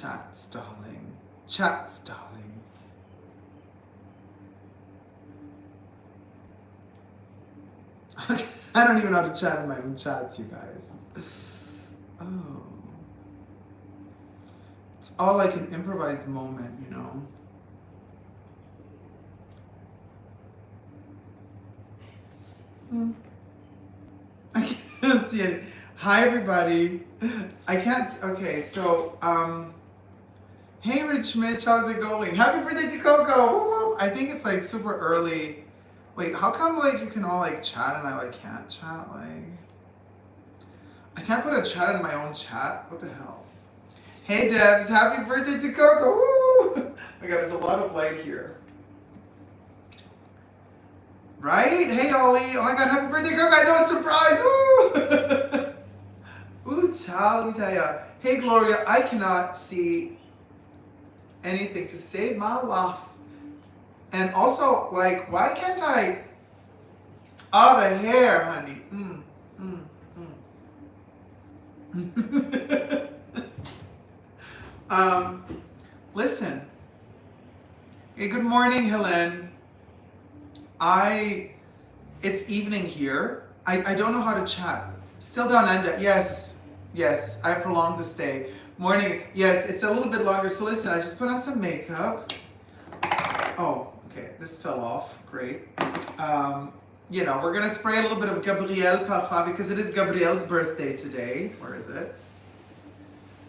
Chats, darling. Chats, darling. I don't even know how to chat in my own chats, you guys. Oh. It's all like an improvised moment, you know? I can't see it. Hi, everybody. I can't, okay, so, hey, Rich Mitch, how's it going? Happy birthday to Coco. Woo woo. I think it's like super early. Wait, how come like you can all like chat and I like can't chat? Like, I can't put a chat in my own chat? What the hell? Hey, Debs, happy birthday to Coco. Woo! Oh my God, there's a lot of light here. Right? Hey, Ollie. Oh my God, happy birthday, Coco. I know, a surprise. Woo! Ooh, child, let me tell ya. Hey, Gloria, I cannot see anything to save my life. And also, like, why can't I? Oh, the hair, honey. Listen. Hey, good morning, Helen. It's evening here. I don't know how to chat. Still down under. Yes, I prolonged the stay. Morning. Yes, it's a little bit longer. So listen, I just put on some makeup. Oh, okay. This fell off. Great. You know, we're going to spray a little bit of Gabrielle Parfum because it is Gabrielle's birthday today. Where is it?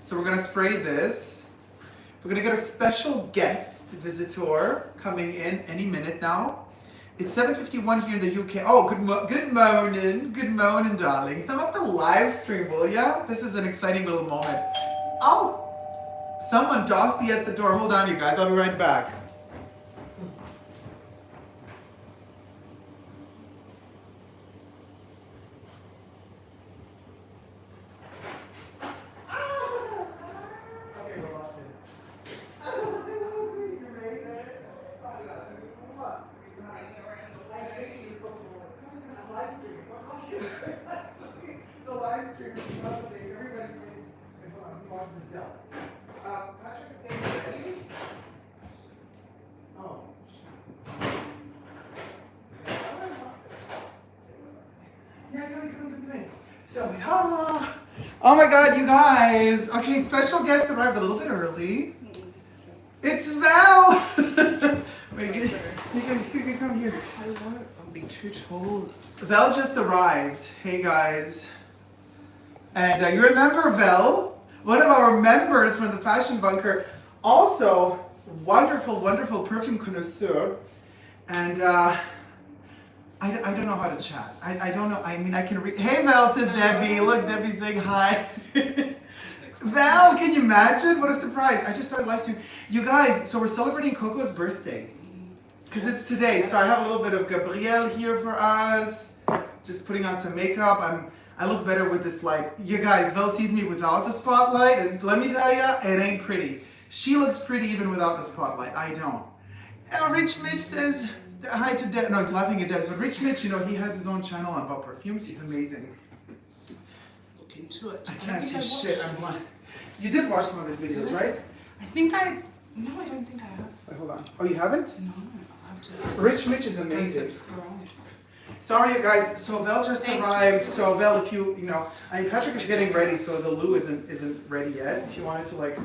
So we're going to spray this. We're going to get a special guest visitor coming in any minute now. It's 7:51 here in the UK. Oh, good morning. Good morning, darling. Thumb up the live stream, will ya? This is an exciting little moment. Oh, someone doth be at the door. Hold on, you guys. I'll be right back. Oh my God, you guys. Okay, special guest arrived a little bit early. It's Val. Wait, you can come here. I won't be too tall. Val just arrived. Hey guys. And you remember Val? One of our members from the Fashion Bunker. Also, wonderful, wonderful perfume connoisseur. And I don't know how to chat. I don't know. I mean, I can read. Hey, Val, says Debbie. Look, Debbie's saying hi. Val, can you imagine? What a surprise. I just started live streaming. You guys, so we're celebrating Coco's birthday. Because it's today. So I have a little bit of Gabrielle here for us. Just putting on some makeup. I look better with this light. You guys, Val sees me without the spotlight. And let me tell you, it ain't pretty. She looks pretty even without the spotlight. I don't. Rich Mitch says... Hi to Deb. No, he's laughing at Deb. But Rich Mitch, you know, he has his own channel about perfumes. He's amazing. Look into it. I can't see shit. I'm blind. You did watch some of his videos, right? I think I... No, I don't think I have. Wait, hold on. Oh, you haven't? No, I'll have to... Rich Mitch is amazing. Scroll. Sorry, you guys. So Val just arrived. So Val, if you know, I mean, Patrick is getting ready, so the loo isn't ready yet. If you wanted to like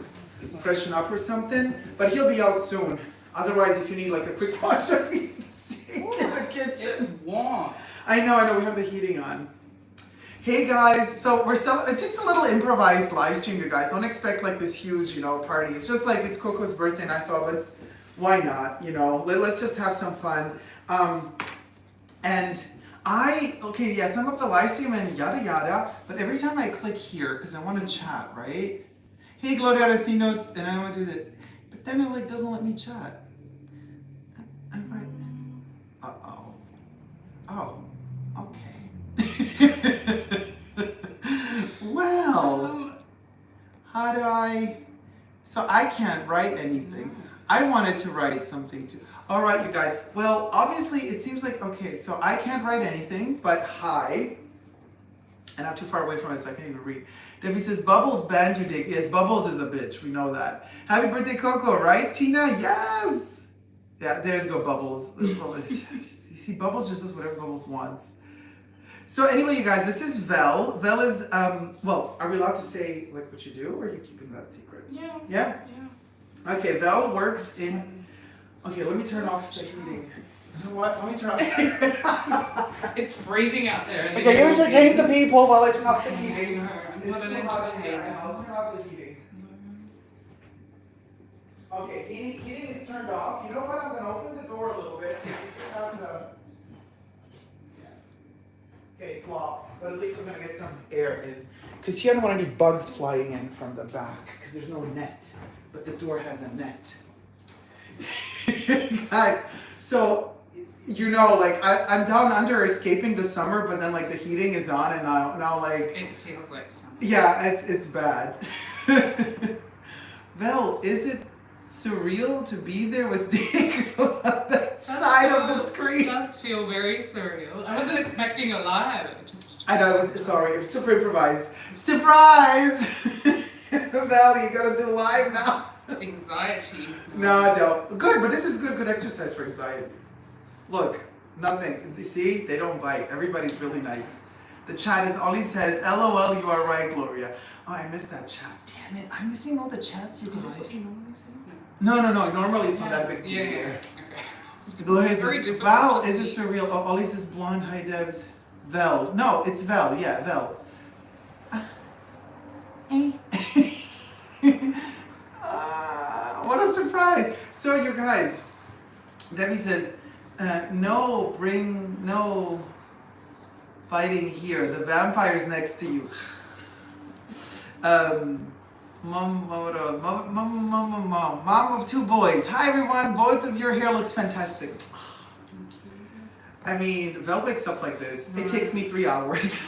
freshen up or something, but he'll be out soon. Otherwise, if you need like a quick wash of the sink in the kitchen. It's warm. I know. We have the heating on. Hey guys, so it's just a little improvised live stream, you guys. Don't expect like this huge, you know, party. It's just like it's Coco's birthday, and I thought, why not, you know? Let's just have some fun. Thumb up the live stream and yada yada. But every time I click here, because I want to chat, right? Hey, Gloria Recinos, and I want to do that, but then it like doesn't let me chat. I'm like, oh, okay. Well, how do so I can't write anything. I wanted to write something too. All right, you guys. Well, obviously it seems like, okay, so I can't write anything, but hi. And I'm too far away from it, so I can't even read. Debbie says, Bubbles banned you, Dick. Yes, Bubbles is a bitch. We know that. Happy birthday, Coco, right, Tina? Yes! Yeah, there's go Bubbles. You see, Bubbles just does whatever Bubbles wants. So anyway, you guys, this is Vel. Vel is, well, are we allowed to say, like, what you do, or are you keeping that secret? Yeah. Yeah? Yeah. Okay, Vel works in... Okay, let me turn off the heating. You know what? Let me turn off. It's freezing out there. Okay, you entertain the people while I turn off the No, heating. I'm not an entertainer. I'll turn off the heating. Okay, heating is turned off. You know what? I'm gonna open the door a little bit. Okay, it's locked, but at least we're gonna get some air in. Because you don't want any bugs flying in from the back, because there's no net. But the door has a net. Guys, so you know, like I'm down under escaping the summer, but then like the heating is on, and now like it feels like summer. Yeah, it's bad. Vel, is it surreal to be there with Dick on that side of the screen? It does feel very surreal. I wasn't expecting a live. I know. Sorry. It's super improvised. Surprise! Vel, you gotta do live now. Anxiety. No, I don't. Good, but this is good exercise for anxiety. Look, nothing. You see, they don't bite. Everybody's really nice. The chat is, Ollie says, LOL, you are right, Gloria. Oh, I missed that chat. Damn it, I'm missing all the chats, you Is this guys. what you normally say? No. Normally it's not that big deal. Yeah. Okay. Gloria Very says, difficult wow, to is it see. surreal? Oh, Ollie says, blonde, hi, Debs. Vel. No, it's Vel. Yeah, Vel. What a surprise. So, you guys, Debbie says, no biting here. The vampire's next to you. Mom of two boys. Hi, everyone. Both of your hair looks fantastic. I mean, Vel wakes up like this. It takes me 3 hours.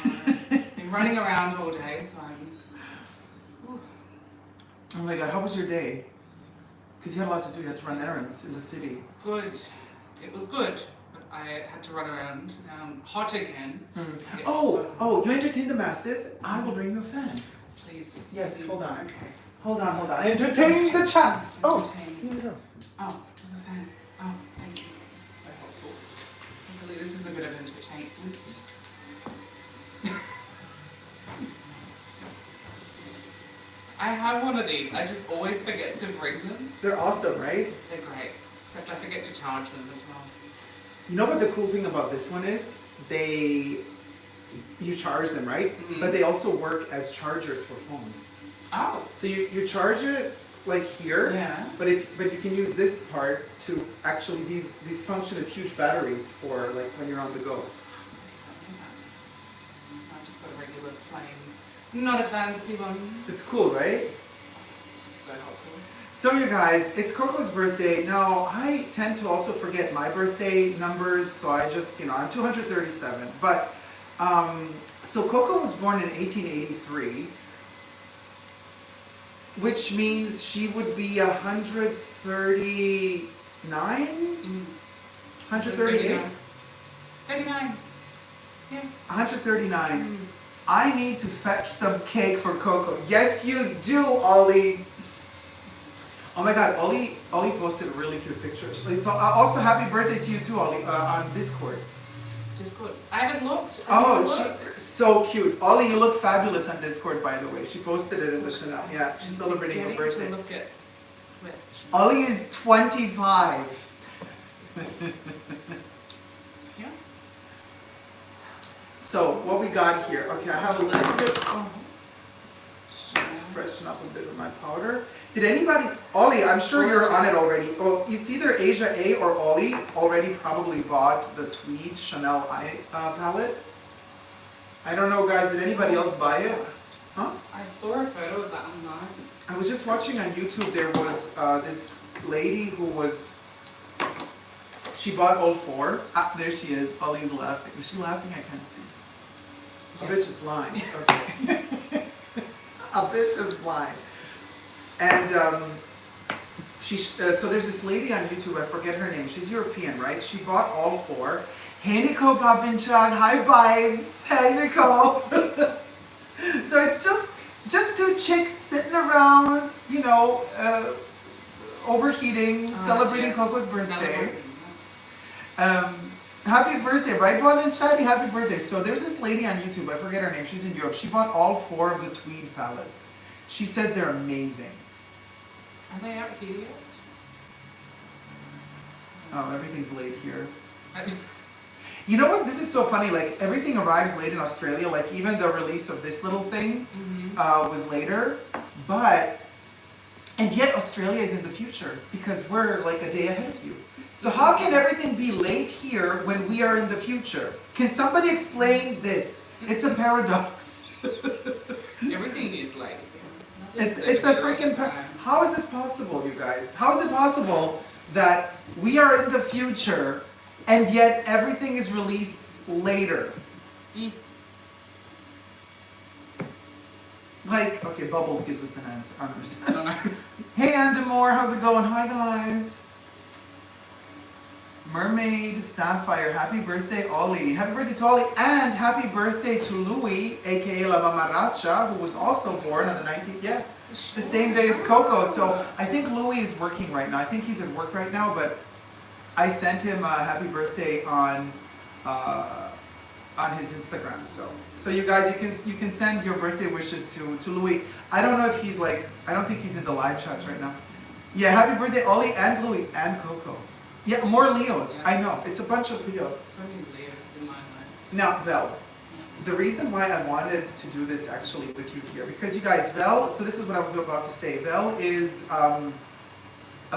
Been running around all day, so I'm... Oh my God, how was your day? Because you had a lot to do. You had to run errands in the city. It's good. It was good, but I had to run around. Hot again. Yes, Oh, you entertain the masses. I will bring you a fan. Please. Yes, please. hold on. Okay. Hold on. Entertain the chats. Oh, Entertain. here we go. Oh, there's a fan. Oh, thank you. This is so helpful. Hopefully this is a bit of entertainment. I have one of these. I just always forget to bring them. They're awesome, right? They're great. Except I forget to charge them as well. You know what the cool thing about this one is? You charge them, right? Mm-hmm. But they also work as chargers for phones. Oh. So you charge it like here, Yeah. but you can use this part to actually these function as huge batteries for like when you're on the go. I've just got a regular plain, not a fancy one. It's cool, right? This is so helpful. So you guys, it's Coco's birthday. Now, I tend to also forget my birthday numbers, so I just, I'm 237. But, so Coco was born in 1883, which means she would be 139? 138? 39. Yeah. 139. I need to fetch some cake for Coco. Yes, you do, Ollie. Oh my God, Ollie posted a really cute picture. So also, happy birthday to you too, Ollie, on Discord. Discord. I haven't looked. So cute. Ollie, you look fabulous on Discord, by the way. She posted it in the Chanel. Yeah, she's celebrating her birthday. To look at Ollie is 25. Yeah. So what we got here? Okay, I have a little bit. Just to freshen up a bit of my powder. Did anybody, Ollie, I'm sure you're on it already. Oh, it's either Asia A or Ollie already probably bought the Tweed Chanel eye palette. I don't know, guys, did anybody else buy it? Huh? I saw a photo of that online. I was just watching on YouTube, there was this lady who was, she bought all four. Ah, there she is, Ollie's laughing. Is she laughing? I can't see. A bitch is blind. Okay. A bitch is blind. And so there's this lady on YouTube, I forget her name, she's European, right? She bought all four. Hey Nicole Papinchuk, hi Vibes, hey Nicole. two chicks sitting around, you know, overheating, celebrating yes. Coco's birthday. Celebrating, yes. Happy birthday, right, Blonde and Chatty? Happy birthday. So there's this lady on YouTube, I forget her name, she's in Europe. She bought all 4 of the tweed palettes. She says they're amazing. Are they out here yet? Oh, everything's late here. You know what? This is so funny. Like, everything arrives late in Australia. Like, even the release of this little thing was later. And yet Australia is in the future because we're like a day ahead of you. So how can everything be late here when we are in the future? Can somebody explain this? It's a paradox. Everything is late. It's a freaking how is this possible, you guys? How is it possible that we are in the future and yet everything is released later? Like, okay, Bubbles gives us an answer. Hey, Andamore, how's it going? Hi, guys. Mermaid Sapphire, happy birthday, Ollie. Happy birthday to Ollie, and happy birthday to Louis, aka La Mamaracha, who was also born on the 19th. Yeah, the same day as Coco. So I think Louis is working right now. I think he's at work right now, but I sent him a happy birthday on his Instagram. So you guys, you can send your birthday wishes to Louis. I don't know if he's like, I don't think he's in the live chats right now. Yeah, happy birthday, Ollie and Louis and Coco. Yeah, more Leos. Yes. I know. It's a bunch of Leos. So many Leos in my life. Now, Vel, the reason why I wanted to do this actually with you here, because you guys, Vel, so this is what I was about to say. Vel is a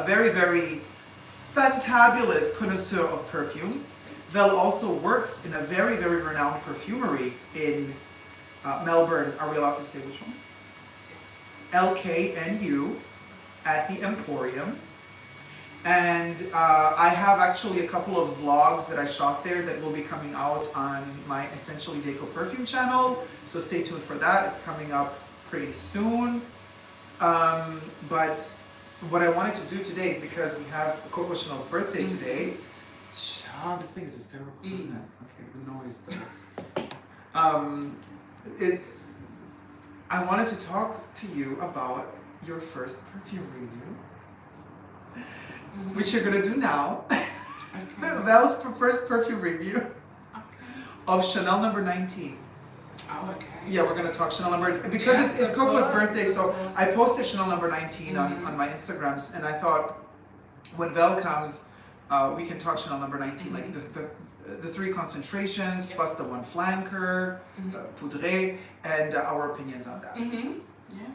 very, very fantabulous connoisseur of perfumes. Vel also works in a very, very renowned perfumery in Melbourne. Are we allowed to say which one? Yes. LKNU at the Emporium. And I have actually a couple of vlogs that I shot there that will be coming out on my Essentially Dacob Perfume channel. So stay tuned for that. It's coming up pretty soon. But what I wanted to do today is because we have Coco Chanel's birthday today. Oh, this thing is hysterical, isn't it? Okay, the noise though. I wanted to talk to you about your first perfume review. Which you're gonna do now. Okay. Val's first perfume review of Chanel number 19. Oh, okay. Yeah, we're gonna talk Chanel number, because it's Coco's birthday, so I posted Chanel number 19 on my Instagrams, and I thought when Val comes, we can talk Chanel number 19, like the 3 concentrations plus the 1 flanker, poudre, and our opinions on that. Yeah.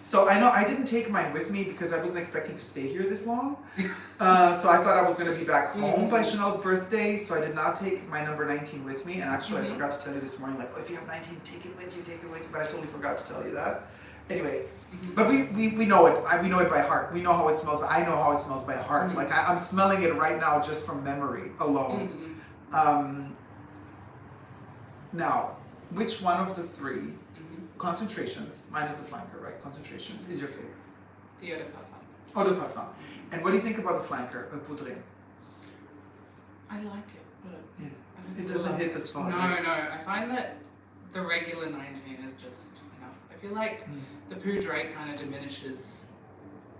So I know I didn't take mine with me because I wasn't expecting to stay here this long. So I thought I was going to be back home by Chanel's birthday, so I did not take my number 19 with me. And actually, I forgot to tell you this morning, like, oh, if you have 19, take it with you, but I totally forgot to tell you that. Anyway, but we know it. We know it by heart. We know how it smells, but I know how it smells by heart. Like, I'm smelling it right now just from memory alone. Now, which one of the 3 concentrations, minus the flanker, right? Concentrations is your favorite? The eau de parfum. Eau de parfum. And what do you think about the flanker, poudre? I like it, but yeah. It doesn't hit the spot. No, right? no. I find that the regular 19 is just enough. I feel like the poudre kind of diminishes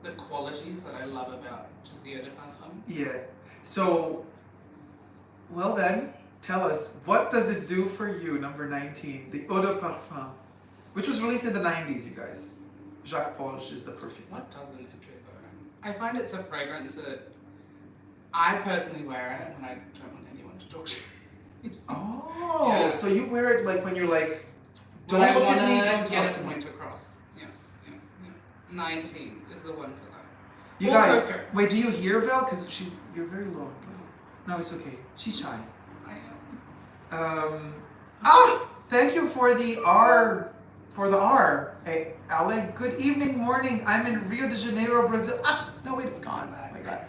the qualities that I love about just the eau de parfum. Yeah. So, well then, tell us, what does it do for you, number 19, the eau de parfum? Which was released in the 90s, you guys. Jacques Polge is the perfume. What doesn't it do though? I find it's a fragrance that I personally wear it when I don't want anyone to talk to me. Oh, yeah. So you wear it like when you're like, don't when look I at me, don't want to get talk a to me. point across. Yeah. 19 is the one for that. You or guys, Coco. wait, do you hear Val? Because you're very low. No, it's okay. She's shy. I know. Thank you for the R. Hey, Ale, good evening, morning. I'm in Rio de Janeiro, Brazil. No, wait, it's gone. Oh my God.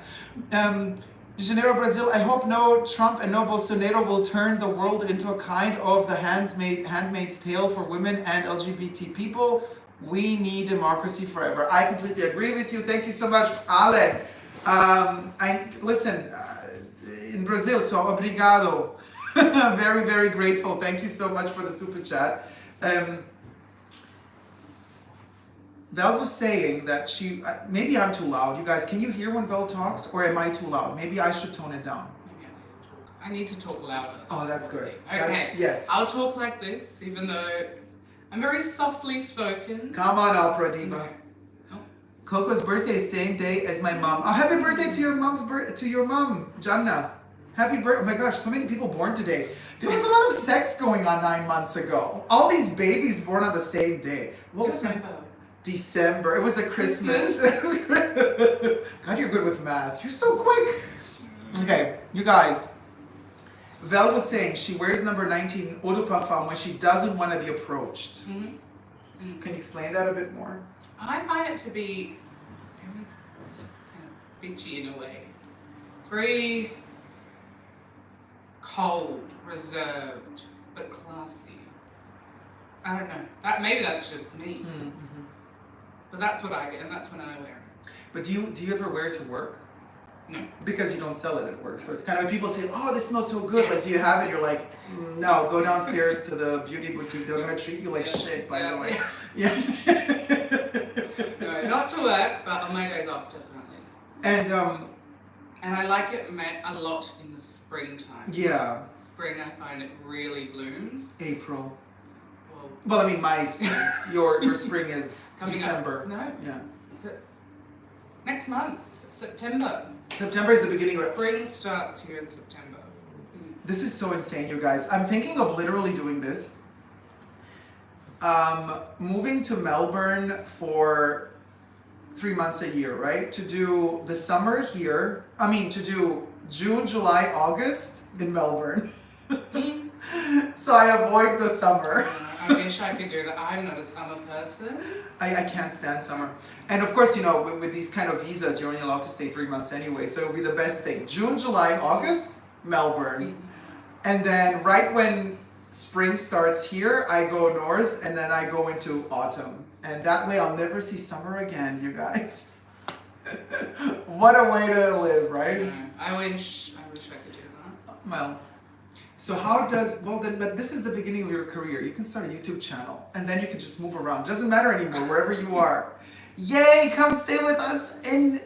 De Janeiro, Brazil. I hope no Trump and no Bolsonaro will turn the world into a kind of the Handmaid's Tale for women and LGBT people. We need democracy forever. I completely agree with you. Thank you so much, Ale. Listen, in Brazil, so obrigado. Very, very grateful. Thank you so much for the super chat. Val was saying that she, maybe I'm too loud. You guys, can you hear when Val talks, or am I too loud? Maybe I should tone it down. Maybe I need to talk louder. Oh, that's good. Okay. Yes. I'll talk like this, even though I'm very softly spoken. Come on, Opera Diva. Okay. Oh. Coco's birthday, same day as my mom. Oh, happy birthday to your mom, Janna. Happy birthday. Oh my gosh, so many people born today. There was a lot of sex going on 9 months ago. All these babies born on the same day. What was that? December. It was a Christmas. God, you're good with math. You're so quick. Okay, you guys. Val was saying she wears number 19 eau de parfum when she doesn't want to be approached. Mm-hmm. So can you explain that a bit more? I find it to be very kind of bitchy in a way. It's very cold, reserved, but classy. I don't know. Maybe that's just me. Mm-hmm. But that's what I get, and that's when I wear it. But do you ever wear it to work? No. Because you don't sell it at work. So it's kind of when people say, oh, this smells so good. Like, do you have it? You're like, no, go downstairs to the beauty boutique. They're going to treat you like shit, by the way. Yeah. No, not to work, but on my days off, definitely. And I like it a lot in the springtime. yeah. Spring, I find it really blooms. April. Well, I mean, my spring. Your spring is coming December. Up. No. Yeah. So, next month, September. September is the beginning of Spring starts here in September. This is so insane, you guys. I'm thinking of literally doing this. Moving to Melbourne for 3 months a year, right? To do the summer here. To do June, July, August in Melbourne. So I avoid the summer. I wish I could do that. I'm not a summer person. I can't stand summer. And of course, with these kind of visas, you're only allowed to stay 3 months anyway. So it'll be the best thing. June, July, August, Melbourne. And then right when spring starts here, I go north and then I go into autumn. And that way I'll never see summer again, you guys. What a way to live, right? Yeah, I wish I could do that. Well, so but this is the beginning of your career. You can start a YouTube channel and then you can just move around. It doesn't matter anymore, wherever you are. Yay, come stay with us in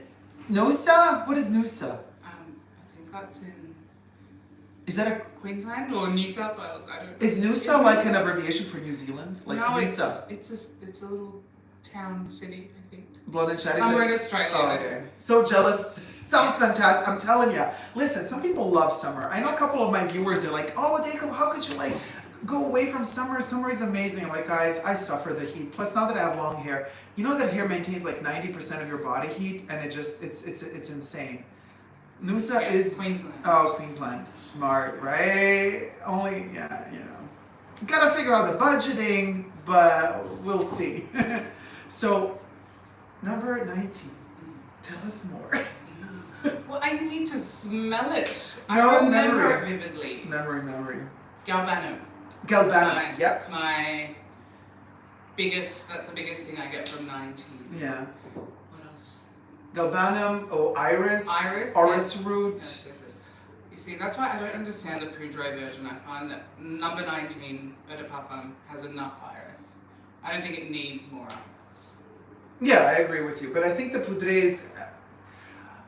Noosa? What is Noosa? I think that's in Is that a Queensland or New South Wales. I don't. Is Noosa like an abbreviation for New Zealand? Like no, Noosa? it's a little town city, I think. Blood and Chatty. Somewhere in Australia. Oh, okay. So jealous. Sounds fantastic. I'm telling you. Listen, some people love summer. I know a couple of my viewers. They're like, "Oh, Dacob, how could you go away from summer? Summer is amazing." I'm like, guys, I suffer the heat. Plus, now that I have long hair, you know that hair maintains like 90% of your body heat, and it's insane. Noosa is Queensland. Oh, Queensland. Smart, right? Only, yeah, Gotta figure out the budgeting, but we'll see. So, number 19. Tell us more. Well, I need to smell it. No, I remember memory. it vividly. Memory. Galbanum. Galbanum, yep. That's my biggest, that's the biggest thing I get from 19. Yeah. What else? Galbanum, iris. Iris. Orris yes. root. Yes. You see, that's why I don't understand the poudre version. I find that number 19, Eau de Parfum, has enough iris. I don't think it needs more iris. Yeah, I agree with you. But I think the poudres,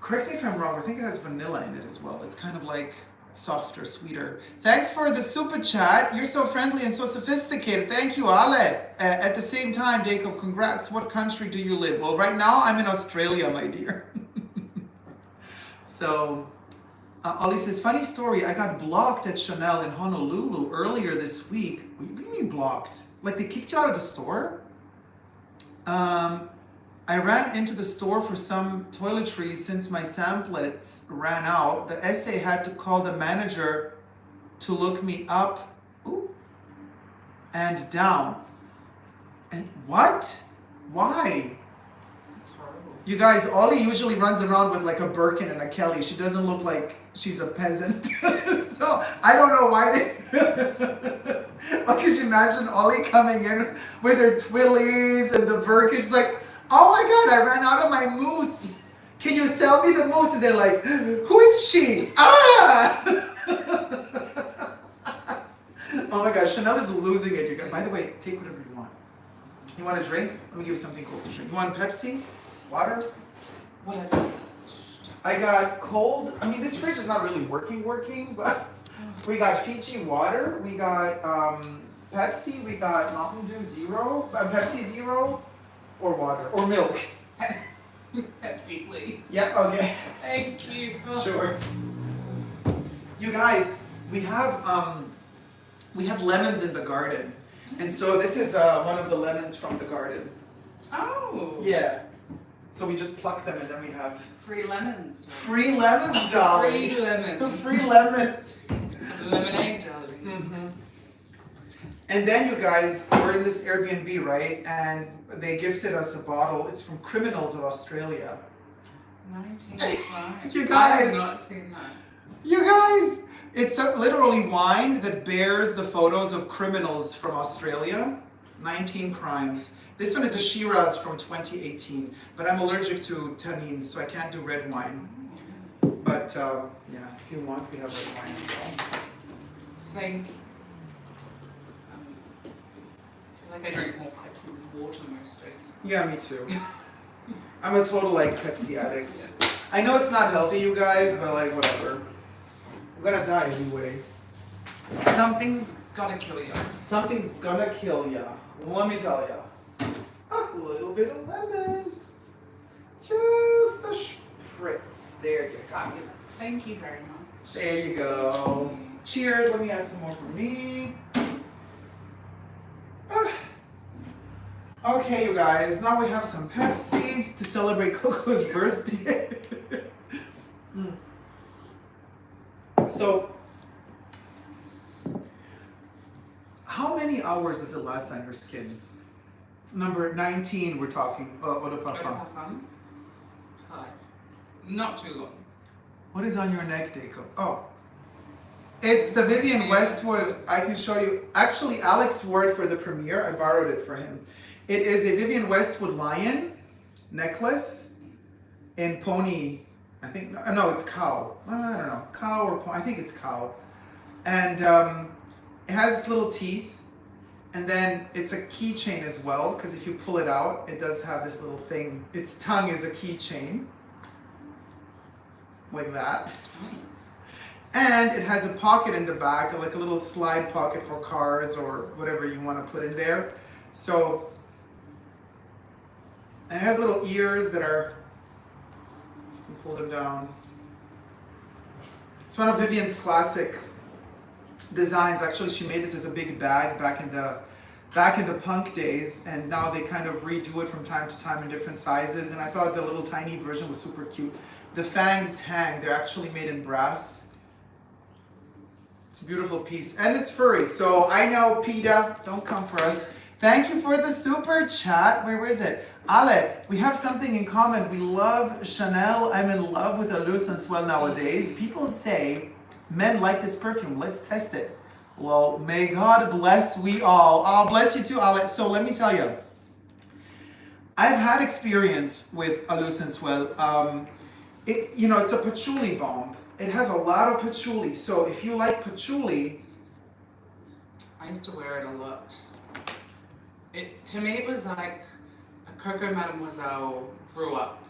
correct me if I'm wrong, I think it has vanilla in it as well. It's kind of like softer, sweeter. Thanks for the super chat. You're so friendly and so sophisticated. Thank you, Ale. At the same time, Dacob, congrats. What country do you live? Well, right now I'm in Australia, my dear. So, Ollie says, funny story, I got blocked at Chanel in Honolulu earlier this week. What do you mean blocked? Like they kicked you out of the store? I ran into the store for some toiletries since my samplets ran out. The SA had to call the manager to look me up and down. And what? Why? That's horrible. You guys, Ollie usually runs around with like a Birkin and a Kelly. She doesn't look like she's a peasant. So I don't know why they... Could you imagine Ollie coming in with her twillies and the Birkin? She's like, oh my God, I ran out of my mousse. Can you sell me the mousse? And they're like, who is she? Ah! Oh my gosh, Chanel is losing it. You guys. By the way, take whatever you want. You want a drink? Let me give you something cool to drink. You want Pepsi? Water? Whatever. I got cold. I mean, this fridge is not really working, but we got Fiji water. We got Pepsi. We got Mountain Dew Zero. Pepsi Zero, or water, or milk. Pepsi, please. Yeah. Okay. Thank you. Sure. You guys, we have lemons in the garden, and so this is one of the lemons from the garden. Oh. Yeah. So we just pluck them, and then we have Free lemons. free lemons, darling. Free lemons. Free lemons. Some lemonade, darling. Mm-hmm. And then you guys, we're in this Airbnb, right? And they gifted us a bottle. It's from Criminals of Australia. 1905. You I guys. have not seen that. You guys, it's literally wine that bears the photos of criminals from Australia. 19 crimes. This one is a Shiraz from 2018, but I'm allergic to tannin, so I can't do red wine. But yeah, if you want, we have red wine as well. Thank you. I feel like I drink more Pepsi than water most days. Yeah, me too. I'm a total like Pepsi addict. I know it's not healthy, you guys, but like whatever. I'm gonna die anyway. Something's gotta kill you. Something's gonna kill ya. Let me tell ya. A little bit of lemon. Just a spritz. There you go. Thank you very much. There you go. Cheers. Let me add some more for me. Okay, you guys. Now we have some Pepsi to celebrate Coco's birthday. So, how many hours does it last on your skin? Number 19, we're talking. Eau de parfum. Parfum? 5. Not too long. What is on your neck, Dacob? Oh. It's the Vivienne Westwood. I can show you. Actually, Alex wore it for the premiere. I borrowed it for him. It is a Vivienne Westwood lion necklace in pony. I think, no, it's cow. I don't know. Cow or pony. I think it's cow. And it has its little teeth. And then it's a keychain as well, because if you pull it out, it does have this little thing. Its tongue is a keychain. Like that. And it has a pocket in the back, like a little slide pocket for cards or whatever you want to put in there. So, and it has little ears that are, you can pull them down. It's one of Vivienne's classic designs. Actually, she made this as a big bag back in the punk days, and now they kind of redo it from time to time in different sizes. And I thought the little tiny version was super cute. The fangs hang. They're actually made in brass. It's a beautiful piece, and it's furry. So I know, PETA, don't come for us. Thank you for the super chat. Where is it? Ale, we have something in common. We love Chanel. I'm in love with Allure Sensuelle nowadays. People say men like this perfume. Let's test it. Well, may God bless we all. Oh, bless you too, Ale. So let me tell you, I've had experience with Allure Sensuelle. It's a patchouli bomb. It has a lot of patchouli. So if you like patchouli, I used to wear it a lot. To me, it was like a Coco Mademoiselle grew up,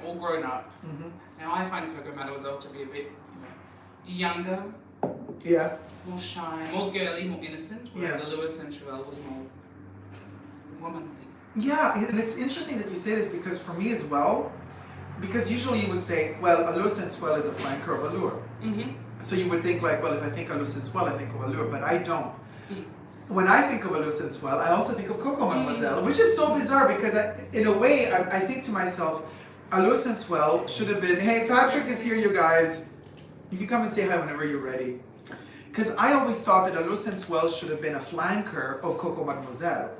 all grown up. Mm-hmm. Now I find Coco Mademoiselle to be a bit, younger. Yeah. More shy, more girly, more innocent. Whereas Yeah. Allure Sensuelle was more womanly. Yeah, and it's interesting that you say this because for me as well, because usually you would say, well, Allure Sensuelle is a flanker of Allure. Mm-hmm. So you would think like, well, if I think Allure Sensuelle, I think of Allure, but I don't. Mm. When I think of Allure Sensuelle, I also think of Coco Mademoiselle, which is so bizarre because in a way, I think to myself, Allure Sensuelle should have been, hey, Patrick is here, you guys. You can come and say hi whenever you're ready. Because I always thought that Allure Sensuelle should have been a flanker of Coco Mademoiselle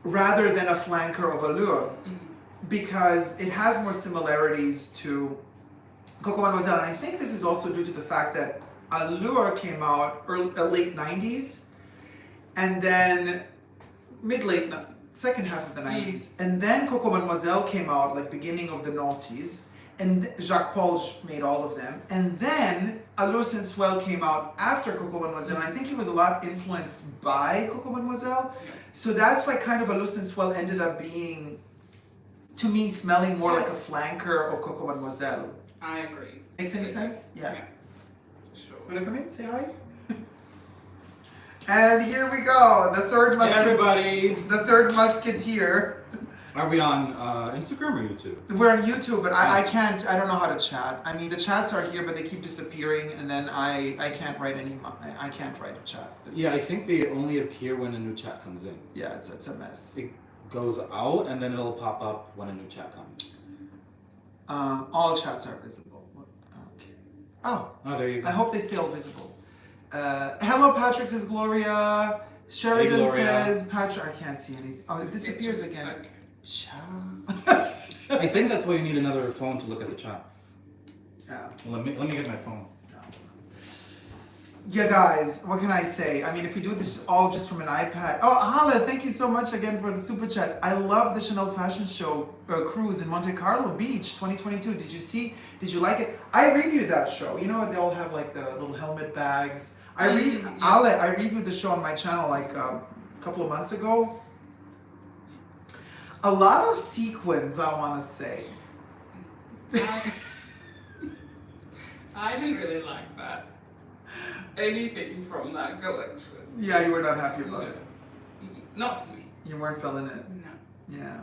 rather than a flanker of Allure. Mm-hmm. Because it has more similarities to Coco Mademoiselle. And I think this is also due to the fact that Allure came out late 90s and then second half of the 90s. And then Coco Mademoiselle came out like beginning of the noughties. And Jacques Paul made all of them. And then Allure Sensuelle came out after Coco Mademoiselle. And I think he was a lot influenced by Coco Mademoiselle. So that's why kind of a Loose and Swell ended up being, to me, smelling more like a flanker of Coco Mademoiselle. I agree. Makes any sense? Yeah. Sure. Wanna come in? Say hi. And here we go. The third Hey everybody! The third musketeer. Are we on Instagram or YouTube? We're on YouTube, but I don't know how to chat. I mean, the chats are here, but they keep disappearing, and then I can't write I can't write a chat. Yeah, I think they only appear when a new chat comes in. Yeah, it's a mess. It goes out and then it'll pop up when a new chat comes. All chats are visible. Okay. Oh, there you go. I hope they stay all visible. Hello, Patrick says Gloria. Sheridan Gloria. says Patrick. I can't see anything. Oh, it disappears again. Okay. Ciao. I think that's why you need another phone to look at the chats. Yeah. Let me get my phone. Yeah, guys, what can I say? I mean, if we do this all just from an iPad. Oh, Hala, thank you so much again for the super chat. I love the Chanel fashion show cruise in Monte Carlo Beach 2022. Did you like it? I reviewed that show. You know, they all have like the little helmet bags. I reviewed the show on my channel like a couple of months ago. A lot of sequins, I want to say. I didn't really like that. Anything from that collection. Yeah, you were not happy about it. Not for me. You weren't feeling it. No. Yeah.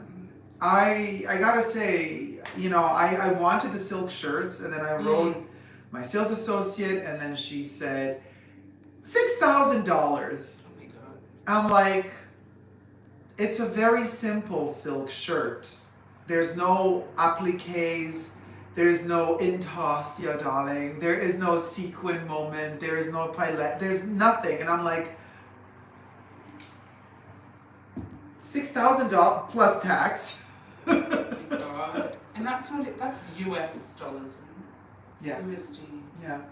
I gotta say, you know, I wanted the silk shirts, and then I wrote my sales associate, and then she said $6,000. Oh my god. I'm like, it's a very simple silk shirt. There's no appliques. There's no intarsia, darling. There is no sequin moment. There is no pilette. There's nothing. And I'm like, $6,000 plus tax. Oh my god. And that's not it. That's US dollars. Yeah. USD. Yeah.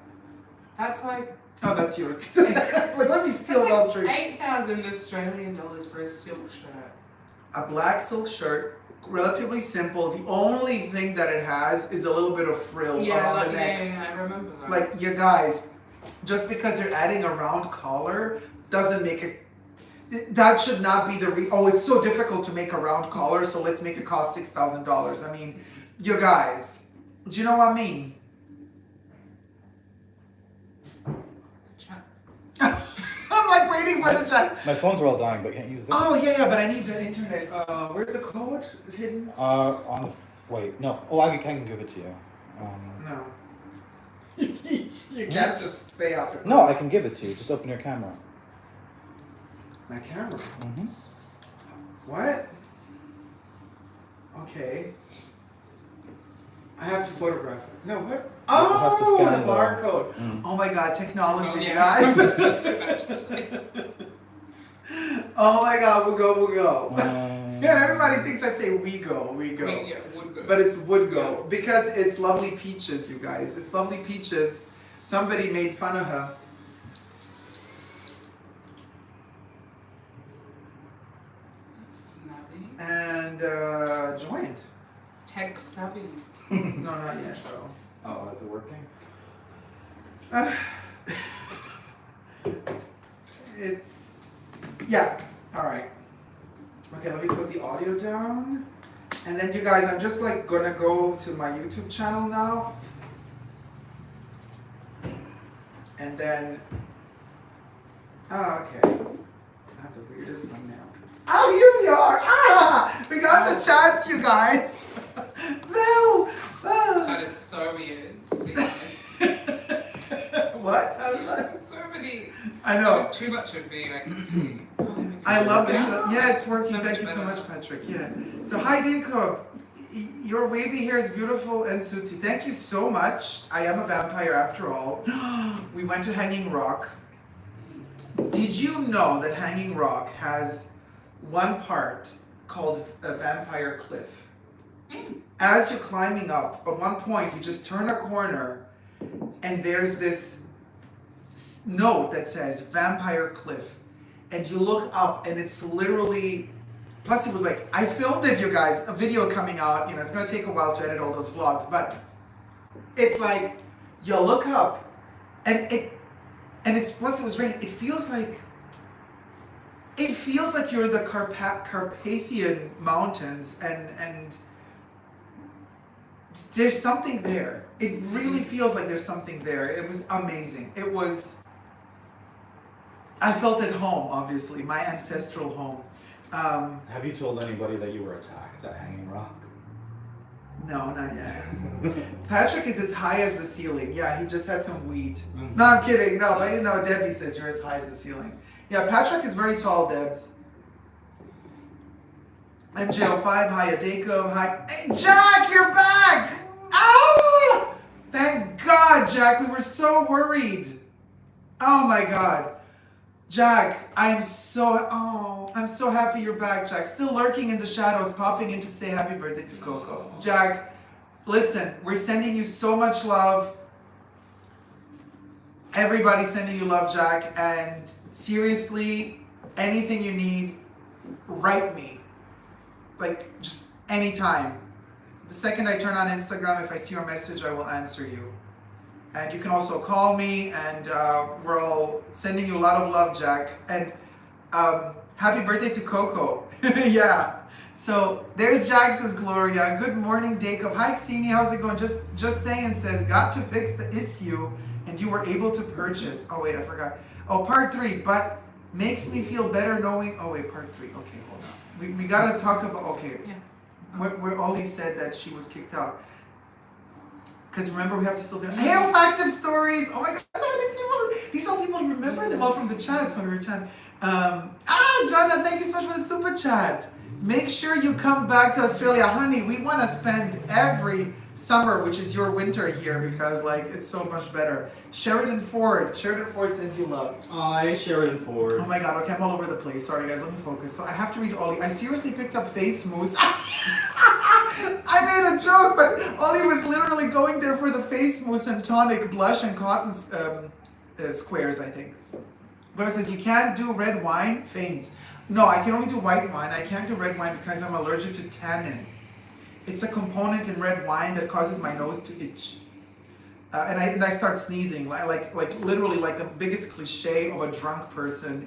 That's like. Oh, that's your. Like, let me steal those That's straight. like 8,000 Australian dollars for a silk shirt. A black silk shirt, relatively simple. The only thing that it has is a little bit of frill around the neck. Yeah, I remember that. Like, you guys, just because they're adding a round collar doesn't make it. That should not be the oh, it's so difficult to make a round collar, so let's make it cost $6,000. I mean, you guys, do you know what I mean? I'm like waiting for the chat. My phones are all dying, but I can't use it. Oh yeah, but I need the internet. Where's the code hidden? Wait, no. Oh, I can give it to you. No. You can't just say out the code. No, I can give it to you. Just open your camera. My camera. Mm-hmm. What? Okay. I have to photograph it. No, what? You'll have to Oh, scan the the- barcode. Mm. Oh my god, technology, Oh, yeah. guys. I was just about to say. Oh my god, we'll go. Um, Yeah, everybody thinks I say we go. Would go. But it's would go. Because it's lovely peaches, you guys. It's lovely peaches. Somebody made fun of her. That's snazzy. And joint. Tech savvy. No, not yet, though. Oh, is it working? It's yeah. All right. Okay, let me put the audio down, and then you guys, I'm just like gonna go to my YouTube channel now, and then. Oh, okay. I have the weirdest thumbnail. Oh, here we are! Ah, we got the chats, you guys. No. That is so weird. What? I was like, So many. I know. Too much of me, I can see. Oh my God. I love the show. Yeah, it's working. So Thank much you so better. much, Patrick. Yeah. So hi, Dacob. Your wavy hair is beautiful and suits you. Thank you so much. I am a vampire after all. We went to Hanging Rock. Did you know that Hanging Rock has one part called a vampire cliff? As you're climbing up, at one point you just turn a corner and there's this note that says Vampire Cliff, and you look up and it's literally, plus it was like, I filmed it, you guys, a video coming out, you know, it's gonna take a while to edit all those vlogs, but it's like, you look up and it's, plus it was raining, it feels like it feels like you're in the Carpathian Mountains, and there's something there. It really feels like there's something there. It was amazing. I felt at home, obviously, my ancestral home. Have you told anybody that you were attacked at Hanging Rock? No, not yet. Patrick is as high as the ceiling. Yeah, he just had some weed. No, I'm kidding. No, but Debbie says you're as high as the ceiling. Yeah, Patrick is very tall, Debs. MJ05, hi, Dacob, hi. Hey, Jack, you're back! Ah! Thank God, Jack. We were so worried. Oh my God. Jack, I'm so happy you're back, Jack. Still lurking in the shadows, popping in to say happy birthday to Coco. Jack, listen, we're sending you so much love. Everybody's sending you love, Jack. And seriously, anything you need, write me. Like, just anytime. The second I turn on Instagram, if I see your message, I will answer you. And you can also call me, and we're all sending you a lot of love, Jack. And happy birthday to Coco. Yeah. So there's Jack, says Gloria. Good morning, Dacob. Hi, Xenia. How's it going? Just saying, says, got to fix the issue, and you were able to purchase. Oh, wait, I forgot. Oh, part 3, but makes me feel better knowing. Oh, wait, part 3. Okay, hold on. We got to talk about, okay. Yeah. Where Ollie said that she was kicked out. Because remember, we have to still do hail factive stories. Oh my God, so many people. These all people remember them all from the chats when we were chatting. Jonna, thank you so much for the super chat. Make sure you come back to Australia, honey. We want to spend every summer, which is your winter here, because like it's so much better. Sheridan Ford sends you love. Hi, Sheridan Ford. Oh my God, okay, I'm all over the place. Sorry guys, let me focus. So I have to read Ollie. I seriously picked up face mousse. I made a joke, but Ollie was literally going there for the face mousse and tonic blush and cotton squares, I think. But it says you can't do red wine, faints. No, I can only do white wine. I can't do red wine because I'm allergic to tannin. It's a component in red wine that causes my nose to itch. And I start sneezing, like literally like the biggest cliche of a drunk person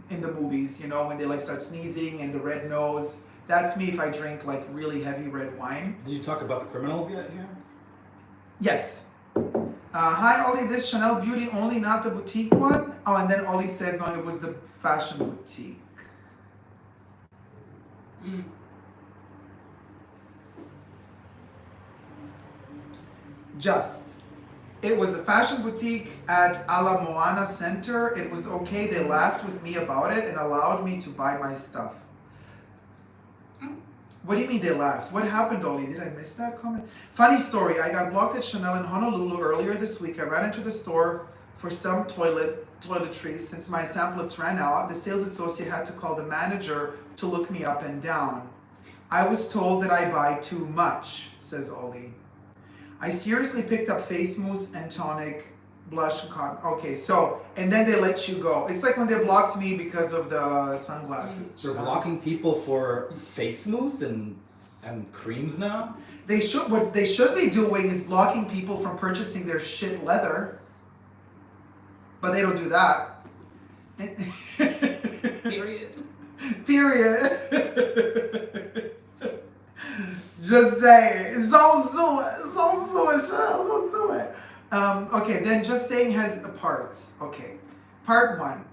in the movies, you know, when they like start sneezing and the red nose. That's me if I drink like really heavy red wine. Did you talk about the criminals yet here? Yes. Hi Ollie, this Chanel Beauty only, not the boutique one. Oh, and then Ollie says no, it was the fashion boutique. It was the fashion boutique at Ala Moana Center. It was okay. They laughed with me about it and allowed me to buy my stuff. What do you mean they laughed? What happened, Ollie? Did I miss that comment? Funny story. I got blocked at Chanel in Honolulu earlier this week. I ran into the store for some toiletries. Since my samplets ran out, the sales associate had to call the manager to look me up and down. I was told that I buy too much, says Ollie. I seriously picked up face mousse and tonic, blush and cotton. Okay, so, and then they let you go. It's like when they blocked me because of the sunglasses. They're blocking people for face mousse and creams now? What they should be doing is blocking people from purchasing their shit leather. But they don't do that. Period. Just say it. Okay, then just saying has parts. Okay. Part 1.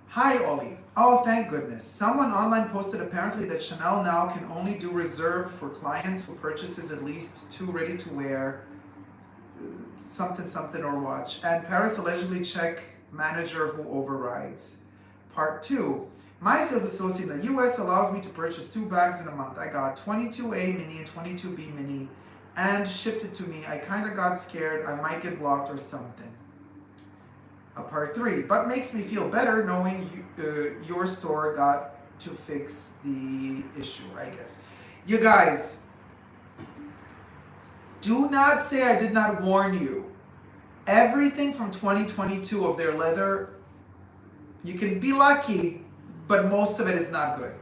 Hi, Ollie. Oh, thank goodness. Someone online posted apparently that Chanel now can only do reserve for clients who purchases at least 2 ready-to-wear something or watch. And Paris allegedly check manager who overrides. Part 2. My sales associate in the US allows me to purchase 2 bags in a month. I got 22A mini and 22B mini and shipped it to me. I kind of got scared I might get blocked or something. Part 3. But makes me feel better knowing your store got to fix the issue, I guess. You guys, do not say I did not warn you. Everything from 2022 of their leather, you can be lucky, but most of it is not good.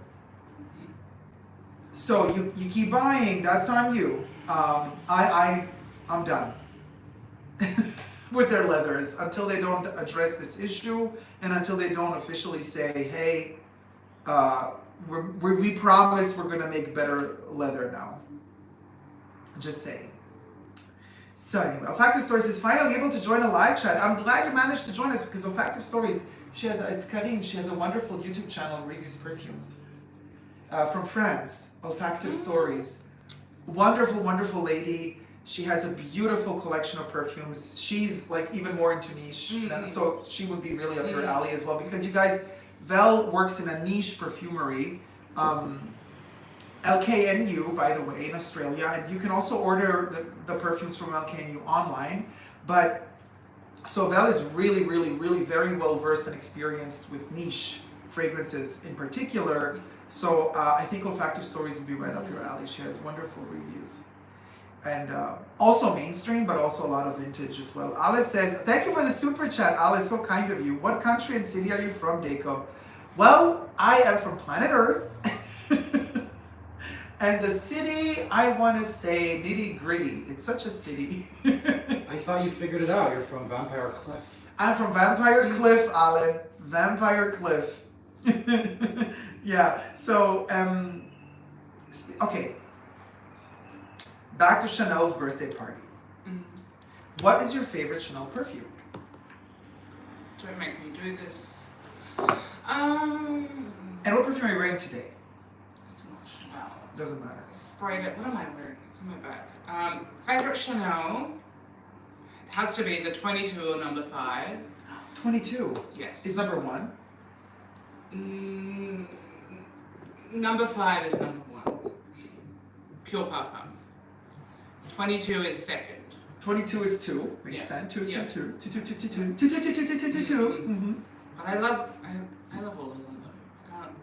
So you keep buying, that's on you. I'm done with their leathers until they don't address this issue and until they don't officially say, hey, we promise we're gonna make better leather now. Just saying. So anyway, Olfactive Stories is finally able to join a live chat. I'm glad you managed to join us because Olfactive Stories, it's Karine, she has a wonderful YouTube channel, reviews perfumes. From France, Olfactive Stories. Wonderful, wonderful lady. She has a beautiful collection of perfumes. She's like even more into niche, so she would be really up your alley as well. Because you guys, Vel works in a niche perfumery, LKNU, by the way, in Australia, and you can also order the perfumes from LKNU online. But so Vel is really, really, really very well versed and experienced with niche fragrances in particular. So I think Olfactive Stories would be right up your alley. She has wonderful reviews. And also mainstream, but also a lot of vintage as well. Alice says, thank you for the super chat, Alice, so kind of you. What country and city are you from, Dacob? Well, I am from planet Earth. And the city, I want to say nitty gritty. It's such a city. I thought you figured it out. You're from Vampire Cliff. I'm from Vampire Cliff, Alan. Vampire Cliff. Yeah, so, okay. Back to Chanel's birthday party. What is your favorite Chanel perfume? Don't make me do this. And what perfume are you wearing today? It's not Chanel. Doesn't matter. I sprayed it. What am I wearing? It's on my back. Favorite Chanel has to be the 22 or number 5. 22? Yes. Is number 1? Number 5 is number 1. Pure Parfum. 22 is second. 22 is 2. Makes sense. 2, 2, 2. 2, 2, 2, 2, 2. 2, 2, 2, 2, 2, 2, 2. But I love all of them though. I can't.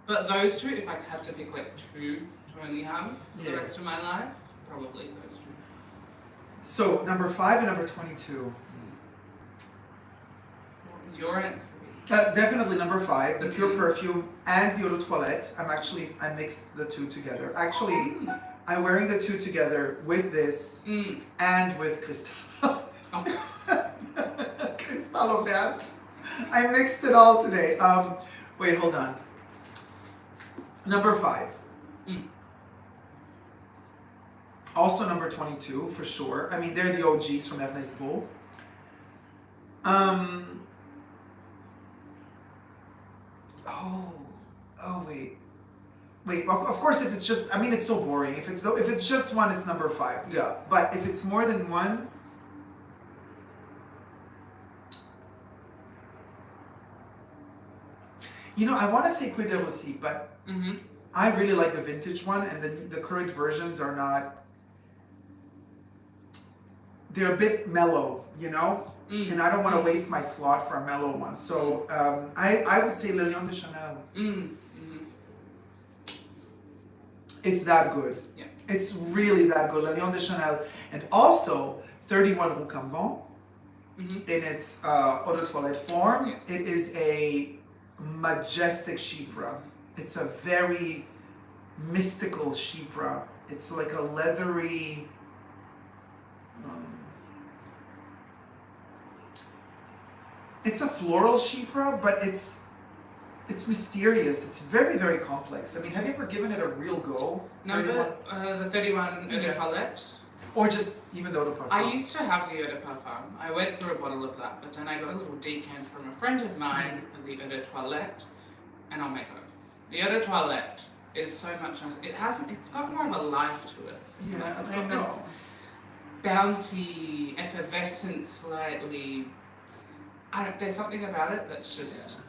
But those two, if I had to pick like 2 to only have for the rest of my life, probably those 2. So number 5 and number 22. What would your answer be? Definitely number 5, the Pure Perfume and the Eau de Toilette. I mixed the 2 together. Actually, I'm wearing the 2 together with this and with Cristalle. Cristalle Vert. I mixed it all today. Wait, hold on. Number 5. Also number 22 for sure. I mean, they're the OGs from Ernest Beau. Wait. Of course, if it's just, I mean, it's so boring. If it's just 1, it's number 5. Duh. But if it's more than 1, I want to say Cuir de Russie, but I really like the vintage one, and the current versions are not. They're a bit mellow, and I don't want to waste my slot for a mellow one. So I would say Le Lion de Chanel. It's that good. Yeah. It's really that good. Le Lion de Chanel. And also 31 Rue Cambon in its eau de toilette form. Yes. It is a majestic chypre. It's a very mystical chypre. It's like a leathery. It's a floral chypre, but it's mysterious. It's very, very complex. I mean, have you ever given it a real go? The 31 Eau de Toilette. Or just even the Eau de Parfum? I used to have the Eau de Parfum. I went through a bottle of that, but then I got a little decant from a friend of mine of the Eau de Toilette, and oh my god. The Eau de Toilette is so much nicer. It's got more of a life to it. Yeah, It's I got know. this bouncy, effervescent, slightly. There's something about it that's just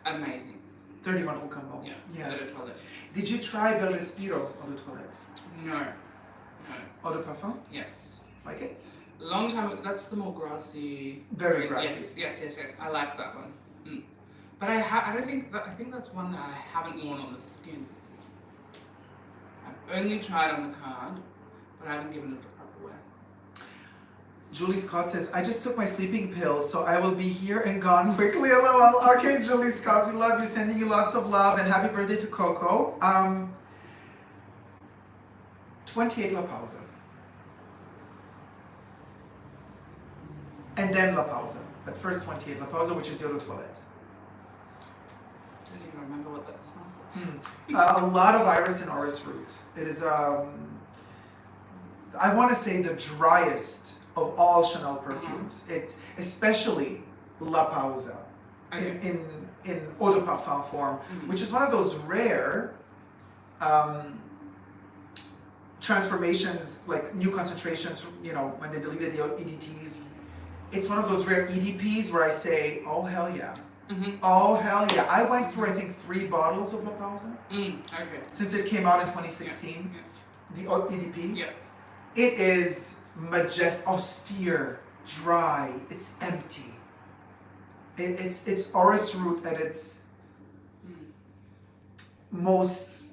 amazing. 31 Rue Cambon. Yeah. Eau de Toilette. Did you try Bel Respiro Eau de Toilette? No. Eau de Parfum? Yes. Like it? Long time ago. That's the more grassy. Very grassy. Yes. I like that one. But I think that's one that I haven't worn on the skin. I've only tried on the card, but I haven't given it a proper wear. Julie Scott says, I just took my sleeping pills, so I will be here and gone quickly. LOL. Okay, Julie Scott, we love you. Sending you lots of love and happy birthday to Coco. 28 La Pausa. And then La Pausa. But first 28 La Pausa, which is the Eau de Toilette. don't even remember what that smells like. A lot of iris and orris root. It is, I want to say, the driest of all Chanel perfumes. It, especially La Pausa, Okay. in eau de parfum form, which is one of those rare transformations, like new concentrations, you know, when they deleted the EDTs. It's one of those rare EDPs where I say, oh hell yeah. Oh hell yeah. I went through, I think, 3 bottles of La Pausa Okay. since it came out in 2016. Yeah. The EDP. Yeah. It is majestic, austere, dry, it's empty. It's orris root at its most,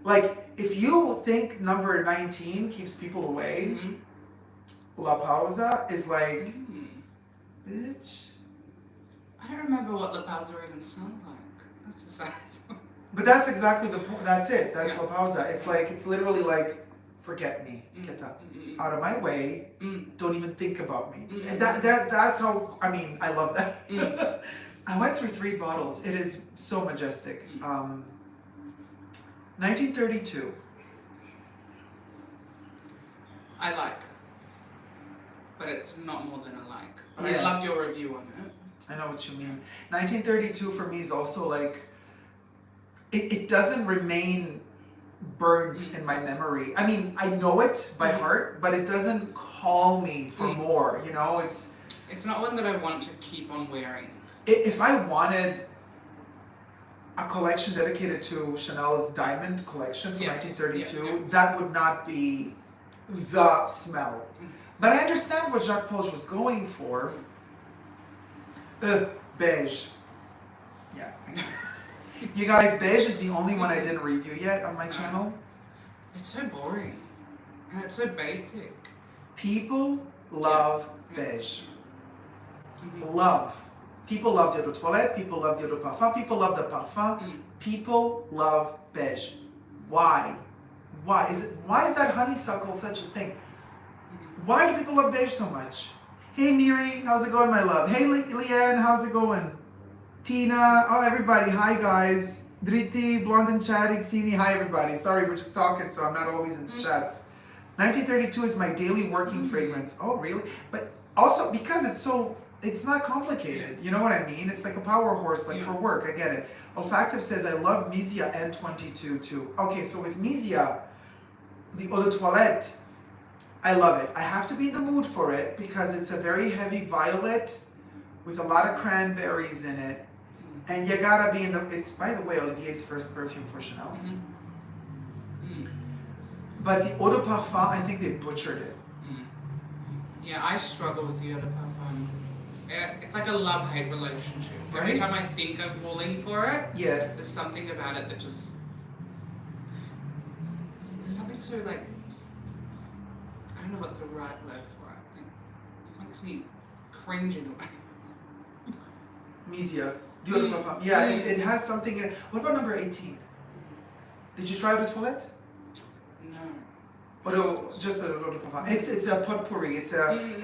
like, if you think number 19 keeps people away, La Pausa is like, bitch. I don't remember what La Pausa even smells like. That's a sad. But that's exactly the point. That's it. That's Yeah. La Pausa. It's like, it's literally like, forget me. Get that out of my way. Don't even think about me. And that's how, I mean, I love that. I went through 3 bottles. It is so majestic. 1932. I like, but it's not more than a like. But I Yeah. loved your review on it. I know what you mean. 1932 for me is also like, it doesn't remain burned in my memory. I mean, I know it by heart, but it doesn't call me for more, you know? It's not one that I want to keep on wearing. If I wanted a collection dedicated to Chanel's Diamond collection from Yes. 1932, Yeah. that would not be the smell. But I understand what Jacques Polge was going for. Beige. Yeah, I guess. You guys, beige is the only one I didn't review yet on my channel. It's so boring. And it's so basic. People love beige. Love. People love the eau de toilette, people love the eau de parfum, people love the parfum, people love beige. Why? Why is that honeysuckle such a thing? Why do people love beige so much? Hey Neri, how's it going, my love? Hey Leanne, how's it going? Tina, oh everybody, hi guys. Driti, Blonde and Chad, Xini, hi everybody. Sorry, we're just talking, so I'm not always in the chats. 1932 is my daily working fragrance. Oh really? But also because it's not complicated. You know what I mean? It's like a power horse, like for work. I get it. Olfactive says, I love Misia N22 too. Okay, so with Misia, the eau de toilette, I love it. I have to be in the mood for it because it's a very heavy violet with a lot of cranberries in it. And you gotta be in the, it's, by the way, Olivier's first perfume for Chanel. But the eau de parfum, I think they butchered it. Yeah, I struggle with the eau de parfum. It's like a love-hate relationship. Every Right? time I think I'm falling for it, Yeah. there's something about it that just... There's something so like... I don't know what's the right word for it. Like, it makes me cringe in a way. Misia, the eau de parfum. Yeah, it has something in it. What about number 18? Did you try eau de toilette? No. Just a eau de parfum. It's a potpourri. It's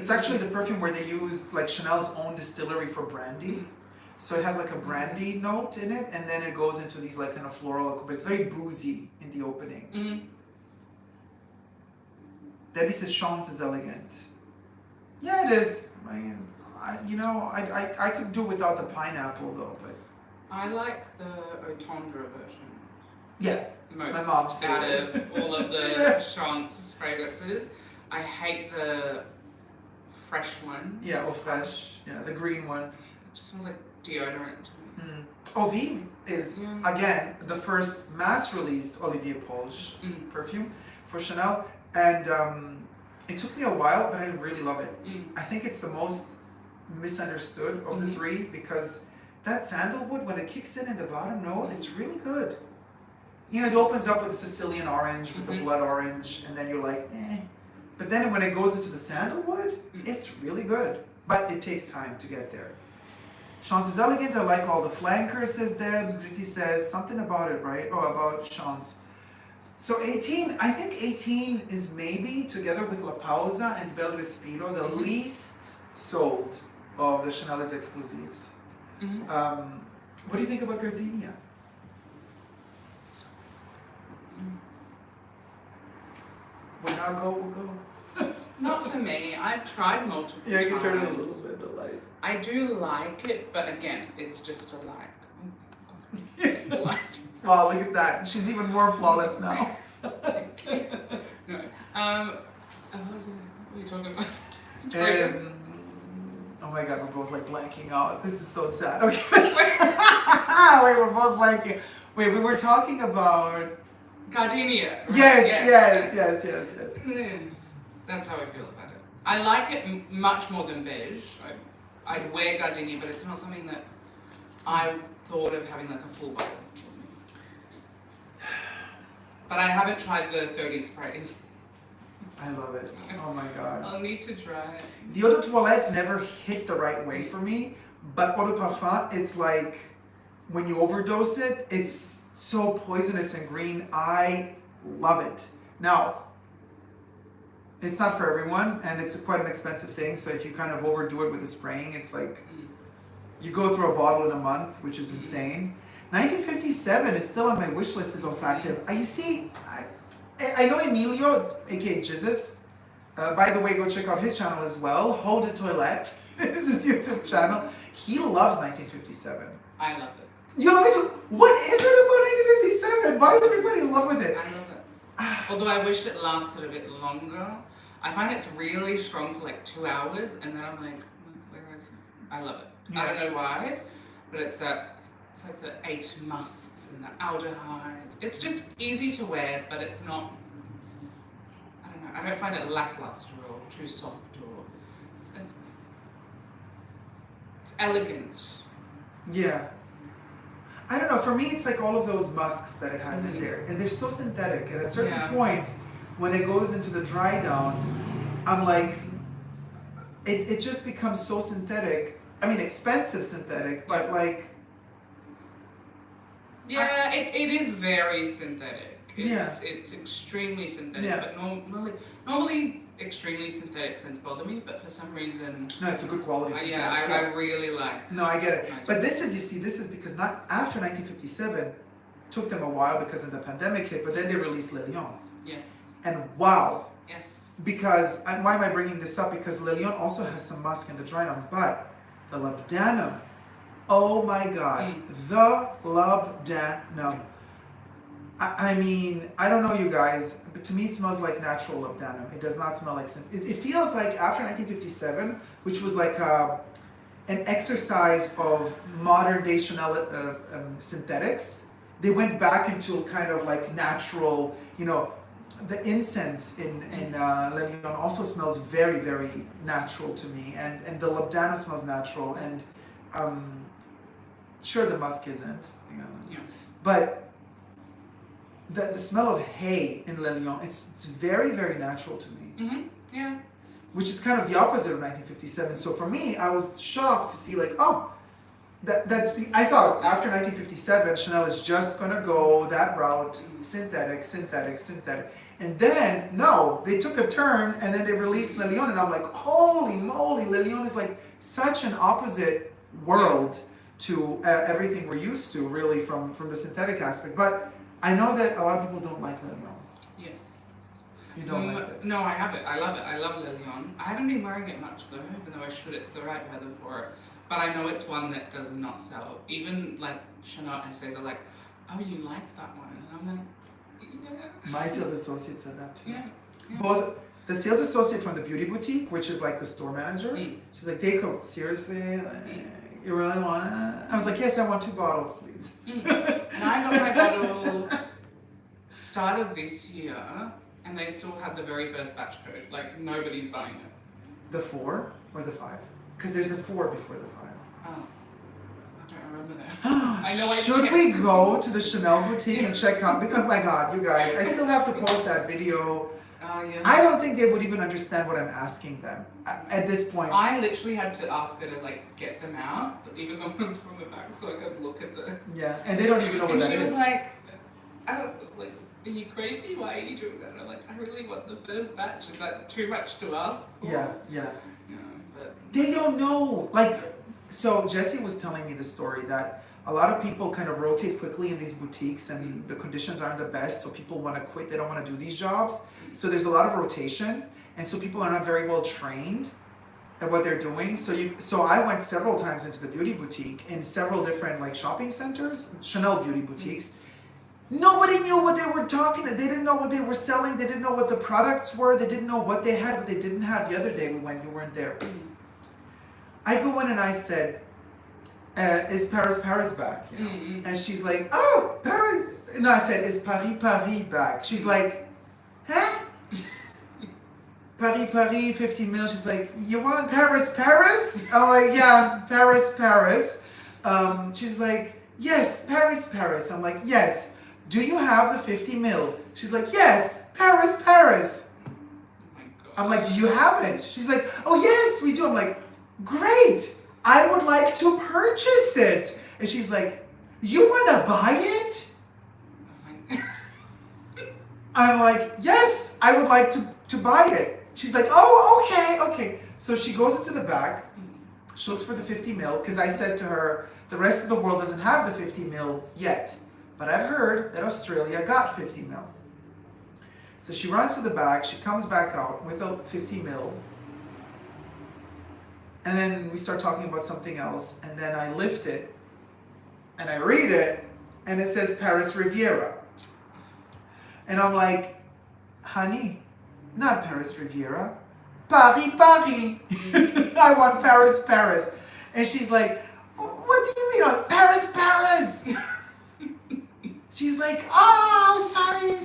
actually the perfume where they used like Chanel's own distillery for brandy. So it has like a brandy note in it, and then it goes into these like kind of floral, but it's very boozy in the opening. Debbie says Chance is elegant. Yeah, it is. I could do without the pineapple though, but I like the Eau Tendre version. yeah. Most My mom's out favorite. of all of the Chance fragrances. I hate the fresh one. Yeah, Eau Fraiche. Yeah, the green one. It just smells like deodorant to me. Eau Vive is, again, the first mass-released Olivier Polge perfume for Chanel. And it took me a while, but I really love it. I think it's the most misunderstood of the 3 because that sandalwood, when it kicks in the bottom note, it's really good. You know, it opens up with the Sicilian orange, with the blood orange, and then you're like, eh. But then when it goes into the sandalwood, it's really good. But it takes time to get there. Chance is elegant, I like all the flankers, says Debs. Driti says, something about it, right? Oh, about Chance. So 18, I think 18 is maybe, together with La Pausa and Bel Respiro, the least sold of the Chanel's exclusives. What do you think about gardenia? When not go, we'll go. Not for me. I've tried multiple Yeah, you times. can turn it a little bit the light. I do like it, but again, it's just a like. Like. Wow, look at that. She's even more flawless now. No. What was it? What were you talking about? Oh my god, we're both like blanking out. This is so sad. Okay. Wait, we're both blanking. Wait, we were talking about. Gardenia. Right? Yes. That's how I feel about it. I like it much more than beige. I'd wear gardenia, but it's not something that I thought of having like a full bottle. But I haven't tried the 30 sprays. I love it. Oh my god. I'll need to try it. The eau de toilette never hit the right way for me, but eau de parfum, it's like when you overdose it, it's so poisonous and green. I love it. Now, it's not for everyone, and it's quite an expensive thing, so if you kind of overdo it with the spraying, it's like you go through a bottle in a month, which is insane. 1957 is still on my wish list as olfactive. You see, I know Emilio, aka Jizzes. By the way, go check out his channel as well. Hold de Toilette is his YouTube channel. He loves 1957. I love it. You love it too? What is it about 1957? Why is everybody in love with it? I love it. Although I wish it lasted a bit longer. I find it's really strong for like 2 hours, and then I'm like, where is it? I love it. Yeah. I don't know why, but it's like the 8 musks and the aldehydes. It's just easy to wear, but it's not, I don't know, I don't find it lackluster or too soft or, it's elegant. Yeah. I don't know, for me it's like all of those musks that it has in there, and they're so synthetic. At a certain point, when it goes into the dry down, I'm like, it just becomes so synthetic. I mean, expensive synthetic, but like... Yeah, it is very synthetic. It's extremely synthetic, but normally extremely synthetic scents bother me, but for some reason... No, it's a good quality synthetic. I really like... No, I get it. But this is, you see, this is because not after 1957, took them a while because of the pandemic hit, but then they released Le Lion. Yes. And wow. Yes. Because, and why am I bringing this up? Because Le Lion also has some musk in the dry down, but the labdanum, oh my god, the labdanum. I mean, I don't know you guys, but to me it smells like natural labdanum. It does not smell like, it feels like after 1957, which was like an exercise of modern day Chanel synthetics, they went back into kind of like natural, you know, the incense in Le Lion also smells very, very natural to me, and the labdanum smells natural, and sure the musk isn't, you know, but the smell of hay in Le Lion, it's very, very natural to me. Yeah. Which is kind of the opposite of 1957. So for me, I was shocked to see like, oh, that I thought after 1957, Chanel is just gonna go that route, synthetic. And then, no, they took a turn and then they released Le Lion, and I'm like, holy moly, Le Lion is like such an opposite world to everything we're used to, really, from the synthetic aspect. But I know that a lot of people don't like Le Lion. Yes. You don't like it? No, I have it. I love it. I love Le Lion. I haven't been wearing it much though, even though I should. It's the right weather for it. But I know it's one that does not sell. Even like Chanel essays are like, oh, you like that one? And I'm like, yeah. My sales associate said that too. Yeah. Both the sales associate from the beauty boutique, which is like the store manager, she's like, Dacob, seriously? You really want it? I was like, yes, I want 2 bottles, please. And I got my bottle start of this year, and they still had the very first batch code. Like, nobody's buying it. The 4 or the 5? Because there's a 4 before the 5. Oh. I don't remember that. I know I Should we go to the Chanel boutique and check out? Because, oh my god, you guys, I still have to post that video. Yeah. I don't think they would even understand what I'm asking them at this point. I literally had to ask her to like get them out, even the ones from the back, so I could look at the. Yeah, and they don't even know what that is. And she was like, "Oh, like, are you crazy? Why are you doing that?" And I'm like, "I really want the first batch. Is that too much to ask for?" Yeah. But They don't know. Like, so Jessie was telling me the story that a lot of people kind of rotate quickly in these boutiques and the conditions aren't the best, so people want to quit, they don't want to do these jobs. So there's a lot of rotation, and so people are not very well trained at what they're doing. So I went several times into the beauty boutique in several different like shopping centers, Chanel beauty boutiques. Nobody knew what they were talking. They didn't know what they were selling. They didn't know what the products were. They didn't know what they had, what they didn't have. The other day we went, you weren't there. I go in and I said, is Paris back? You know? And she's like, oh, Paris. No, I said, is Paris back? She's like, huh? Paris, 50 mil. She's like, you want Paris? I'm like, yeah, Paris. She's like, yes, Paris. I'm like, yes. Do you have the 50 mil? She's like, yes, Paris. Oh my God. I'm like, do you have it? She's like, oh yes, we do. I'm like, great. I would like to purchase it. And she's like, you want to buy it? I'm like, yes, I would like to buy it. She's like, oh, okay. So she goes into the back. She looks for the 50 mil because I said to her, the rest of the world doesn't have the 50 mil yet. But I've heard that Australia got 50 mil. So she runs to the back, she comes back out with a 50 mil. And then we start talking about something else. And then I lift it and I read it and it says Paris Riviera. And I'm like, honey, not Paris Riviera. Paris. I want Paris. And she's like, what do you mean? Paris. She's like, oh, sorry.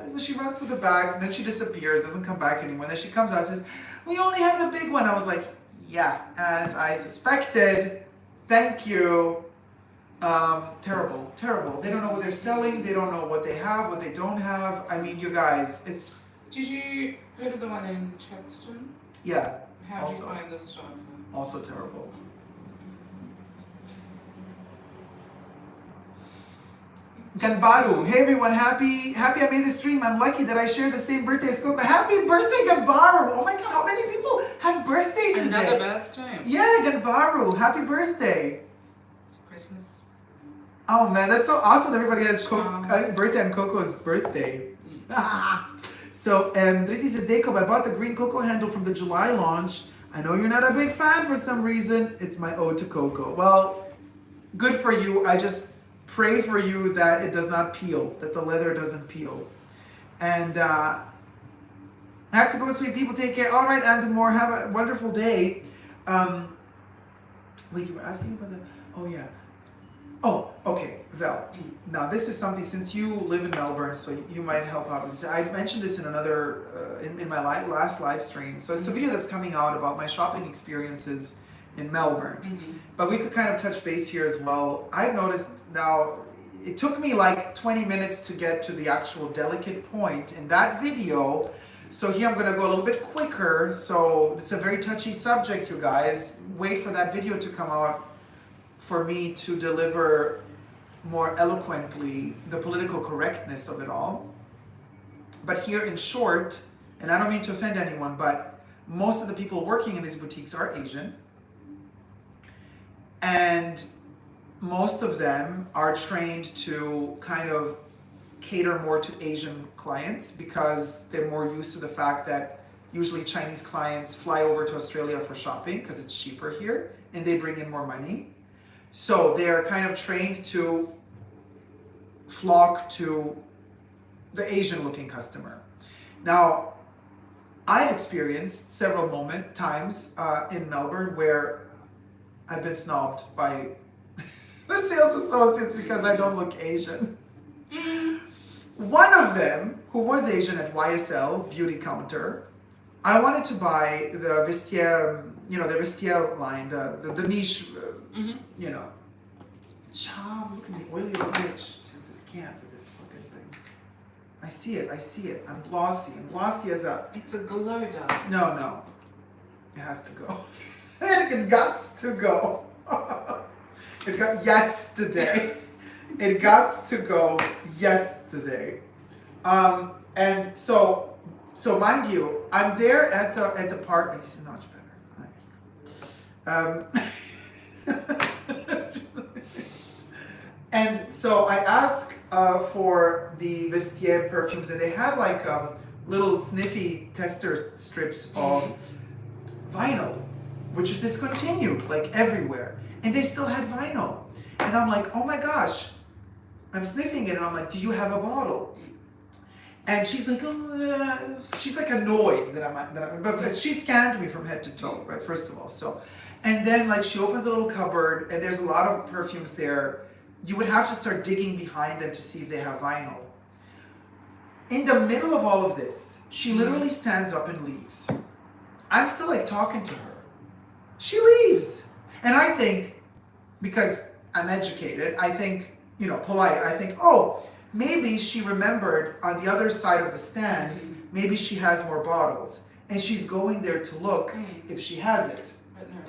So she runs to the back, and then she disappears, doesn't come back anymore. Then she comes out and says, we only have the big one. I was like, yeah, as I suspected. Thank you. Terrible. They don't know what they're selling. They don't know what they have, what they don't have. I mean, you guys, it's... Did you go to the one in Chadstone? Yeah. How did you find the stuff? Also terrible. Ganbaru, hey everyone, happy I made the stream. I'm lucky that I share the same birthday as Coco. Happy birthday, Ganbaru! Oh my God, how many people have birthday today? Another birthday. Yeah, Ganbaru, happy birthday. Christmas. Oh man, that's so awesome. Everybody has birthday on Coco's birthday. So, Ritzy says, Dacob, I bought the green Coco handle from the July launch. I know you're not a big fan for some reason. It's my ode to Coco. Well, good for you. I just pray for you that it does not peel, that the leather doesn't peel. And I have to go, sweet people. Take care. All right, Andamore, have a wonderful day. Wait, you were asking about the... Oh, yeah. Oh, okay, Val. Now, this is something, since you live in Melbourne, so you might help out with this. I mentioned this in another, in my last live stream. So it's a video that's coming out about my shopping experiences in Melbourne. But we could kind of touch base here as well. I've noticed now, it took me like 20 minutes to get to the actual delicate point in that video. So here I'm going to go a little bit quicker. So it's a very touchy subject, you guys. Wait for that video to come out for me to deliver more eloquently the political correctness of it all. But here in short, and I don't mean to offend anyone, but most of the people working in these boutiques are Asian. And most of them are trained to kind of cater more to Asian clients because they're more used to the fact that usually Chinese clients fly over to Australia for shopping because it's cheaper here and they bring in more money. So they're kind of trained to flock to the Asian looking customer. Now, I've experienced several times in Melbourne where I've been snobbed by the sales associates because I don't look Asian. One of them, who was Asian at YSL Beauty Counter, I wanted to buy the Vestiaire, the Vestiaire line, the niche, Chom, look at me, oily as a bitch. Jesus, can't with this fucking thing. I see it. I'm glossy as a... It's a glow dot. No. It has to go. It gots to go. It got yesterday. It gots to go yesterday. And so mind you, I'm there at the park. He's much better. And so I asked for the Vestiaire perfumes, and they had like little sniffy tester strips of vinyl, which is discontinued like everywhere. And they still had vinyl. And I'm like, oh my gosh. I'm sniffing it, and I'm like, do you have a bottle? And she's like, oh, she's like annoyed that I'm, but she scanned me from head to toe, right? First of all, so, and then like she opens a little cupboard, and there's a lot of perfumes there. You would have to start digging behind them to see if they have vinyl. In the middle of all of this, she literally stands up and leaves. I'm still like talking to her. She leaves, and I think, because I'm educated, I think, you know, polite. I think, oh. Maybe she remembered on the other side of the stand, maybe she has more bottles. And she's going there to look if she has it. But no.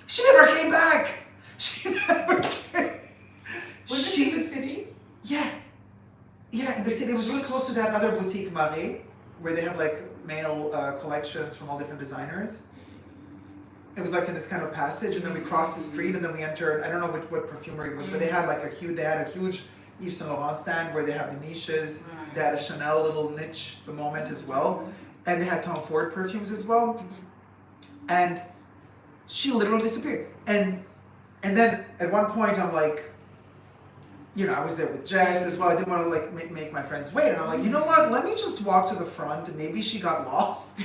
She never came back! She never came. Was it in the city? Yeah. Yeah, in the city. It was really close to that other boutique, Marie, where they have like male collections from all different designers. It was like in this kind of passage, and then we crossed the street, and then we entered, I don't know what perfumery it was, but they had like a huge Yves Saint Laurent stand where they have the niches. Right. They had a Chanel little niche, the moment as well, and they had Tom Ford perfumes as well. And she literally disappeared. And then at one point I'm like, you know, I was there with Jess as well. I didn't want to like make my friends wait, and I'm like, you know what? Let me just walk to the front, and maybe she got lost.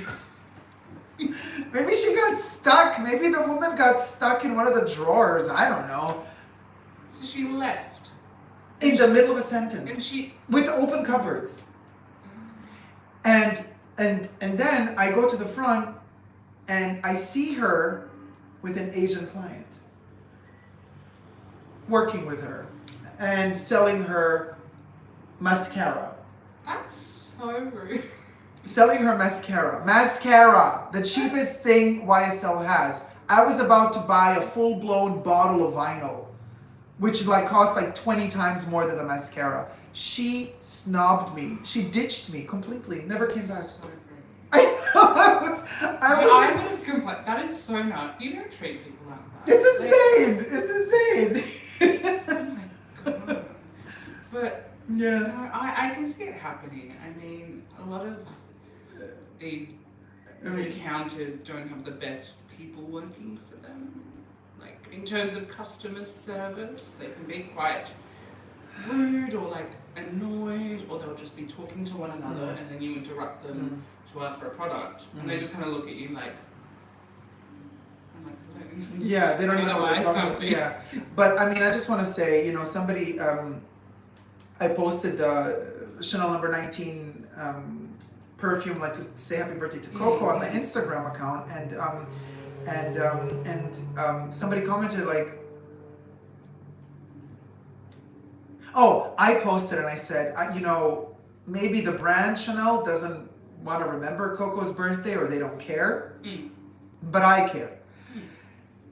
Maybe she got stuck. Maybe the woman got stuck in one of the drawers. I don't know. So she left. In the middle of a sentence. And she with open cupboards. And then I go to the front, and I see her with an Asian client, working with her and selling her mascara. That's so rude. Selling her mascara. Mascara, the cheapest thing YSL has. I was about to buy a full-blown bottle of vinyl, which like cost like 20 times more than the mascara. She snubbed me. She ditched me completely. Never came back. So rude. I was I would have complained. That is so not. You don't treat people like that. It's insane. Oh my god. But Yeah. no, I can see it happening. I mean, a lot of these counters don't have the best people working for them. Like in terms of customer service, they can be quite rude or like annoyed, or they'll just be talking to one another, and then you interrupt them to ask for a product, and they just kind of look at you like, I'm like, hello. Yeah, they don't even know what they're talking about. Something. Yeah, but I mean, I just want to say, you know, somebody, I posted the Chanel number 19 perfume, like to say happy birthday to Coco on my Instagram account, and somebody commented like, oh, I posted and I said, you know, maybe the brand Chanel doesn't want to remember Coco's birthday, or they don't care, but I care.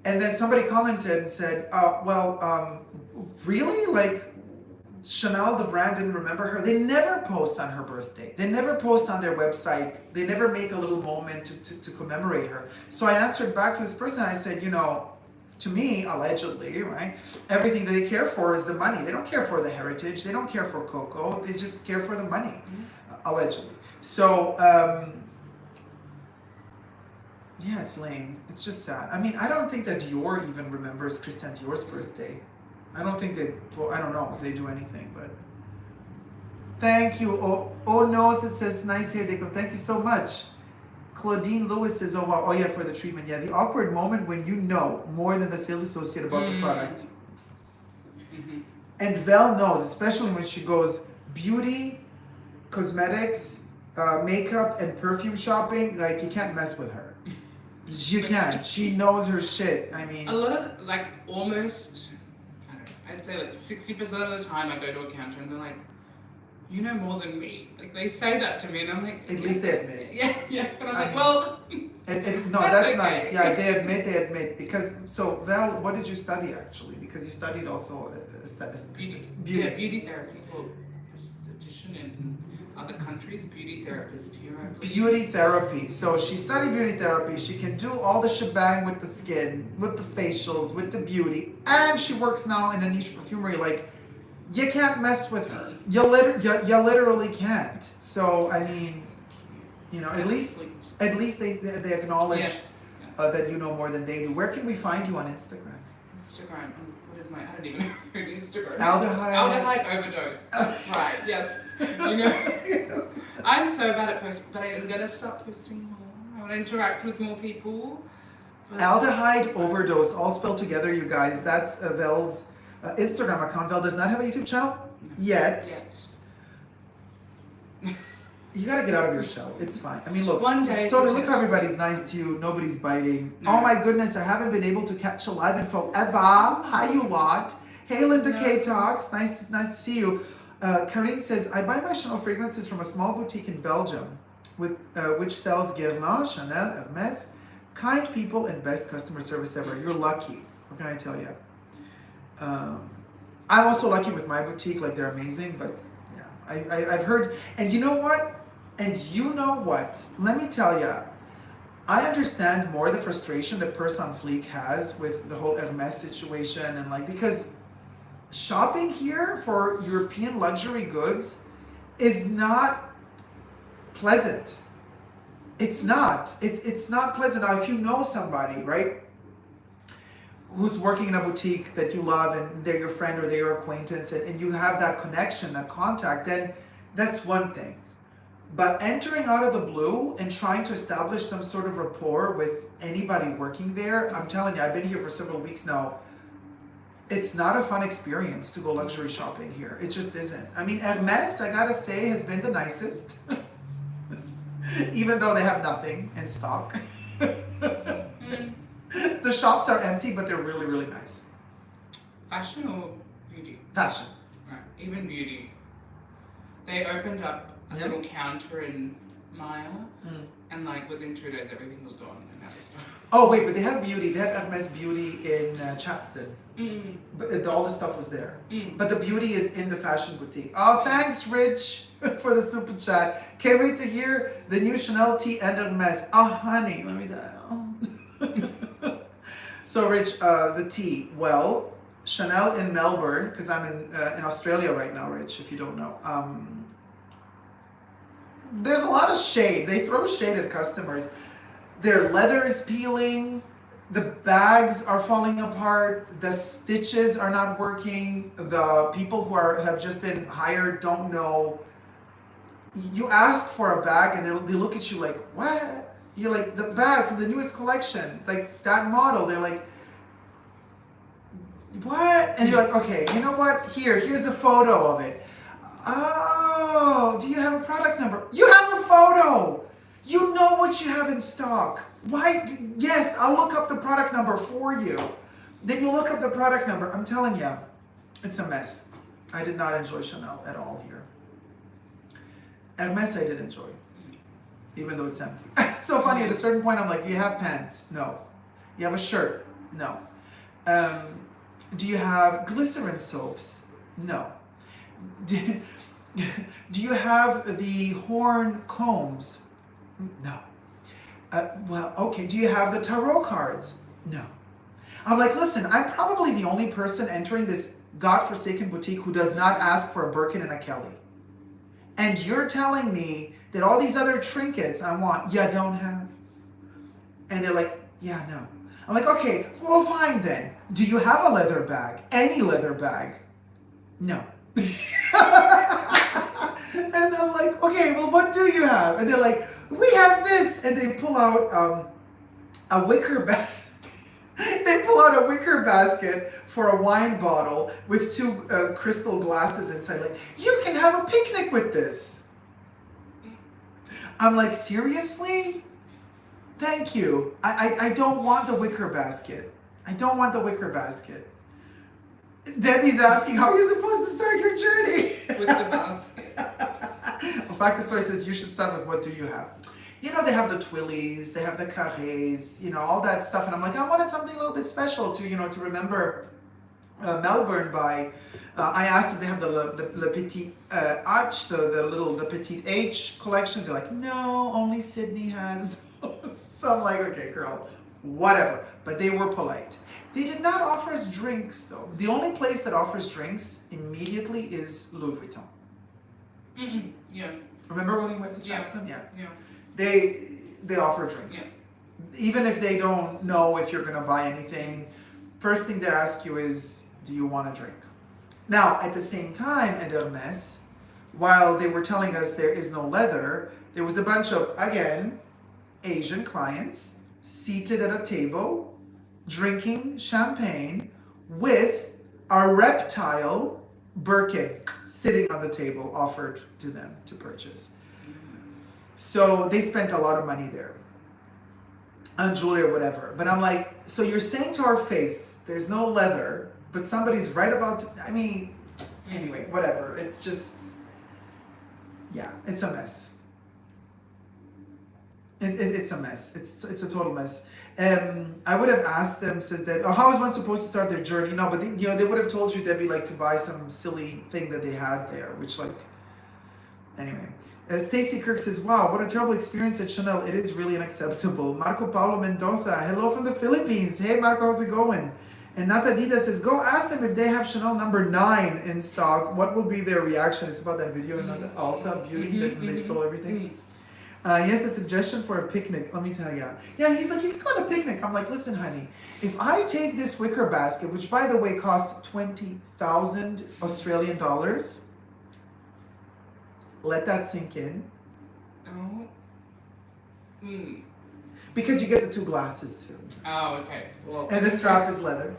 And then somebody commented and said, really? Like, Chanel, the brand, didn't remember her? They never post on her birthday. They never post on their website. They never make a little moment to commemorate her. So I answered back to this person. I said, you know, to me, allegedly, right, everything they care for is the money. They don't care for the heritage. They don't care for Coco. They just care for the money, allegedly. So, yeah, it's lame. It's just sad. I mean, I don't think that Dior even remembers Christian Dior's birthday. I don't think they, well, I don't know if they do anything, but thank you. Oh no, this says nice hair, Dacob. Thank you so much. Claudine Lewis says, oh wow, oh yeah, for the treatment. Yeah, the awkward moment when you know more than the sales associate about the products. And Vel knows, especially when she goes beauty, cosmetics, makeup, and perfume shopping. Like, you can't mess with her. You can't. She knows her shit. I mean, a lot of, like, almost, I don't know, I'd say like 60% of the time I go to a counter and they're like, you know more than me. Like, they say that to me and I'm like, at least they admit. Yeah. And I'm like, mean, well, no, that's that's okay. nice. Yeah, they admit. Because, so Val, what did you study actually? Because you studied also beauty. Yeah, beauty therapy. Well, esthetician in other countries, beauty therapist here, I believe. Beauty therapy. So she studied beauty therapy. She can do all the shebang with the skin, with the facials, with the beauty, and she works now in a niche perfumery. Like, You can't mess with her. You literally can't. So I mean, you know, at least they acknowledge Yes. that you know more than they do. Where can we find you on Instagram? Instagram. What is my? I don't even know Instagram. Aldehyde overdose. That's right. Yes. You know. Yes. I'm so bad at posting, but I'm gonna start posting more. I want to interact with more people. But Aldehyde overdose, all spelled together, you guys. That's Vel's Instagram account. Vel does not have a YouTube channel yet. You gotta get out of your shell. It's fine. I mean, look. One day. So look how everybody's nice to you. Nobody's biting. No. Oh my goodness, I haven't been able to catch a live in forever. Hi, you lot. Hey, Linda K Talks. Nice to see you. Karine says, I buy my Chanel fragrances from a small boutique in Belgium, which sells Guerlain, Chanel, Hermes. Kind people and best customer service ever. You're lucky. What can I tell you? I'm also lucky with my boutique. Like, they're amazing. But yeah, I've heard. And you know what? Let me tell you. I understand more the frustration that Purse on Fleek has with the whole Hermes situation, and like, because shopping here for European luxury goods is not pleasant. It's not. It's not pleasant. Now, if you know somebody, right, who's working in a boutique that you love and they're your friend or they're your acquaintance, and you have that connection, that contact, then that's one thing. But entering out of the blue and trying to establish some sort of rapport with anybody working there, I'm telling you, I've been here for several weeks now. It's not a fun experience to go luxury shopping here. It just isn't. I mean, Hermes, I gotta say, has been the nicest. Even though they have nothing in stock. The shops are empty, but they're really, really nice. Fashion or beauty? Fashion. Right. Even beauty. They opened up a little counter in Maya, and like within 2 days, everything was gone and out of stock. Oh wait, but they have beauty. They have Hermes beauty in Chatston. But all the stuff was there. But the beauty is in the fashion boutique. Oh, thanks, Rich, for the super chat. Can't wait to hear the new Chanel tea and Hermes. Oh, honey, let me tell you. So, Rich, the tea. Well, Chanel in Melbourne, because I'm in Australia right now, Rich, if you don't know. There's a lot of shade. They throw shade at customers. Their leather is peeling. The bags are falling apart. The stitches are not working. The people who have just been hired don't know. You ask for a bag and they look at you like, what? You're like, the bag from the newest collection, like that model. They're like, what? And you're like, okay, you know what? Here's a photo of it. Oh, do you have a product number? You have a photo. You know what you have in stock. Why? Yes, I'll look up the product number for you. Then you look up the product number. I'm telling you, it's a mess. I did not enjoy Chanel at all here. Hermes I did enjoy, even though it's empty. It's so funny, at a certain point I'm like, you have pants? No. You have a shirt? No. Do you have glycerin soaps? No. Do you have the horn combs? No. Well, okay. Do you have the tarot cards? No. I'm like, listen, I'm probably the only person entering this godforsaken boutique who does not ask for a Birkin and a Kelly. And you're telling me that all these other trinkets I want, you don't have? And they're like, yeah, no. I'm like, okay, well, fine then. Do you have a leather bag? Any leather bag? No. And I'm like, okay, well, what do you have? And they're like, we have this. And they pull out a wicker bag. They pull out a wicker basket for a wine bottle with 2 crystal glasses inside. Like, you can have a picnic with this. I'm like, seriously? Thank you. I don't want the wicker basket. I don't want the wicker basket. Debbie's asking, how are you supposed to start your journey? With the basket. Well, Fact of Story says you should start with, what do you have? You know, they have the Twillies, they have the Carrés, you know, all that stuff. And I'm like, I wanted something a little bit special to remember Melbourne by. I asked if they have the Le Petit H, the Petite H collections. They're like, no, only Sydney has those. So I'm like, okay, girl, whatever. But they were polite. They did not offer us drinks though. The only place that offers drinks immediately is Louis Vuitton. Yeah. Remember when we went to Chatston? Yeah. Yeah. They offer drinks. Even if they don't know if you're gonna buy anything, first thing they ask you is, do you want a drink? Now, at the same time, at Hermes, while they were telling us there is no leather, there was a bunch of, again, Asian clients seated at a table, drinking champagne with a reptile Birkin sitting on the table offered to them to purchase. So they spent a lot of money there on jewelry or whatever. But I'm like, so you're saying to our face, there's no leather, but somebody's right about to, I mean, anyway, whatever. It's just, yeah, it's a mess. It's a mess. It's a total mess. I would have asked them, says Debbie, how is one supposed to start their journey? No, but they would have told you, Debbie, like to buy some silly thing that they had there, which like, anyway. Stacy Kirk says, wow, what a terrible experience at Chanel. It is really unacceptable. Marco Paulo Mendoza, hello from the Philippines. Hey, Marco, how's it going? And Natadita says, go ask them if they have Chanel number 9 in stock. What will be their reaction? It's about that video, the Alta Beauty, that they stole everything. He has a suggestion for a picnic. Let me tell you. Yeah, he's like, you can go on a picnic. I'm like, listen, honey, if I take this wicker basket, which by the way cost 20,000 Australian dollars, let that sink in. Oh. Because you get the 2 glasses too. Oh, okay. Well, And the strap is leather.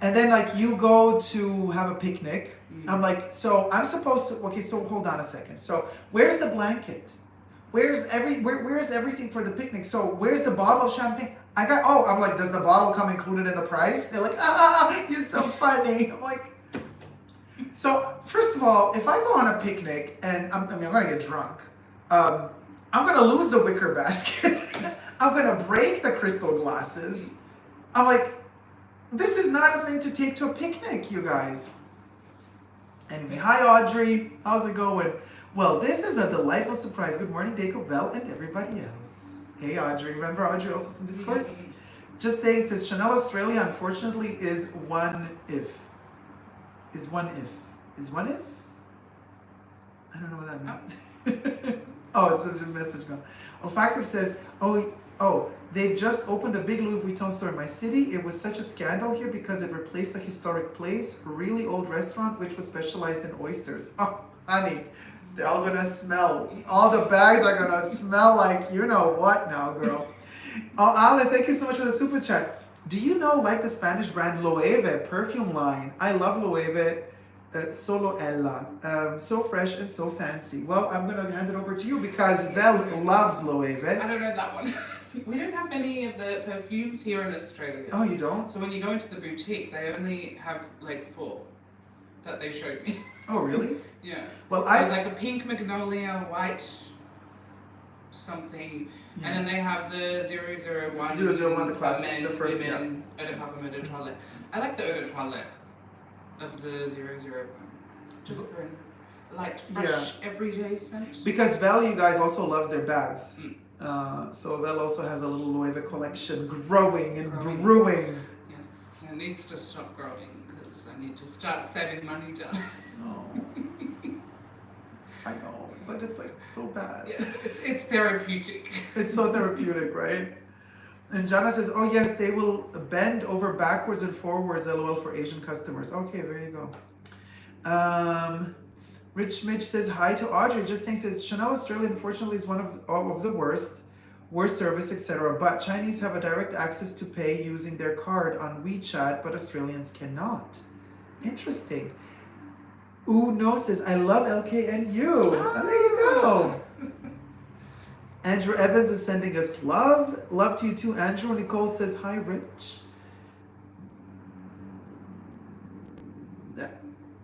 And then like you go to have a picnic. I'm like, so I'm supposed to, okay, so hold on a second. So where's the blanket? Where's everything for the picnic? So where's the bottle of champagne? I'm like, does the bottle come included in the price? They're like, you're so funny. I'm like, so first of all, if I go on a picnic and I'm gonna get drunk, I'm gonna lose the wicker basket. I'm gonna break the crystal glasses. I'm like, this is not a thing to take to a picnic, you guys. Anyway, hi Audrey, how's it going? Well, this is a delightful surprise. Good morning, Dacob, and everybody else. Hey Audrey, remember Audrey also from Discord? Just saying, says Chanel Australia unfortunately is one if. Is one if? I don't know what that means. Oh, it's a message gone. Olfactive says, they've just opened a big Louis Vuitton store in my city. It was such a scandal here because it replaced a historic place, a really old restaurant which was specialized in oysters. Oh, honey, they're all gonna smell. All the bags are gonna smell like you know what now, girl. Oh, Ale, thank you so much for the super chat. Do you know, like the Spanish brand Loewe perfume line? I love Loewe. Solo Ella. So fresh and so fancy. Well, I'm going to hand it over to you because Vel loves Loewe. I don't know that one. We don't have any of the perfumes here in Australia. Oh, you don't? So when you go into the boutique, they only have like 4 that they showed me. Oh, really? Yeah. Well, There's like a pink magnolia, white something, and then they have the 001. 001, the classic, men, the first women, Eau de Parfum, Eau de Toilette. I like the Eau de Toilette of the 001. Just for a light, fresh, everyday scent. Because Vel, you guys, also loves their bags. So Vel also has a little Loewe collection growing and brewing. Yes, it needs to stop growing because I need to start saving money down. Oh. I know, but it's like so bad. Yeah, it's therapeutic. It's so therapeutic, right? And Jana says, oh yes, they will bend over backwards and forwards, LOL, for Asian customers. Okay, there you go. Rich Mitch says, hi to Audrey. Just saying, says, Chanel Australia unfortunately is one of the worst service, etc. But Chinese have a direct access to pay using their card on WeChat, but Australians cannot. Interesting. No says, I love LKNU. Oh, there you go. Andrew Evans is sending us love. Love to you too, Andrew. Nicole says, hi, Rich.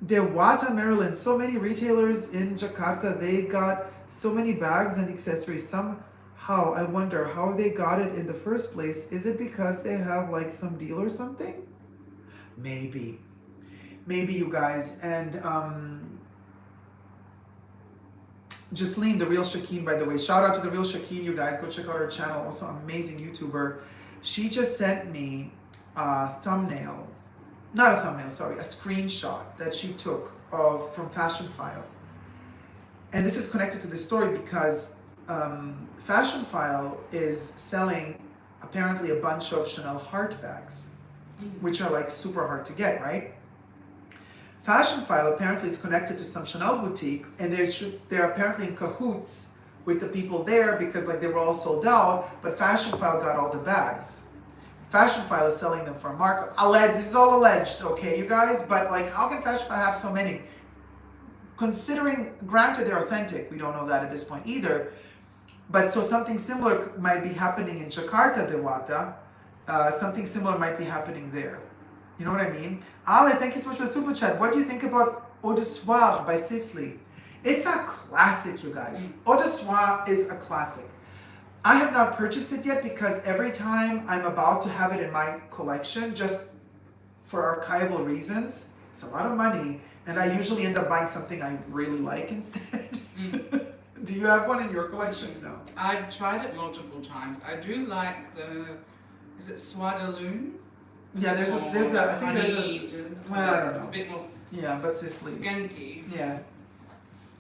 Dewata, Maryland. So many retailers in Jakarta. They got so many bags and accessories. Somehow, I wonder how they got it in the first place. Is it because they have like some deal or something? Maybe. Maybe, you guys. And Justine, the real Shakeen, by the way. Shout out to the real Shakeen, you guys. Go check out her channel. Also amazing YouTuber. She just sent me a thumbnail, not a thumbnail, sorry, a screenshot that she took of from Fashion File. And this is connected to this story because Fashion File is selling apparently a bunch of Chanel heart bags, which are like super hard to get, right? Fashion File apparently is connected to some Chanel boutique, and they're apparently in cahoots with the people there because like they were all sold out, but Fashion File got all the bags. Fashion File is selling them for a markup. This is all alleged, okay, you guys? But like, how can Fashion File have so many? Considering, granted, they're authentic. We don't know that at this point either. But so something similar might be happening in Jakarta, Dewata. Something similar might be happening there. You know what I mean? Ale, thank you so much for the super chat. What do you think about Eau de Soir by Sisley? It's a classic, you guys. Eau de Soir is a classic. I have not purchased it yet because every time I'm about to have it in my collection, just for archival reasons, it's a lot of money, and I usually end up buying something I really like instead. Do you have one in your collection? No. I've tried it multiple times. I do like is it Soir de Lune? Yeah, I think there's a, well, I don't know. It's a bit more but Sisley. skanky. Yeah.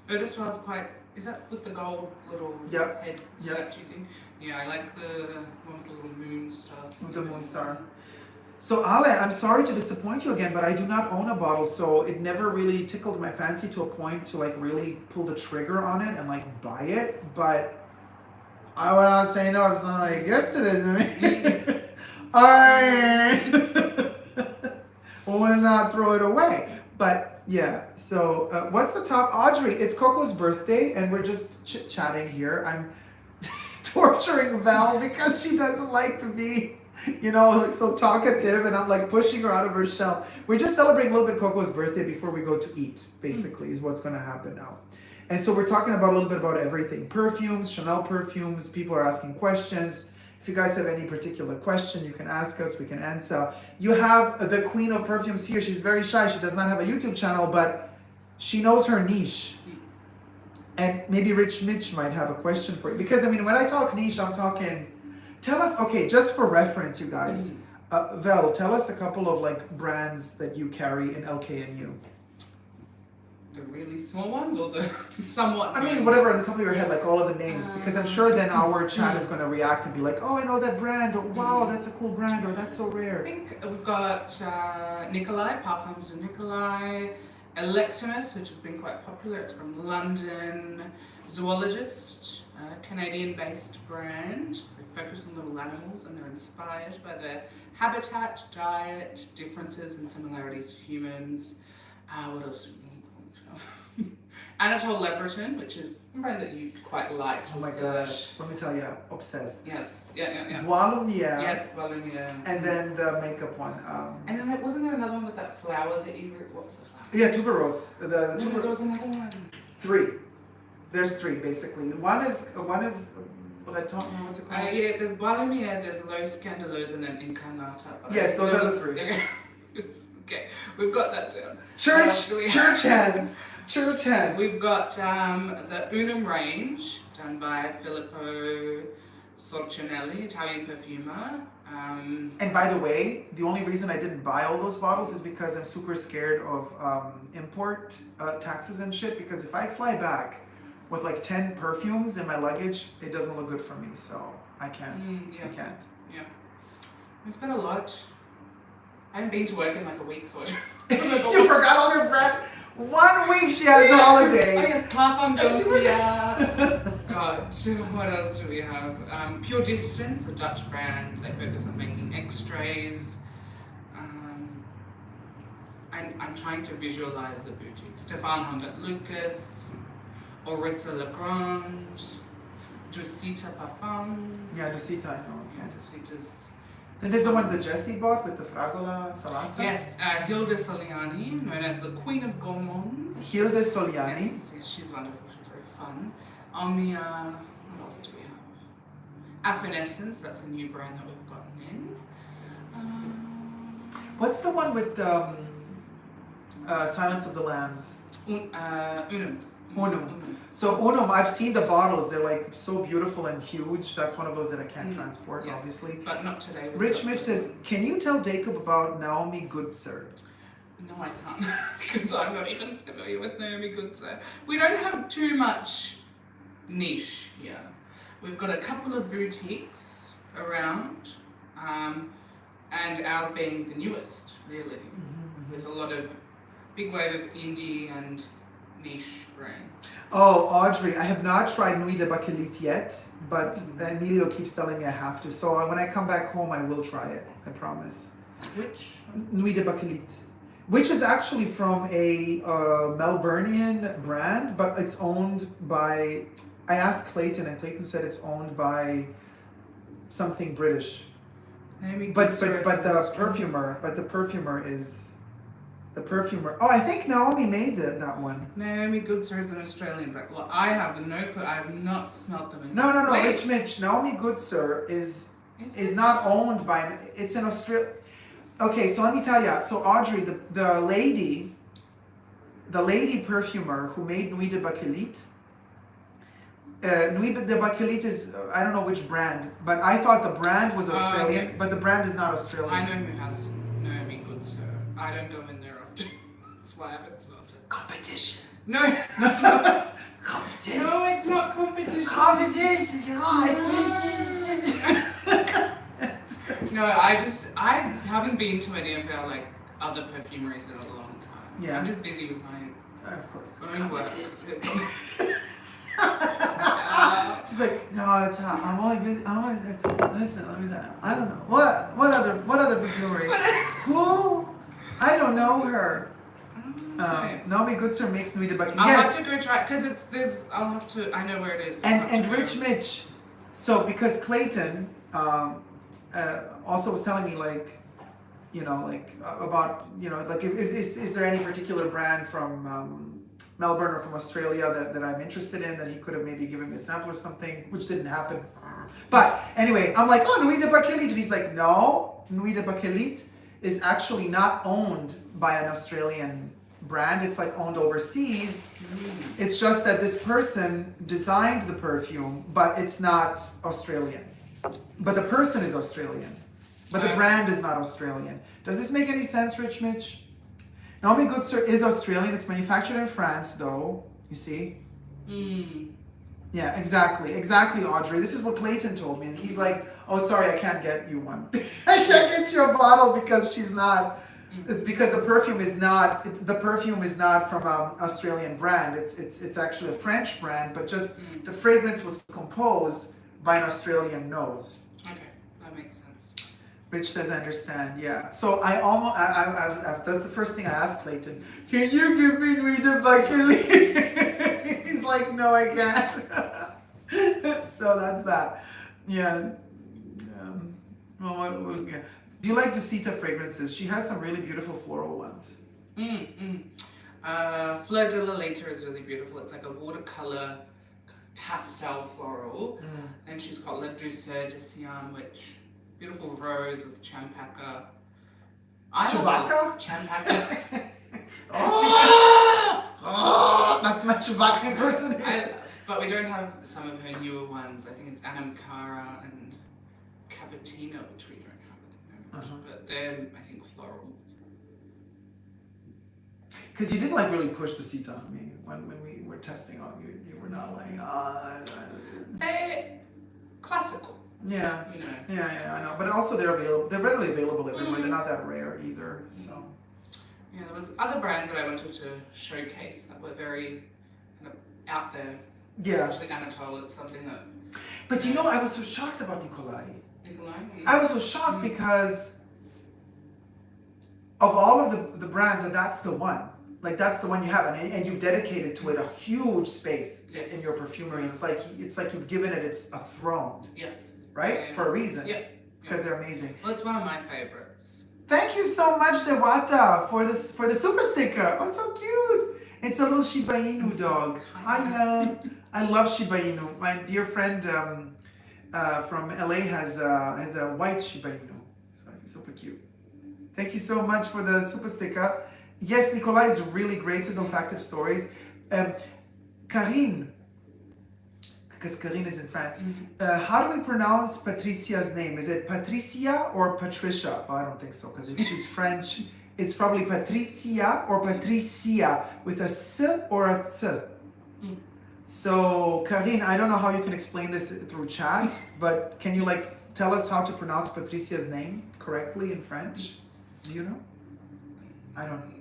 Eau de Soir's quite, is that with the gold little head statue thing? Yeah, I like the one with the little moon star. With the moon star. So Ale, I'm sorry to disappoint you again, but I do not own a bottle, so it never really tickled my fancy to a point to like really pull the trigger on it and like buy it, but I would not say no if somebody gifted it to me. I would not throw it away. But yeah, so what's the top? Audrey, it's Coco's birthday and we're just chit-chatting here. I'm torturing Val because she doesn't like to be, like so talkative, and I'm like pushing her out of her shell. We're just celebrating a little bit Coco's birthday before we go to eat, basically, is what's going to happen now. And so we're talking about a little bit about everything. Perfumes, Chanel perfumes, people are asking questions. If you guys have any particular question, you can ask us, we can answer. You have the queen of perfumes here. She's very shy. She does not have a YouTube channel, but she knows her niche. And maybe Rich Mitch might have a question for you. Because, when I talk niche, I'm talking... Tell us, okay, just for reference, you guys. Vel, tell us a couple of, brands that you carry in LKNU. The really small ones or the somewhat... whatever on the top of your head, all of the names. Because I'm sure then our chat is going to react and be like, oh, I know that brand. Or, wow, that's a cool brand. Or, that's so rare. I think we've got Nikolai, Parfums de Nikolai. Electimus, which has been quite popular. It's from London. Zoologist, a Canadian-based brand. They focus on little animals and they're inspired by their habitat, diet, differences and similarities to humans. What else? Anatole Lebreton, which is a brand that you quite liked. Oh my gosh, let me tell you, obsessed. Yes, yeah. Bois Lumiere. Yes, Bois Lumiere. And then the makeup one. And then wasn't there another one with that flower that you... What's the flower? Yeah, tuberose. There was another one. 3. There's 3 basically. One is Breton. What's it called? Yeah, there's Bois Lumiere, there's Los Scandaleux, and then Incarnata. Yes, those are the 3. Okay, we've got that down. Church hands. We've got the Unum range, done by Filippo Sorcinelli, Italian perfumer. And by the way, the only reason I didn't buy all those bottles is because I'm super scared of import taxes and shit. Because if I fly back with 10 perfumes in my luggage, it doesn't look good for me. So I can't. I can't. Yeah. We've got a lot. I haven't been to work in a week, so You forgot all your brand. 1 week she has a holiday. Oh yes, Parfum Jompia. God, what else do we have? Pure Distance, a Dutch brand. They focus on making extrays. I'm trying to visualize the boutique. Stefan Humbert Lucas, Oritza Legrand, Dusita Parfums. Yeah, Dusita, I know. Yeah, Dusita's. Then there's the one that Jessie bought with the Fragola Salata. Yes, Hilda Soliani, known as the Queen of Gourmands. Hilda Soliani. Yes, she's wonderful. She's very fun. Omnia, what else do we have? Affinescence, that's a new brand that we've gotten in. What's the one with Silence of the Lambs? Unum. Unum. So Unum, I've seen the bottles. They're like so beautiful and huge. That's one of those that I can't transport, Yes, obviously. but not today. Rich Mitch says, can you tell Dacob about Naomi Goodsir? No, I can't, because I'm not even familiar with Naomi Goodsir. We don't have too much niche here. We've got a couple of boutiques around, and ours being the newest, really, with a lot of big wave of indie and niche brand. Oh, Audrey, I have not tried Nuit de Bakelit yet, but Emilio keeps telling me I have to. So when I come back home, I will try it. I promise. Which? Nuit de Bakelit, which is actually from a Melburnian brand, but it's owned by. I asked Clayton, and Clayton said it's owned by something British. But the perfumer is. The perfumer. Oh, I think Naomi made that one. Naomi Goodsir is an Australian brand. Well, I have no clue. I have not smelt them. No. Rich Mitch. Naomi Goodsir is not owned by. It's an Australia. Okay, so let me tell you. So Audrey, the lady perfumer who made Nuit de Bakelit. Nuit de Bakelit is I don't know which brand, but I thought the brand was Australian, okay. but the brand is not Australian. I know who has Naomi Goodsir. I don't go in there often. That's why I haven't smelled it. Competition. No. Competition. No, it's not competition. Competition. No, I haven't been to any of our like other perfumeries in a long time. Yeah. I'm just busy with my Of course. own work. She's like, no, it's hot. I'm only busy. Listen, let me tell you. I don't know. What other perfumery? Who? I don't know her. Okay. Naomi Goodsir makes Nuit de Bakelit. I'll Yes. have to go try because I know where it is. And Rich Mitch. So because Clayton also was telling me about is there any particular brand from Melbourne or from Australia that I'm interested in that he could have maybe given me a sample or something, which didn't happen. But anyway, I'm like, oh, Nuit de Bakelit, and he's like, no, Nuit de Bakelit is actually not owned by an Australian brand. It's like owned overseas. It's just that this person designed the perfume, but it's not Australian. But the person is Australian. But the brand is not Australian. Does this make any sense, Rich Mitch? Naomi Goodsir is Australian. It's manufactured in France, though. You see? Yeah, exactly, Audrey. This is what Clayton told me, and he's like, "Oh, sorry, I can't get you one. I can't get you a bottle because she's not, because the perfume is not from an Australian brand. It's actually a French brand, but just the fragrance was composed by an Australian nose." Okay, that makes sense. Rich says, I understand, yeah. So that's the first thing I asked Clayton. Can you give me Nuit de Bakelit? He's like, no, I can't. So that's that. Yeah. Yeah. Do you like Dusita fragrances? She has some really beautiful floral ones. Fleur de Lolita is really beautiful. It's like a watercolor pastel floral. And she's got La Douceur de Siam, which... beautiful rose with champaca. Chewbacca? Champaca. That's my Chewbacca impersonation. But we don't have some of her newer ones. I think it's Anamcara and Cavatina, which we don't have at the moment. But they're, I think, floral. Because you didn't really push Dusita on me when we were testing on you. You were not like, They're classical. Yeah. You know. Yeah, I know. But also they're available. They're readily available everywhere. They're not that rare either. So. Yeah, there was other brands that I wanted to showcase that were very kind of out there. Yeah. Especially Anatole. It's something that. But you know, I was so shocked about Nikolai. Nikolai? I was so shocked because of all of the brands, that's the one. Like that's the one you have, and you've dedicated to it a huge space in your perfumery. It's like you've given it a throne. Yes. Right? Yeah. For a reason. Yeah. Because they're amazing. Well, it's one of my favorites. Thank you so much, Devata, for the super sticker. Oh, so cute. It's a little Shiba Inu dog. Hi. I love Shiba Inu. My dear friend from LA has a white Shiba Inu. So it's super cute. Thank you so much for the super sticker. Yes, Nikolai is really great. Says olfactive stories. Karine, because Karine is in France. How do we pronounce Patricia's name? Is it Patricia or Patricia? Oh, I don't think so, because if she's French, it's probably Patricia or Patricia with a S or a T. So, Karine, I don't know how you can explain this through chat, but can you tell us how to pronounce Patricia's name correctly in French? Do you know? I don't know.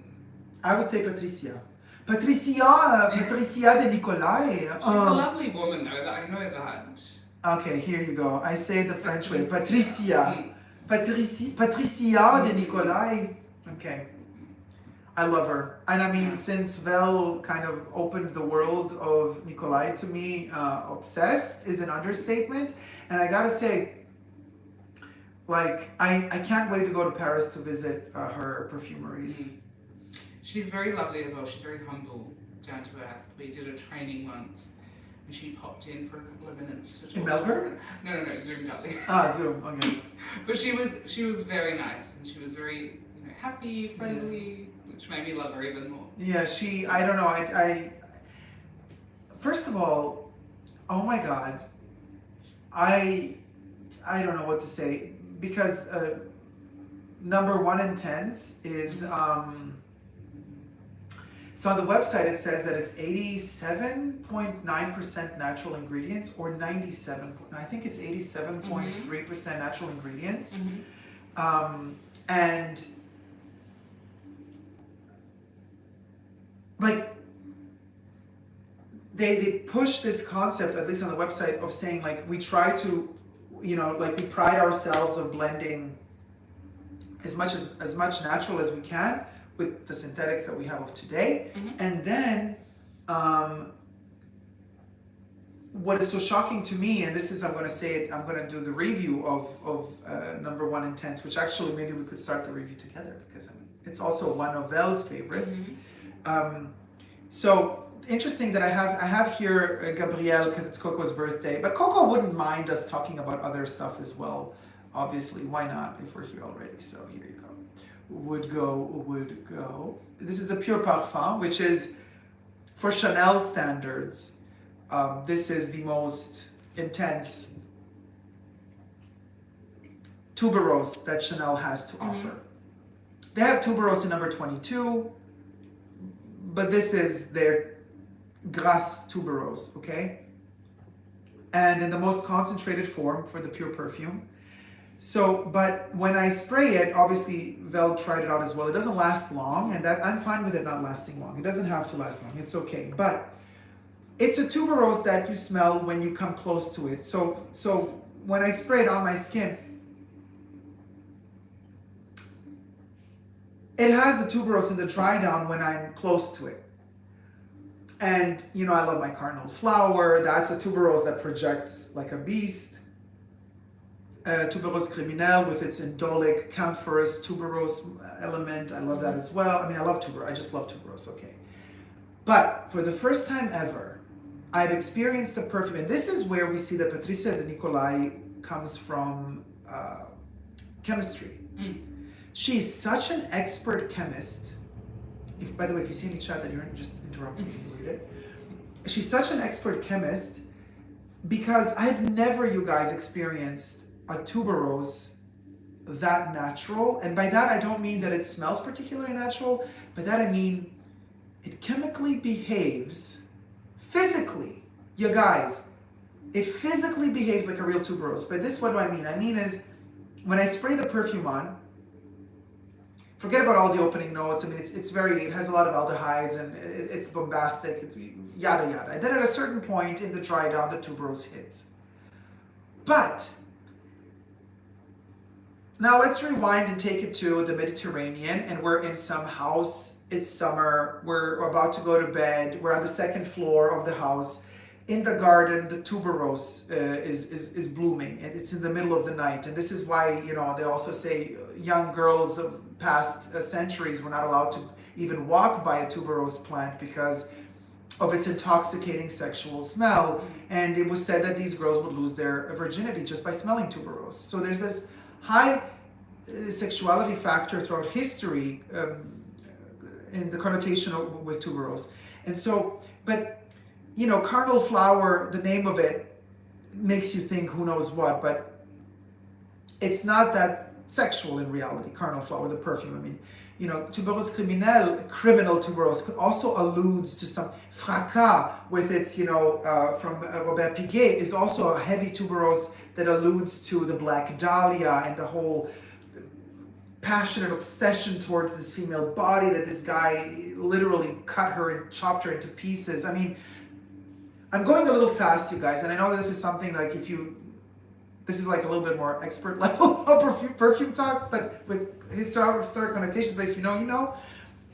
I would say Patricia. Patricia de Nicolai. She's a lovely woman, though. That I know that. Okay, here you go. I say it the French way. Patricia. Patricia de Nicolai. Okay. I love her. And I mean, since Vel kind of opened the world of Nicolai to me, obsessed is an understatement. And I gotta say, I can't wait to go to Paris to visit her perfumeries. She's very lovely as well. She's very humble, down to earth. We did a training once, and she popped in for a couple of minutes to talk. In Melbourne? No, Zoom, darling. Zoom. Okay. But she was very nice, and she was very happy, friendly, which made me love her even more. Yeah, I don't know. I first of all, oh my God, I don't know what to say, because number 1 in 10s is. So on the website it says that it's 87.9% natural ingredients, or 97. I think it's 87.3% natural ingredients, and they push this concept, at least on the website, of saying we try to, we pride ourselves of blending as much natural as we can with the synthetics that we have of today. And then what is so shocking to me, and this is, I'm going to say it, I'm going to do the review of number 1 in 10s, which actually maybe we could start the review together, because it's also one of Vel's favorites. So interesting that I have here Gabrielle, because it's Coco's birthday, but Coco wouldn't mind us talking about other stuff as well. Obviously, why not, if we're here already? So here you go. Would go. This is the Pure Parfum, which is, for Chanel standards, this is the most intense tuberose that Chanel has to offer. They have tuberose in number 22, but this is their grasse tuberose, okay? And in the most concentrated form for the pure perfume. So, but when I spray it, obviously Vel tried it out as well. It doesn't last long, and that I'm fine with it not lasting long. It doesn't have to last long. It's okay. But it's a tuberose that you smell when you come close to it. So when I spray it on my skin, it has the tuberose in the dry down when I'm close to it. And I love my cardinal flower. That's a tuberose that projects like a beast. Tuberose criminelle with its indolic camphorous tuberose element. I love that as well. I mean, I love tuberose. I just love tuberose, okay. But for the first time ever, I've experienced a perfume, and this is where we see that Patricia de Nicolai comes from chemistry. She's such an expert chemist. By the way, if you see any chat that you're just interrupt me and read it. She's such an expert chemist, because I've never, you guys, experienced a tuberose that natural. And by that I don't mean that it smells particularly natural, but that I mean it chemically behaves physically. You guys, it physically behaves like a real tuberose. By this, what do I mean? I mean is, when I spray the perfume on, forget about all the opening notes. I mean, it has a lot of aldehydes, and it's bombastic, it's yada yada. And then at a certain point in the dry down, the tuberose hits. But now let's rewind and take it to the Mediterranean, and we're in some house. It's summer. We're about to go to bed. We're on the 2nd floor of the house. In the garden, the tuberose is blooming, and it's in the middle of the night. And this is why, they also say young girls of past centuries were not allowed to even walk by a tuberose plant because of its intoxicating sexual smell. And it was said that these girls would lose their virginity just by smelling tuberose. So there's this high sexuality factor throughout history in the connotation with tuberose. And so, but carnal flower, the name of it makes you think who knows what, but it's not that sexual in reality, carnal flower, the perfume. I mean, tuberose criminal tuberose, also alludes to some fracas with its, from Robert Piguet, is also a heavy tuberose that alludes to the Black Dahlia and the whole passionate obsession towards this female body, that this guy literally cut her and chopped her into pieces. I mean, I'm going a little fast, you guys, and I know this is something like this is like a little bit more expert level of perfume talk, but with historic connotations, but if you know, you know.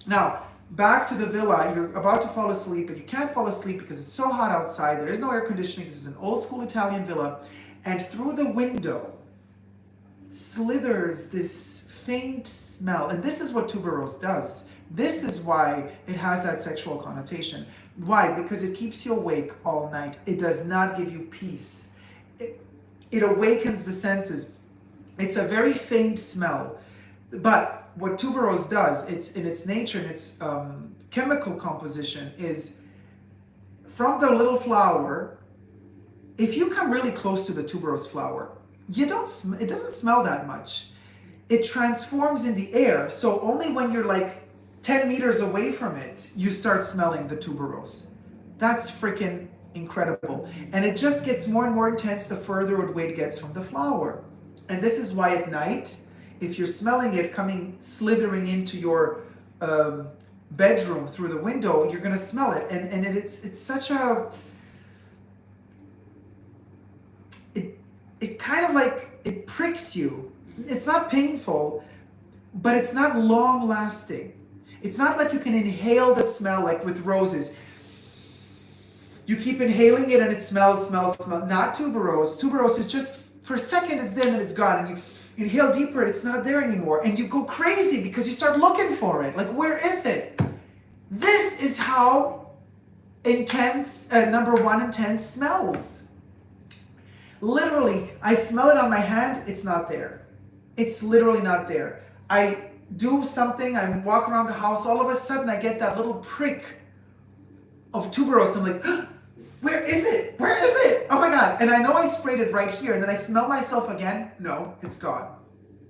Now, back to the villa, you're about to fall asleep, but you can't fall asleep because it's so hot outside, there is no air conditioning, this is an old school Italian villa, and through the window slithers this faint smell, and this is what tuberose does. This is why it has that sexual connotation. Why? Because it keeps you awake all night. It does not give you peace. It awakens the senses. It's a very faint smell. But what tuberose does, it's in its nature, in its chemical composition, is from the little flower, if you come really close to the tuberose flower, it doesn't smell that much. It transforms in the air, so only when you're like 10 meters away from it, you start smelling the tuberose. That's freaking incredible. And it just gets more and more intense the further away it gets from the flower. And this is why at night, if you're smelling it slithering into your bedroom through the window, you're gonna smell it. And it's such a, it kind of like, it pricks you. It's not painful, but it's not long lasting. It's not like you can inhale the smell like with roses. You keep inhaling it and it smells. Not tuberose. Tuberose is just, for a second it's there and then it's gone. And you inhale deeper, it's not there anymore. And you go crazy because you start looking for it. Like, where is it? This is how intense, number one intense smells. Literally, I smell it on my hand, it's not there. It's literally not there. I do something, I walk around the house, all of a sudden I get that little prick of tuberose. I'm like, where is it? Where is it? Oh my God. And I know I sprayed it right here, and then I smell myself again. No, it's gone.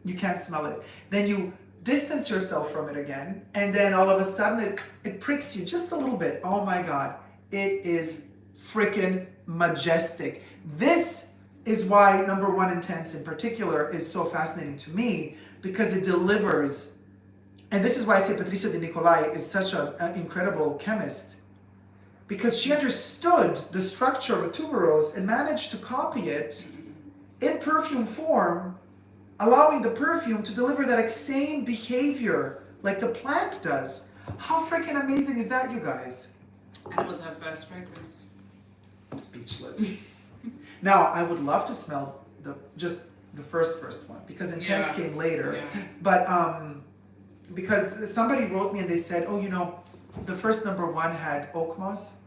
You can't smell it. Then you distance yourself from it again, and then all of a sudden it pricks you just a little bit. Oh my God. It is freaking majestic. This is why number one intense in particular is so fascinating to me, because it delivers. And this is why I say Patricia de Nicolai is such an incredible chemist, because she understood the structure of a tuberose and managed to copy it in perfume form, allowing the perfume to deliver that same behavior like the plant does. How freaking amazing is that, you guys? And it was her first fragrance. I'm speechless. Now, I would love to smell the first one, because Intense came later. Yeah. But because somebody wrote me and they said, oh, the first number one had oak moss,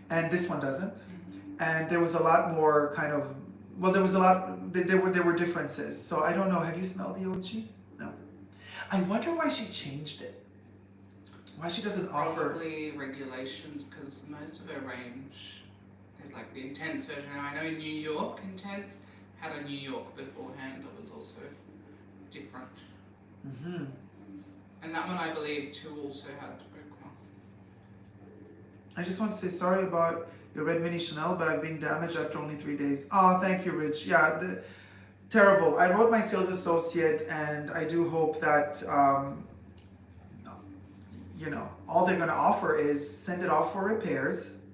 and this one doesn't. And there was a lot more there were differences. So I don't know. Have you smelled the OG? No. I wonder why she changed it. Why she doesn't offer... Probably regulations, because most of her range is like the Intense version. Now, I know New York Intense had a New York beforehand that was also different. Mm-hmm. And that one, I believe, too, also had oak moss. I just want to say sorry about your red mini Chanel bag being damaged after only 3 days. Oh, thank you, Rich. Yeah, terrible. I wrote my sales associate, and I do hope that, all they're going to offer is send it off for repairs,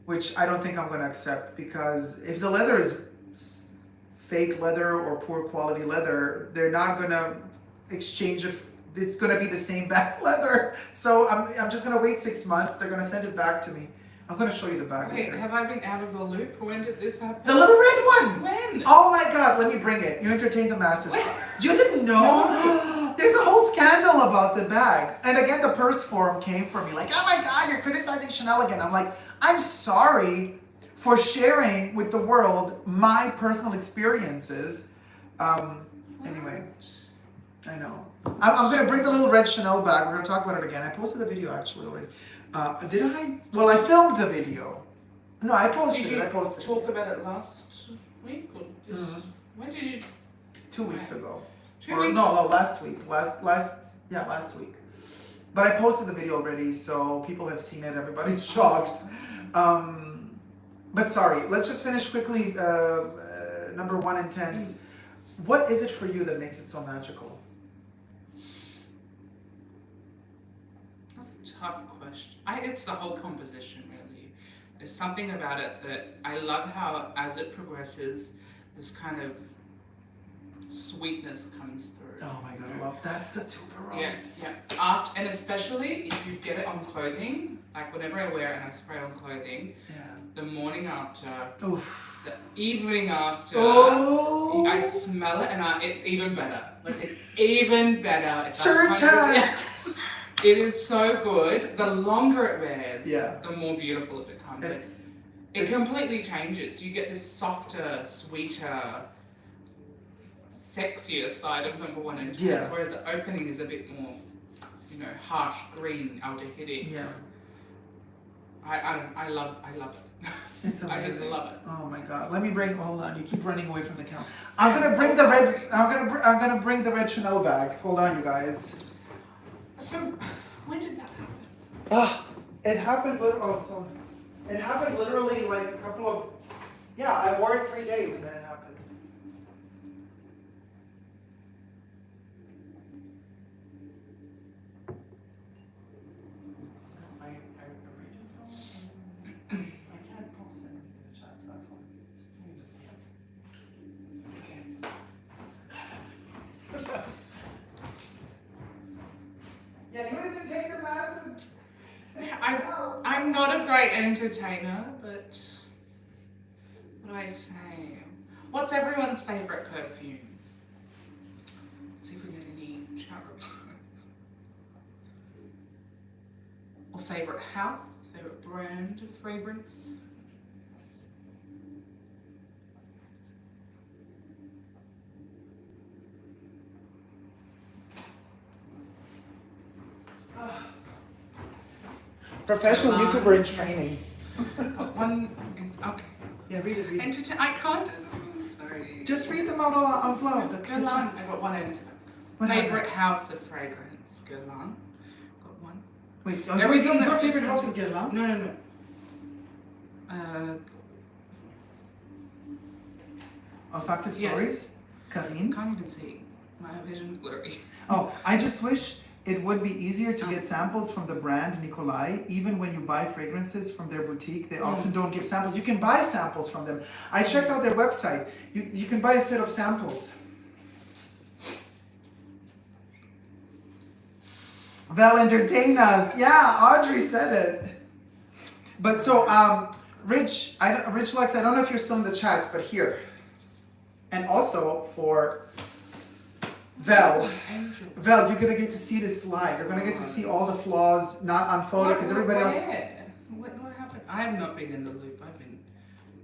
which I don't think I'm going to accept, because if the leather is fake leather or poor quality leather, they're not going to exchange it. It's going to be the same bad leather. So I'm just going to wait 6 months. They're going to send it back to me. I'm going to show you the bag Wait, later. have I been out of the loop? When did this happen? The little red one! When? Oh my God, let me bring it. You entertain the masses. You didn't know? No. There's a whole scandal about the bag. And again, the purse forum came for me. Like, oh my God, you're criticizing Chanel again. I'm like, I'm sorry for sharing with the world my personal experiences. Anyway, I know. I'm going to bring the little red Chanel bag. We're going to talk about it again. I posted a video actually already. Did I? Well, I filmed the video. No, I posted Did it. you I posted talk it. about it last week or just, when did you? 2 weeks ago. 2 Or, weeks. no, last week. Last week. But I posted the video already, so people have seen it. Everybody's shocked. But sorry, let's just finish quickly. Number 1 intense. What is it for you that makes it so magical? That's a tough question. It's the whole composition, really. There's something about it that I love how, as it progresses, this kind of sweetness comes through. Oh my god, I love that's the tuberose. Yes, yeah. And especially if you get it on clothing, like whenever I wear it and I spray on clothing, the morning after, Oof. the evening after, Oh. I smell it and it's even better. Like it's even better. It's Church hats. It is so good. The longer it wears, Yeah. the more beautiful it becomes. It completely changes. You get this softer, sweeter, sexier side of number 1 intense, whereas the opening is a bit more, harsh, green, aldehydic. Yeah. I love it. It's amazing. I just love it. Oh my god. Let me bring. Hold on. You keep running away from the camera. I'm gonna bring the red. I'm gonna bring the red Chanel bag. Hold on, you guys. So, when did that happen? It happened. It happened literally like a couple of. Yeah, I wore it 3 days and then it happened. Yeah, you entertain the masses. I'm not a great entertainer, but what do I say? What's everyone's favourite perfume? Let's see if we get any chat replies. Or favourite house, favourite brand of fragrance? Professional YouTuber in training. Got one. Okay. Yeah, read it. I can't. Sorry. Just read them out loud. Guerlain. I got one answer. Favorite house of fragrance. Guerlain. Got one. Wait, Everything your that's favorite just- house is Guerlain? No. Olfactive Yes. stories? Karine? Can't even see. My vision's blurry. Oh, I just wish it would be easier to get samples from the brand Nicolai. Even when you buy fragrances from their boutique, they often don't give samples. You can buy samples from them. I checked out their website. You can buy a set of samples. Val, entertain us. Yeah, Audrey said it. But so, Rich Lux, I don't know if you're still in the chats, but here. And also for Val, you're gonna get to see this live. You're gonna get to see all the flaws, not on photo, because everybody else. What happened? I have not been in the loop. I've been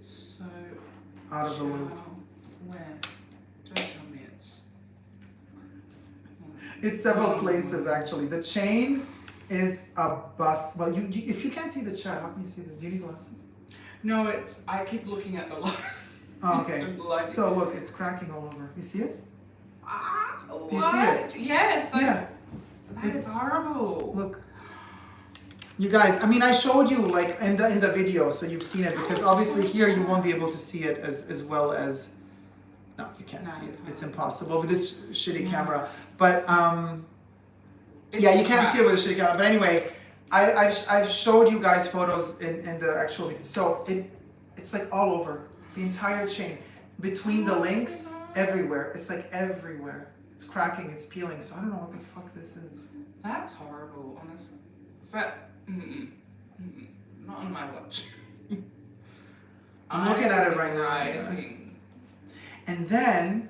so Out of the loop. Where? Don't tell me it's. It's several places actually. The chain is a bust. Well, you if you can't see the chat, how can you see the? Do you need glasses? No, it's. I keep looking at the light. Oh, okay. So look, it's cracking all over. You see it? Do you see it? Yes. Yeah. That is horrible. Look. You guys, I mean, I showed you like in the video, so you've seen it because obviously here you won't be able to see it as well as. No, you can't see it. It's impossible with this shitty camera. But yeah, you can't see it with a shitty camera. But anyway, I've showed you guys photos in the actual video. So it's like all over the entire chain, between the links, everywhere. It's like everywhere. It's cracking. It's peeling. So I don't know what the fuck this is. That's horrible, honestly. Not on my watch. I'm looking at it right now. And then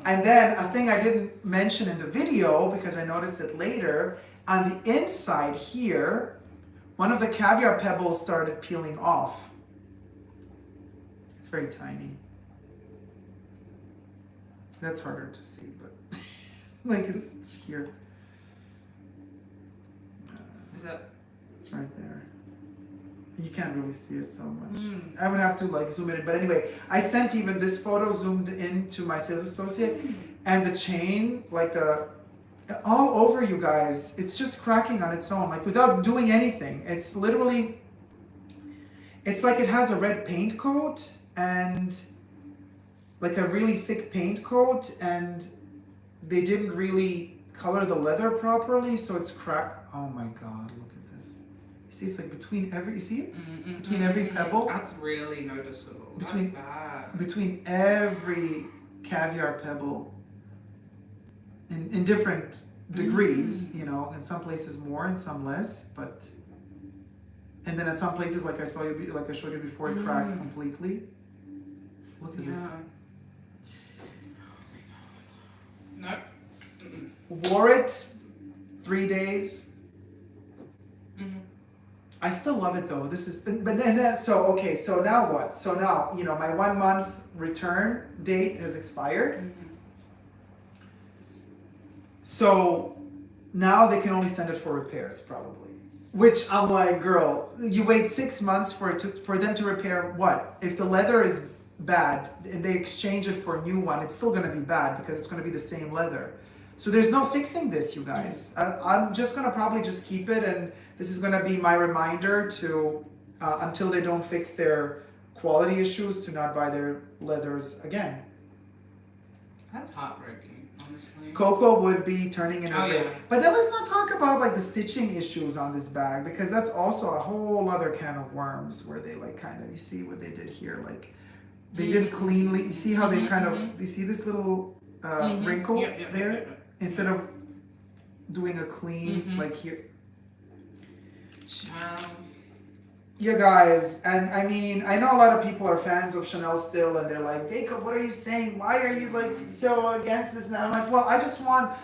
a thing I didn't mention in the video because I noticed it later, on the inside here, one of the caviar pebbles started peeling off. It's very tiny. That's harder to see, but like it's here. Is that It's right there. You can't really see it so much. I would have to like zoom in. But anyway, I sent even this photo zoomed in to my sales associate, and the chain, like all over, you guys. It's just cracking on its own, like without doing anything. It's literally, it's like it has a red paint coat and like a really thick paint coat, and they didn't really color the leather properly, so it's cracked. Oh my God, look at this. You see, it's like between every, you see it? Between every pebble. That's really noticeable. Between- That's bad. Between every caviar pebble in different degrees, you know, in some places more and some less, but, and then at some places, like I showed you before, it cracked completely. Look at this. No. Wore it 3 days. I still love it though. This is, but then so okay. So now what? So now, you know, my 1 month return date has expired. So now they can only send it for repairs, probably. Which I'm like, girl, you wait 6 months for them to repair what? If the leather is bad and they exchange it for a new one, it's still gonna be bad because it's gonna be the same leather. So there's no fixing this, you guys. I'm just gonna probably just keep it, and this is gonna be my reminder to, until they don't fix their quality issues, to not buy their leathers again. That's heartbreaking, honestly. Coco would be turning in her Oh, grave. yeah. But then let's not talk about like the stitching issues on this bag, because that's also a whole other can of worms where they like kind of, you see what they did here, like they didn't cleanly, you see how they kind of, you see this little wrinkle there? Yep. Instead of doing a clean, like here. You guys, and I mean, I know a lot of people are fans of Chanel still, and they're like, Dacob, what are you saying? Why are you like so against this? And I'm like, well, I just want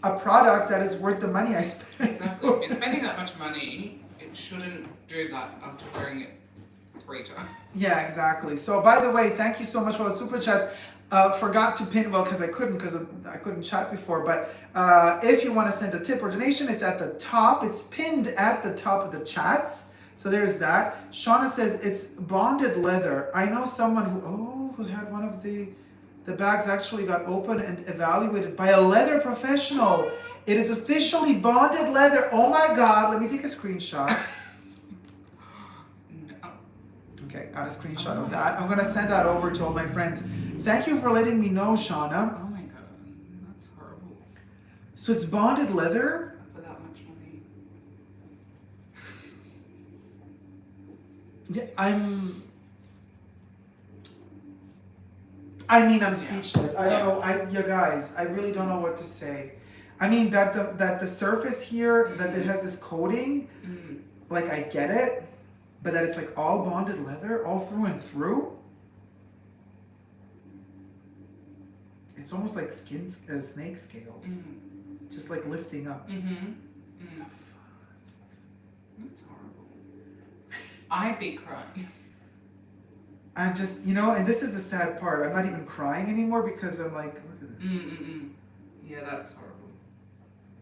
a product that is worth the money I spent. Exactly. If you're spending that much money, it shouldn't do that after wearing it 3 times. Yeah, exactly. So, by the way, thank you so much for the super chats. Forgot to pin, well, because I couldn't chat before, but if you want to send a tip or donation, it's at the top. It's pinned at the top of the chats. So there's that. Shauna says it's bonded leather. I know someone who had one of the bags actually got opened and evaluated by a leather professional. It is officially bonded leather. Oh my God, let me take a screenshot. No. Okay, got a screenshot of that. I'm gonna send that over to all my friends. Thank you for letting me know, Shauna. Oh my God, that's horrible. So it's bonded leather? For that much money. Yeah, I'm speechless. I don't know. You guys, I really don't know what to say. I mean, that the surface here, that it has this coating, like I get it, but that it's like all bonded leather, all through and through. It's almost like snake scales, just like lifting up. That's horrible. I'd be crying. I'm just, you know, and this is the sad part. I'm not even crying anymore because I'm like, look at this. Yeah, that's horrible.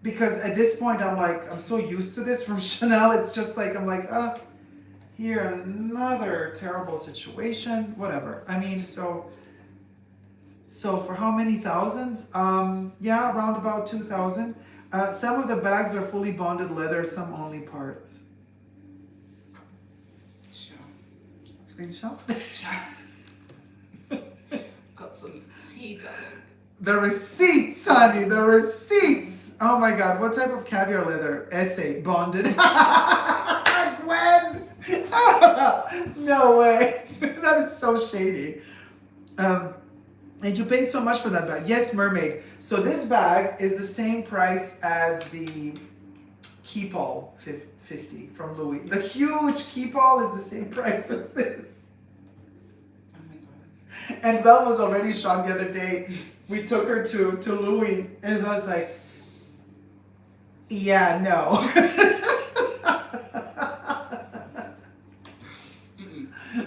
Because at this point, I'm like, I'm so used to this from Chanel. It's just like, I'm like, here, another terrible situation, whatever. I mean, so for how many thousands? Yeah, around about 2,000. Some of the bags are fully bonded leather, some only parts. Sure. Screenshot? Got some tea, darling. The receipts, honey, the receipts. Oh my God, what type of caviar leather? Essay, bonded. Gwen! No way. That is so shady. And you paid so much for that bag. Yes, Mermaid. So this bag is the same price as the Keepall 50 from Louis. The huge Keepall is the same price as this. Oh my God. And Vel was already shocked the other day. We took her to Louis, and I was like, yeah, no.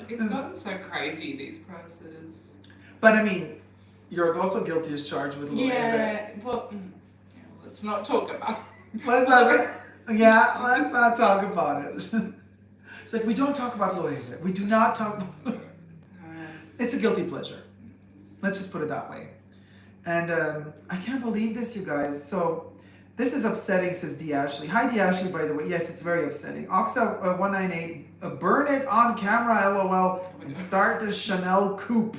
It's gotten so crazy, these prices. But I mean, you're also guilty as charged with Louis. Yeah, well, let's not talk about it. Let's not. Yeah, let's not talk about it. It's like we don't talk about Loewe. We do not talk about it. It's a guilty pleasure. Let's just put it that way. And I can't believe this, you guys. So this is upsetting, says D. Ashley. Hi, D. Ashley, by the way. Yes, it's very upsetting. Oxa 198, burn it on camera, LOL, and start the Chanel coupe.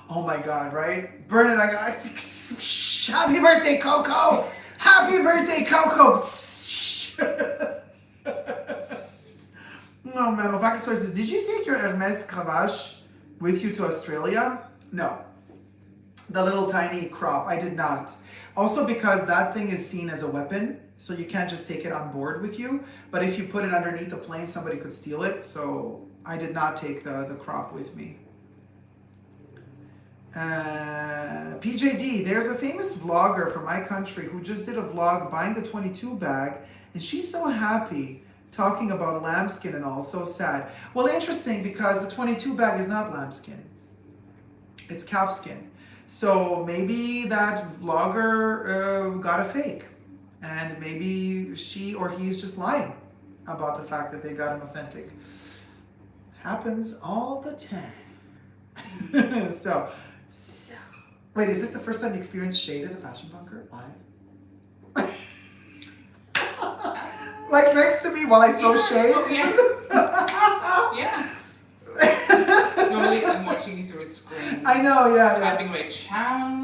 Oh my God, right? Burn it. Happy birthday, Coco. Happy birthday, Coco. Oh man, Olfactory says, did you take your Hermes cravache with you to Australia? No. The little tiny crop, I did not. Also because that thing is seen as a weapon, so you can't just take it on board with you. But if you put it underneath the plane, somebody could steal it. So I did not take the crop with me. PJD, there's a famous vlogger from my country who just did a vlog buying the 22 bag, and she's so happy talking about lambskin and all, so sad. Well, interesting, because the 22 bag is not lambskin. It's calfskin. So maybe that vlogger got a fake, and maybe she or he's just lying about the fact that they got an authentic. Happens all the time. So, wait, is this the first time you experienced shade at the Fashion Bunker live? Like next to me while I throw shade? Oh, yeah. Normally I'm watching you through a screen. I know, yeah. Typing away, chow.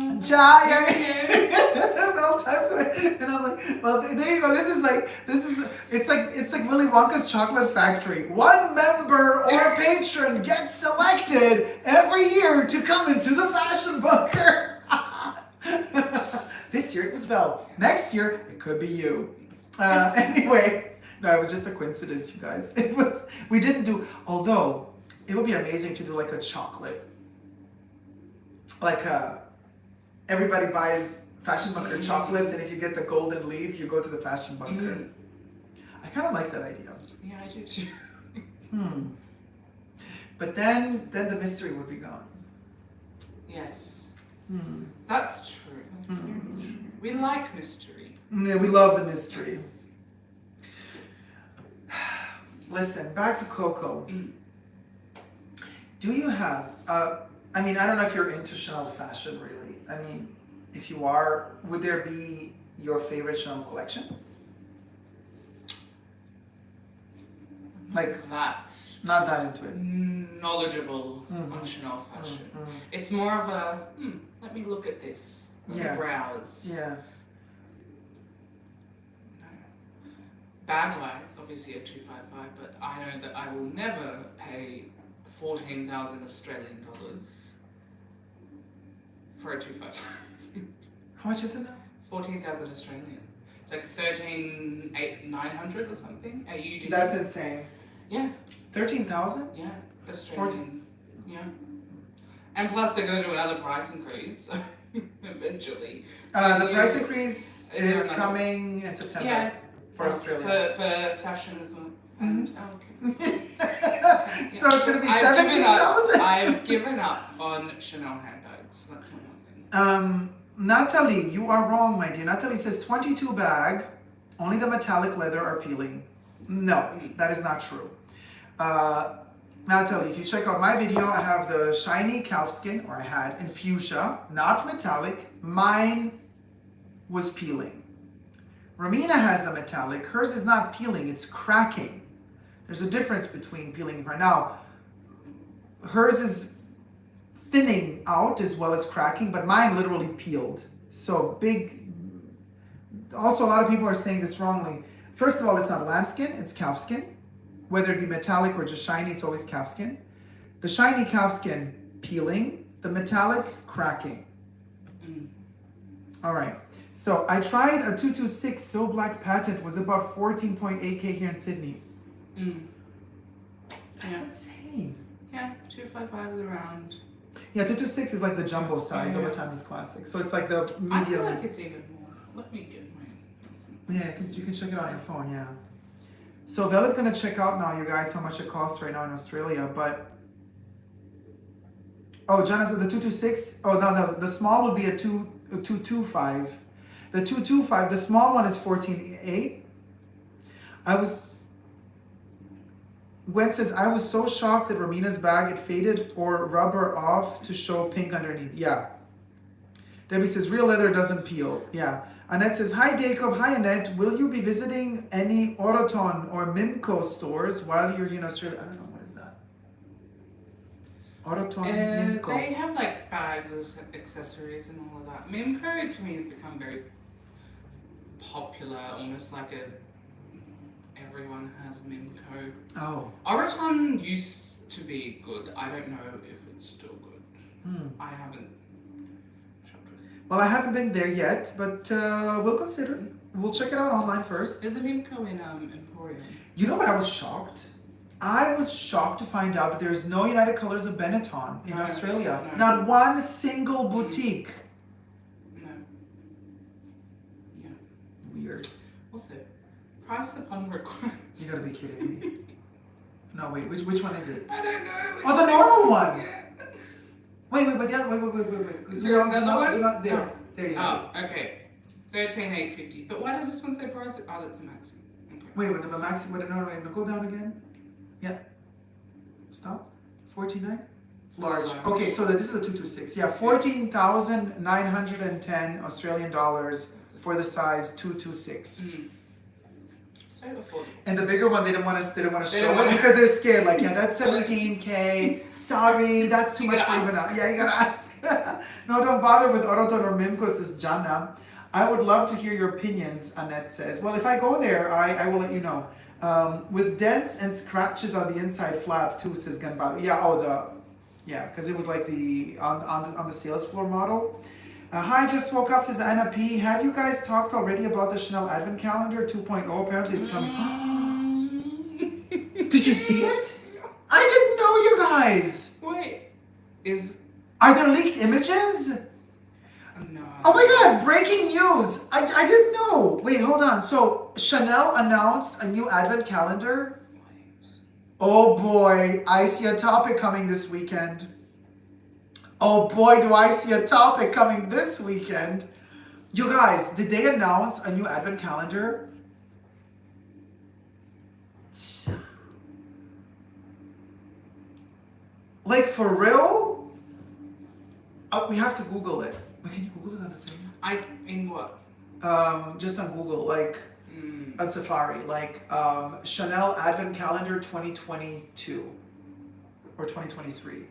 Well, types away. And I'm like, well, there you go. It's like Willy Wonka's Chocolate Factory. One member or patron gets selected every year to come into the Fashion Bunker. This year it was Vel. Next year it could be you. Anyway, no, it was just a coincidence, you guys. We didn't do, although it would be amazing to do like a chocolate. Like everybody buys Fashion Bunker chocolates, and if you get the golden leaf, you go to the Fashion Bunker. I kind of like that idea. Yeah, I do too. But then the mystery would be gone. Yes. That's true. That's very true. We like mystery. Yeah, we love the mystery. Yes. Listen, back to Coco. Do you have, I mean, I don't know if you're into Chanel fashion, really. I mean, if you are, would there be your favorite Chanel collection? Like, that. Not that into it. Knowledgeable on Chanel fashion. It's more of a, let me look at this. Let me browse. Yeah. Bag-wise, obviously a 255, but I know that I will never pay 14,000 Australian dollars for a 255. How much is it now? 14,000 Australian. It's like 13,900 or something. AUD. That's insane. Yeah. 13,000? Yeah. Australian. Yeah. And plus they're going to do another price increase eventually. So The price increase is coming in September. Yeah. For Australia. For fashion as well. And, okay. So it's going to be 17,000? I've given up on Chanel handbags. That's my one thing. Natalie, you are wrong, my dear. Natalie says 22 bag, only the metallic leather are peeling. No, that is not true. Natalie, if you check out my video, I have the shiny calfskin, or I had, in fuchsia, not metallic. Mine was peeling. Romina has the metallic. Hers is not peeling, it's cracking. There's a difference between peeling and cracking. Now, hers is thinning out as well as cracking, but mine literally peeled. So big. Also, a lot of people are saying this wrongly. First of all, it's not lambskin, it's calfskin. Whether it be metallic or just shiny, it's always calfskin. The shiny calfskin peeling, the metallic cracking. All right. So I tried a 226 So Black patent, was about 14.8K here in Sydney. That's insane. Yeah, 255 is around. Yeah, 226 is like the jumbo size of a Timeless Classic. So it's like the medium. I feel like it's even more. Let me get mine. Yeah, you can check it out on your phone, yeah. So Vella's going to check out now, you guys, how much it costs right now in Australia, but... Oh, Jonathan, the 226? Oh, no, the small would be a 225. The 225, the small one is 14.8. Gwen says, I was so shocked at Romina's bag. It faded or rubber off to show pink underneath. Yeah. Debbie says, real leather doesn't peel. Yeah. Annette says, hi Dacob, hi Annette. Will you be visiting any Autoton or Mimco stores while you're in Australia? I don't know, what is that? Autoton, Mimco. They have like bags, accessories and all of that. Mimco to me has become very popular, almost like everyone has Mimco. Oh. Autoton used to be good. I don't know if it's still good. I haven't. Well, I haven't been there yet, but we'll consider it. We'll check it out online first. There's a Mimco in Emporium. You know what? I was shocked. I was shocked to find out that there is no United Colors of Benetton in Australia. No. Not one single boutique. No. Yeah. Weird. Also, price upon request. You gotta be kidding me. No, wait. Which one is it? I don't know. Oh, the normal one. Yeah. Wait. Is there another one? There. Oh. There you go. Oh, okay. 13,850. But why does this one say price? Oh, that's a maxi. Okay. Wait, the maxi. No, go down again. Yeah. Stop. 14.9. Large. Okay, so this is a 226. Yeah, 14,910 Australian dollars for the size 226. So affordable. And the bigger one, they didn't want to show it because they're scared. Like, yeah, that's 17K. Sorry, that's too much for even. Yeah, you gotta ask. No, don't bother with Autoton or Mimco, says Jana. I would love to hear your opinions, Annette says. Well, if I go there, I will let you know. With dents and scratches on the inside flap too, says Ganbaro. Yeah, because it was like on the sales floor model. Hi, just woke up, says Anna P. Have you guys talked already about the Chanel Advent Calendar 2.0? Apparently it's coming. Did you see it? I didn't know, you guys. Wait, are there leaked images? No. Oh my god, breaking news! I didn't know. Wait, hold on. So Chanel announced a new Advent calendar. Oh boy, I see a topic coming this weekend. Oh boy, do I see a topic coming this weekend. You guys, did they announce a new Advent calendar? Like for real? We have to Google it. Can you Google it on the thing? In what? Just on Google, like on Safari, like Chanel Advent Calendar 2022 or 2023.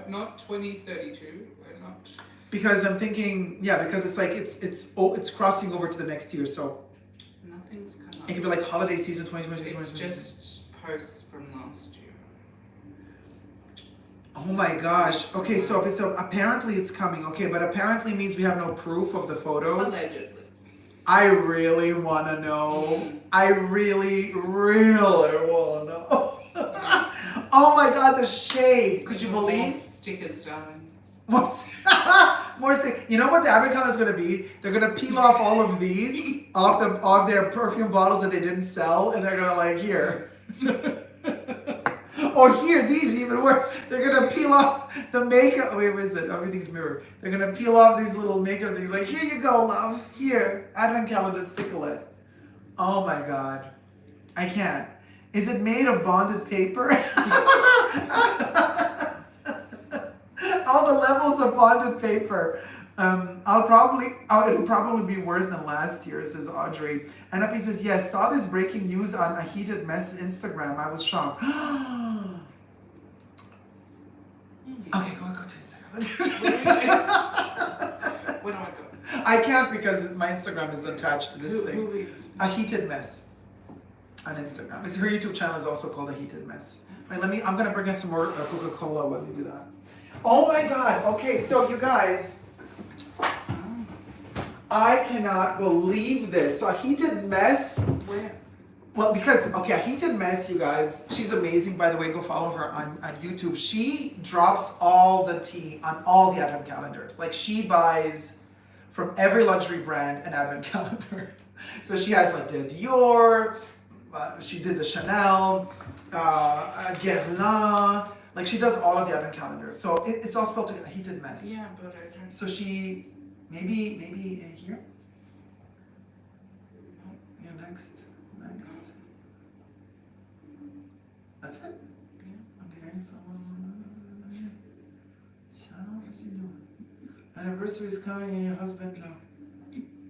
Not 2032. Not. Because I'm thinking, yeah, because it's like it's crossing over to the next year, so Nothing's come up. it could be like holiday season 2022. It's just posts from last year. Oh my gosh. Okay, so apparently it's coming. Okay, but apparently means we have no proof of the photos. Allegedly. I really want to know. I really want to know. Oh my god, the shade. Could you believe? Stickers, darling. More stick. You know what the Advent calendar is going to be? They're going to peel off all of these off their perfume bottles that they didn't sell, and they're going to like here. Or here, these even work. They're gonna peel off the makeup. Wait, where is it? Everything's mirrored. They're gonna peel off these little makeup things. Like, here you go, love. Here, Advent calendar, stickle it. Oh my god, I can't. Is it made of bonded paper? All the levels of bonded paper. It'll probably be worse than last year, says Audrey. And Uppy says, yes, saw this breaking news on A Heated Mess Instagram. I was shocked. Okay, go to Instagram. Where do I go? I can't because my Instagram is attached to this thing. A Heated Mess on Instagram. Her YouTube channel is also called A Heated Mess. Right, I'm gonna bring us some more Coca-Cola when we do that. Oh my god, okay, so you guys, I cannot believe this. So A Heated Mess. Where? Well, because, okay, A Heated Mess, you guys, she's amazing, by the way, go follow her on YouTube. She drops all the tea on all the Advent calendars. Like, she buys from every luxury brand an Advent calendar. So she has, like, the Dior, she did the Chanel, Guerlain, like, she does all of the Advent calendars. So it's all spelled A Heated Mess. Yeah, but I don't. So she, maybe here? Next. That's it? Okay, so what's she doing? Anniversary is coming and your husband, no.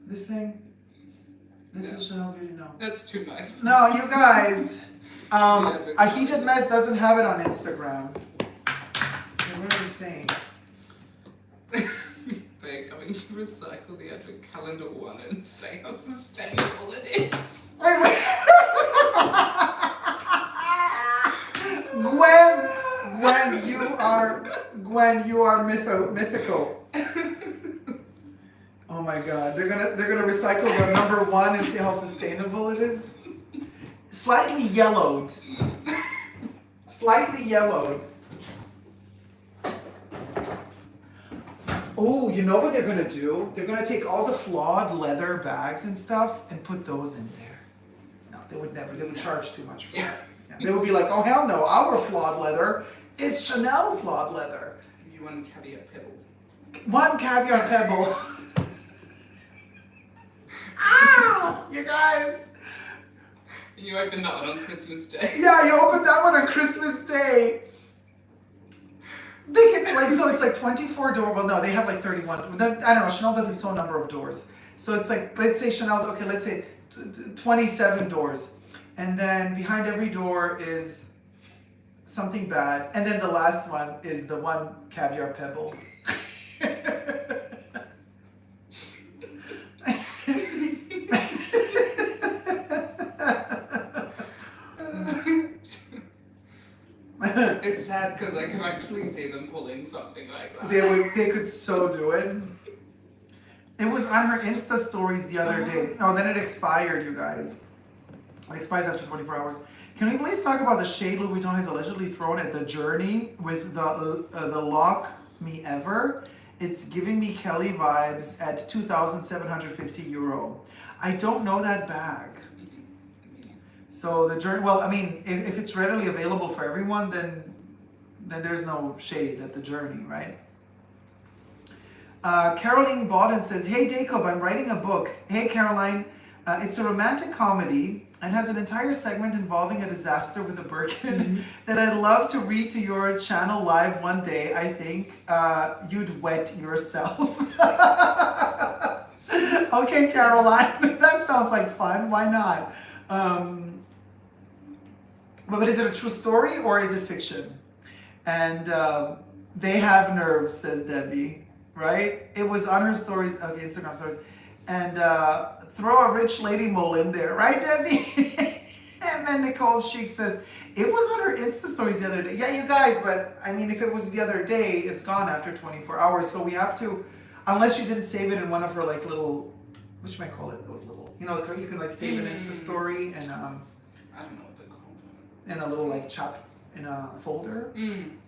This thing? This is Chanel Beauty, no. That's too nice. No, you guys. A Heated Mess doesn't have it on Instagram. What are they saying? They're going to recycle the Advent Calendar one and say how sustainable it is. Wait. Gwen, you are mythical. Oh my God, they're gonna recycle the number one and see how sustainable it is. Slightly yellowed. Oh, you know what they're gonna do? They're gonna take all the flawed leather bags and stuff and put those in there. No, they would never. They would charge too much for that. Yeah, they would be like, oh hell no, our flawed leather is Chanel flawed leather. Give you one caviar pebble. One caviar pebble. Ow! You guys. You open that one on Christmas Day. Yeah, you open that one on Christmas Day. They can, like, so it's like 24 doors. Well, no, they have like 31. But then, I don't know, Chanel does its own number of doors. So it's like, let's say Chanel, okay, let's say 27 doors. And then behind every door is something bad. And then the last one is the one caviar pebble. It's sad because I can actually see them pulling something like that. They could so do it. It was on her Insta stories the other day. Oh, then it expired, you guys. It expires after 24 hours. Can we please talk about the shade Louis Vuitton has allegedly thrown at the Journey with the Lock Me Ever? It's giving me Kelly vibes at 2,750 euro. I don't know that bag. So the Journey, well, I mean, if it's readily available for everyone, then there's no shade at the Journey, right? Caroline Bodden says, hey Dacob, I'm writing a book. Hey Caroline, it's a romantic comedy and has an entire segment involving a disaster with a Birkin that I'd love to read to your channel live one day. I think you'd wet yourself. Okay, Caroline, that sounds like fun. Why not? But is it a true story or is it fiction? And they have nerves, says Debbie, right? It was on her stories, okay, Instagram stories. And throw a rich lady mole in there, right, Debbie? And then Nicole Chic says, it was on her Insta stories the other day. Yeah, you guys, but I mean, if it was the other day, it's gone after 24 hours. So we have to, unless you didn't save it in one of her like little, what you might call it, those little, you know, you can like save an Insta story and I don't know what they're called. in a little like chap in a folder,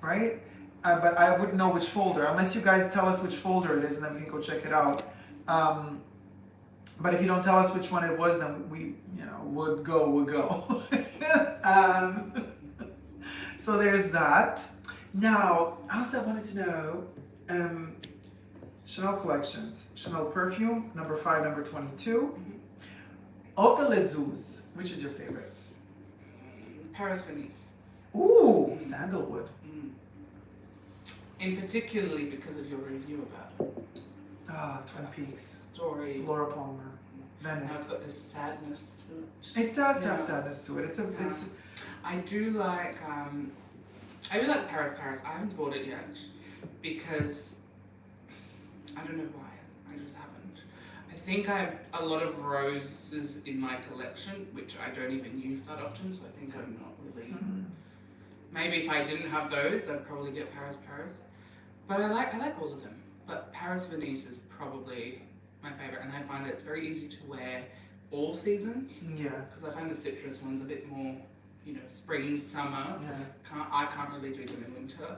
right? But I wouldn't know which folder unless you guys tell us which folder it is, and then we can go check it out. But if you don't tell us which one it was, then we, would go. So there's that. Now, I also wanted to know, Chanel collections. Chanel Perfume, number 5, number 22. Of the Les Zoos, which is your favorite? Paris Venice. Ooh, sandalwood. In particularly because of your review about it. Ah, Twin Peaks. Story. Laura Palmer. Venice. It's got this sadness to it. It does have sadness to it. It's. I do like. I really like Paris. I haven't bought it yet because I don't know why. I just haven't. I think I have a lot of roses in my collection, which I don't even use that often. So I think I'm not really. Maybe if I didn't have those, I'd probably get Paris. But I like all of them. But Paris Venice is probably my favorite, and I find it's very easy to wear all seasons. Yeah. Because I find the citrus ones a bit more, spring, summer. Yeah. I can't really do them in winter.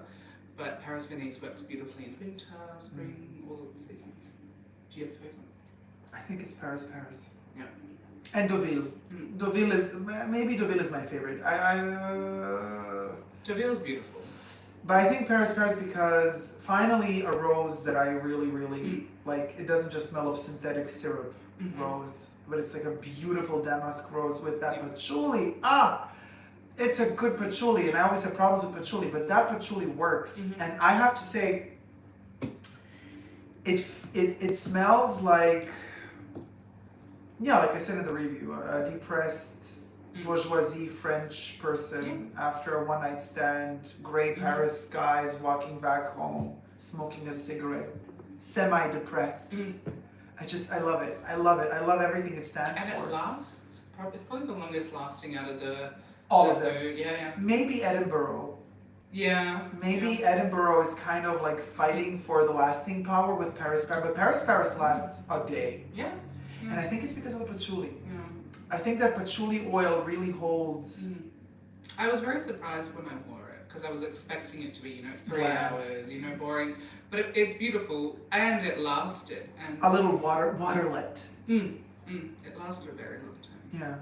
But Paris Venice works beautifully in winter, spring, all of the seasons. Do you have a favorite? I think it's Paris. Yeah. And Deauville. Deauville is my favorite. Deauville's beautiful. But I think Paris because finally a rose that I really like. It doesn't just smell of synthetic syrup rose. but it's like a beautiful damask rose with that patchouli. It's a good patchouli, and I always have problems with patchouli, but that patchouli works. And I have to say, it smells like, like I said in the review, a depressed bourgeoisie French person after a one-night stand, gray Paris skies, walking back home, smoking a cigarette, semi-depressed. I love it. I love it. I love everything it stands for. And it lasts. It's probably the longest lasting out of all of them. Yeah. Maybe Edinburgh. Yeah. Maybe Edinburgh is kind of like fighting for the lasting power with Paris, but Paris lasts a day. Yeah. And I think it's because of the patchouli. Yeah. I think that patchouli oil really holds. I was very surprised when I wore it because I was expecting it to be, 3 Bland. hours, boring. But it's beautiful and it lasted. And A little waterlet. It lasted a very long time. Yeah.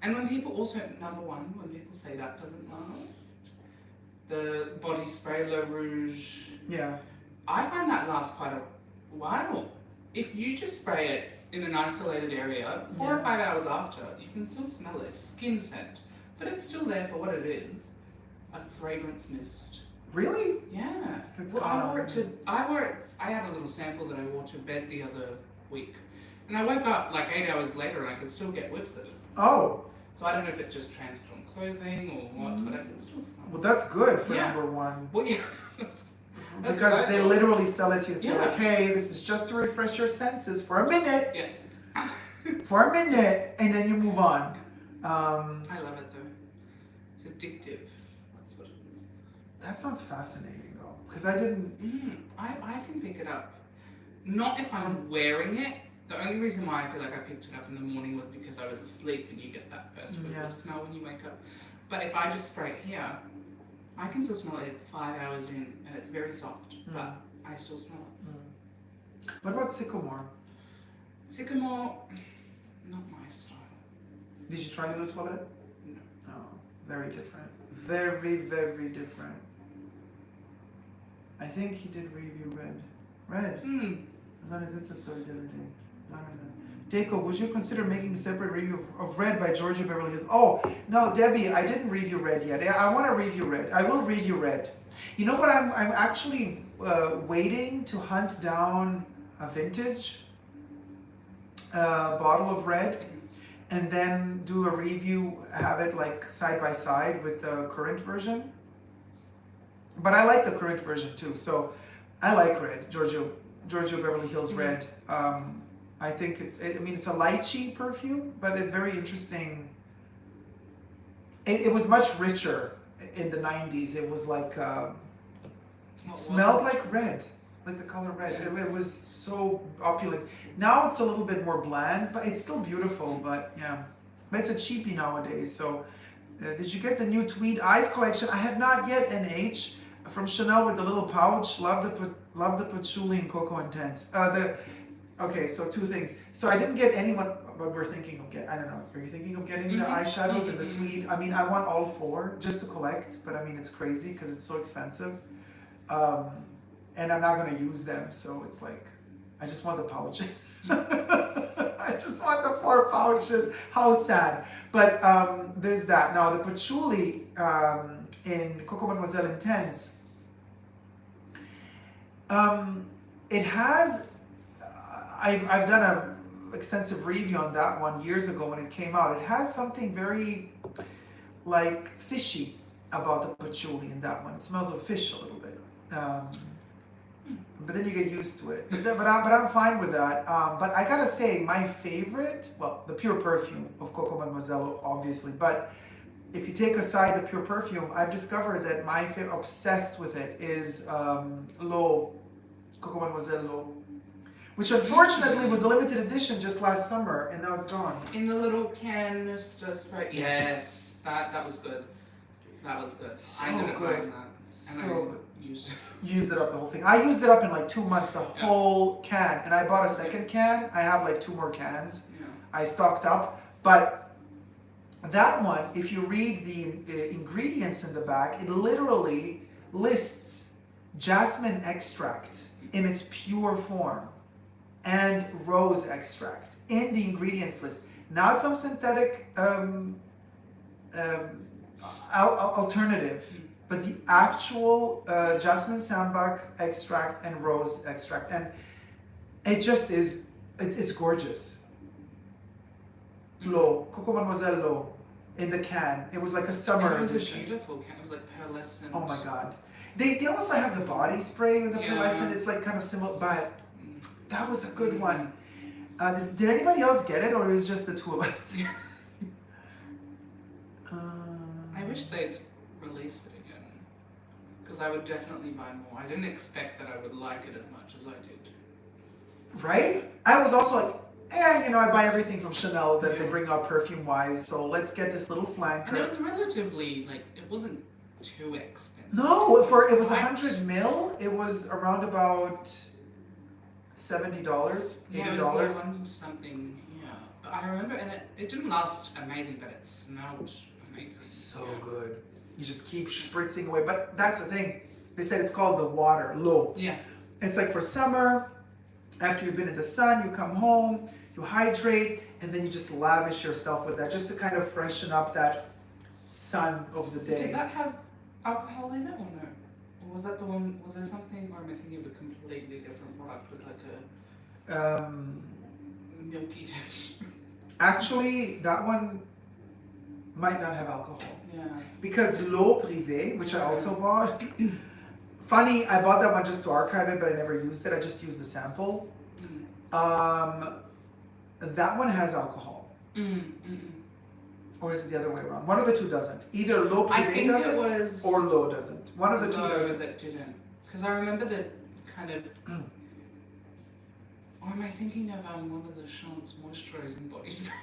And when people also, number one, when people say that doesn't last, the body spray Le Rouge, Yeah. I find that lasts quite a while. If you just spray it in an isolated area, 4 or 5 hours after, you can still smell it. It's skin scent, but it's still there for what it is. A fragrance mist. Really? Yeah. It's Well, gone I wore on. it to, I had a little sample that I wore to bed the other week. And I woke up like 8 hours later and I could still get whiffs of it. Oh. So I don't know if it just transferred on clothing or what, but I can still smell it. Well, that's good for Yeah. number one. Well, yeah. That's Because what I they thought. literally sell it to you. Say Yeah. like, hey, this is just to refresh your senses for a minute. Yes. For a minute, and then you move on. I love it though. It's addictive. That's what it is. That sounds fascinating though, because I didn't. I can pick it up. Not if I'm wearing it. The only reason why I feel like I picked it up in the morning was because I was asleep and you get that first whiff of smell when you wake up. But if I just spray it here, I can still smell it 5 hours in and it's very soft, but I still smell it. What about sycamore? Sycamore, not my style. Did you try the toilet? No. No, very different. Very, very different. I think he did review Red. Red. It was on his Insta stories the other day. Dacob, would you consider making a separate review of Red by Georgia Beverly Hills? Oh, no, Debbie, I didn't review Red yet. I want to review Red. I will review Red. You know what? I'm actually waiting to hunt down a vintage bottle of Red and then do a review, have it like side by side with the current version. But I like the current version too. So I like Red, Giorgio Beverly Hills Red. I think it's a lychee perfume, but it's very interesting. It was much richer in the 90s. It was like, smelled like red, like the color red. It was so opulent. Now it's a little bit more bland, but it's still beautiful, but yeah. But it's a cheapie nowadays, so. Did you get the new Tweed Eyes collection? I have not yet, NH. From Chanel with the little pouch. Love the patchouli and Coco Intense. Okay, so two things. So I didn't get anyone, but we're thinking of getting, I don't know, are you thinking of getting the eyeshadows and the tweed? I mean, I want all four just to collect, but I mean, it's crazy because it's so expensive. And I'm not going to use them, so it's like, I just want the pouches. I just want the 4 pouches. How sad. But there's that. Now, the patchouli in Coco Mademoiselle Intense, it has, I've done a extensive review on that one years ago when it came out. It has something very like fishy about the patchouli in that one. It smells of fish a little bit. But then you get used to it. But I'm fine with that. But I gotta say, my favorite, well, the pure perfume of Coco Mademoiselle, obviously. But if you take aside the pure perfume, I've discovered that my favorite, obsessed with it, is L'Eau, Coco Mademoiselle L'Eau. Which unfortunately was a limited edition just last summer, and now it's gone. In the little canister spray. Yes, that was good. That was good. So I ended up good. buying that. So and I good. used it. Used it up the whole thing. I used it up in like 2 months, the whole can. And I bought a second can. I have like 2 more cans. Yeah. I stocked up. But that one, if you read the ingredients in the back, it literally lists jasmine extract in its pure form and rose extract in the ingredients list. not some synthetic alternative, but the actual jasmine sambac extract and rose extract, and it just is. It's gorgeous. L'eau, Coco Mademoiselle L'eau, in the can. It was like a summer It was edition. a beautiful can. It was like pearlescent. Oh my god. They also have the body spray with the Yeah. pearlescent. It's like kind of similar, but that was a good one. Did anybody else get it, or it was just the two of us? I wish they'd release it again, because I would definitely buy more. I didn't expect that I would like it as much as I did. Right? I was also like, I buy everything from Chanel that they bring out perfume-wise, so let's get this little flanker. And it was relatively, it wasn't too expensive. No, it was quite- 100 mil. It was around about $70, $80. Yeah, it was like something, yeah. But I remember, and it didn't last amazing, but it smelled amazing. So good. You just keep spritzing away. But that's the thing. They said it's called the water, l'eau. Yeah. It's like for summer, after you've been in the sun, you come home, you hydrate, and then you just lavish yourself with that, just to kind of freshen up that sun of the day. Did that have alcohol in it or no? Or was that the one, was there something, or am I thinking of a completely different product with like a milky dish? Actually, that one might not have alcohol. Yeah. Because l'eau privée, which I also bought, funny, I bought that one just to archive it, but I never used it. I just used the sample. That one has alcohol. Or is it the other way around? One of the two doesn't. Either l'eau I privée think doesn't it was or l'eau doesn't. One of the two l'eau doesn't. that didn't. Because I remember the kind of. Or am I thinking of one of the Chance moisturizing body spray?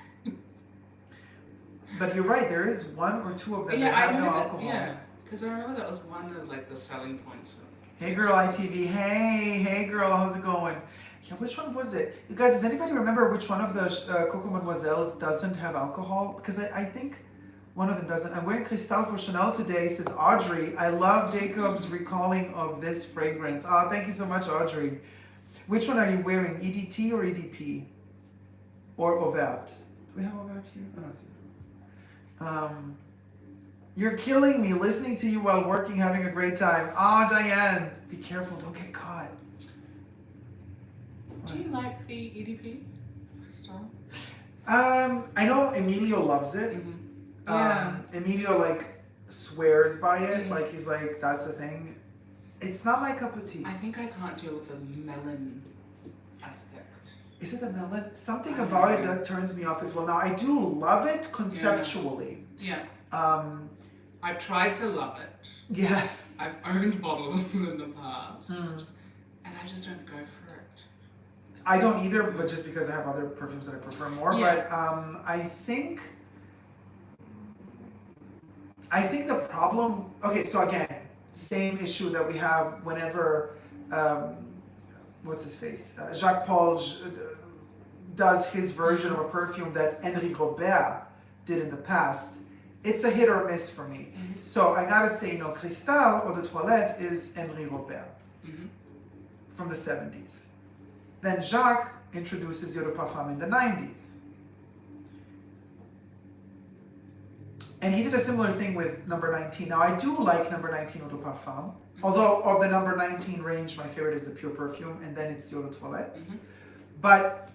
But you're right, there is one or two of them Yeah, that I have no remember alcohol. yeah, because I remember that was one of like the selling points. Hey girl ITV, hey girl, how's it going? Yeah, which one was it? You guys, does anybody remember which one of the Coco Mademoiselles doesn't have alcohol? Because I think one of them doesn't. I'm wearing Cristalle for Chanel today, says Audrey. I love Dacob's recalling of this fragrance. Ah, thank you so much, Audrey. Which one are you wearing, EDT or EDP? Or Overt? Do we have Overt here? Oh, no, it's here. You're killing me listening to you while working, having a great time. Ah, Diane, be careful, don't get caught. Do you like the EDP, Cristalle? I know Emilio loves it. Yeah. Emilio like swears by it, like he's like, that's the thing. It's not my cup of tea. I think I can't deal with the melon aspect. Is it the melon? Something about it that turns me off as well. Now I do love it conceptually. Yeah. Um, I've tried to love it. yeah. I've owned bottles in the past, and I just don't go for it. I don't either, but just because I have other perfumes that I prefer more. Yeah. But I think the problem. Okay, so again, same issue that we have whenever what's his face, Jacques Paul does his version of a perfume that Henri Robert did in the past. It's a hit or miss for me. So I gotta say, Cristalle Eau de Toilette is Henri Robert from the 70s. Then Jacques introduces the Eau de Parfum in the 90s. And he did a similar thing with number 19. Now I do like number 19 Eau de Parfum. Although of the number 19 range, my favorite is the Pure Perfume, and then it's the Eau de Toilette. But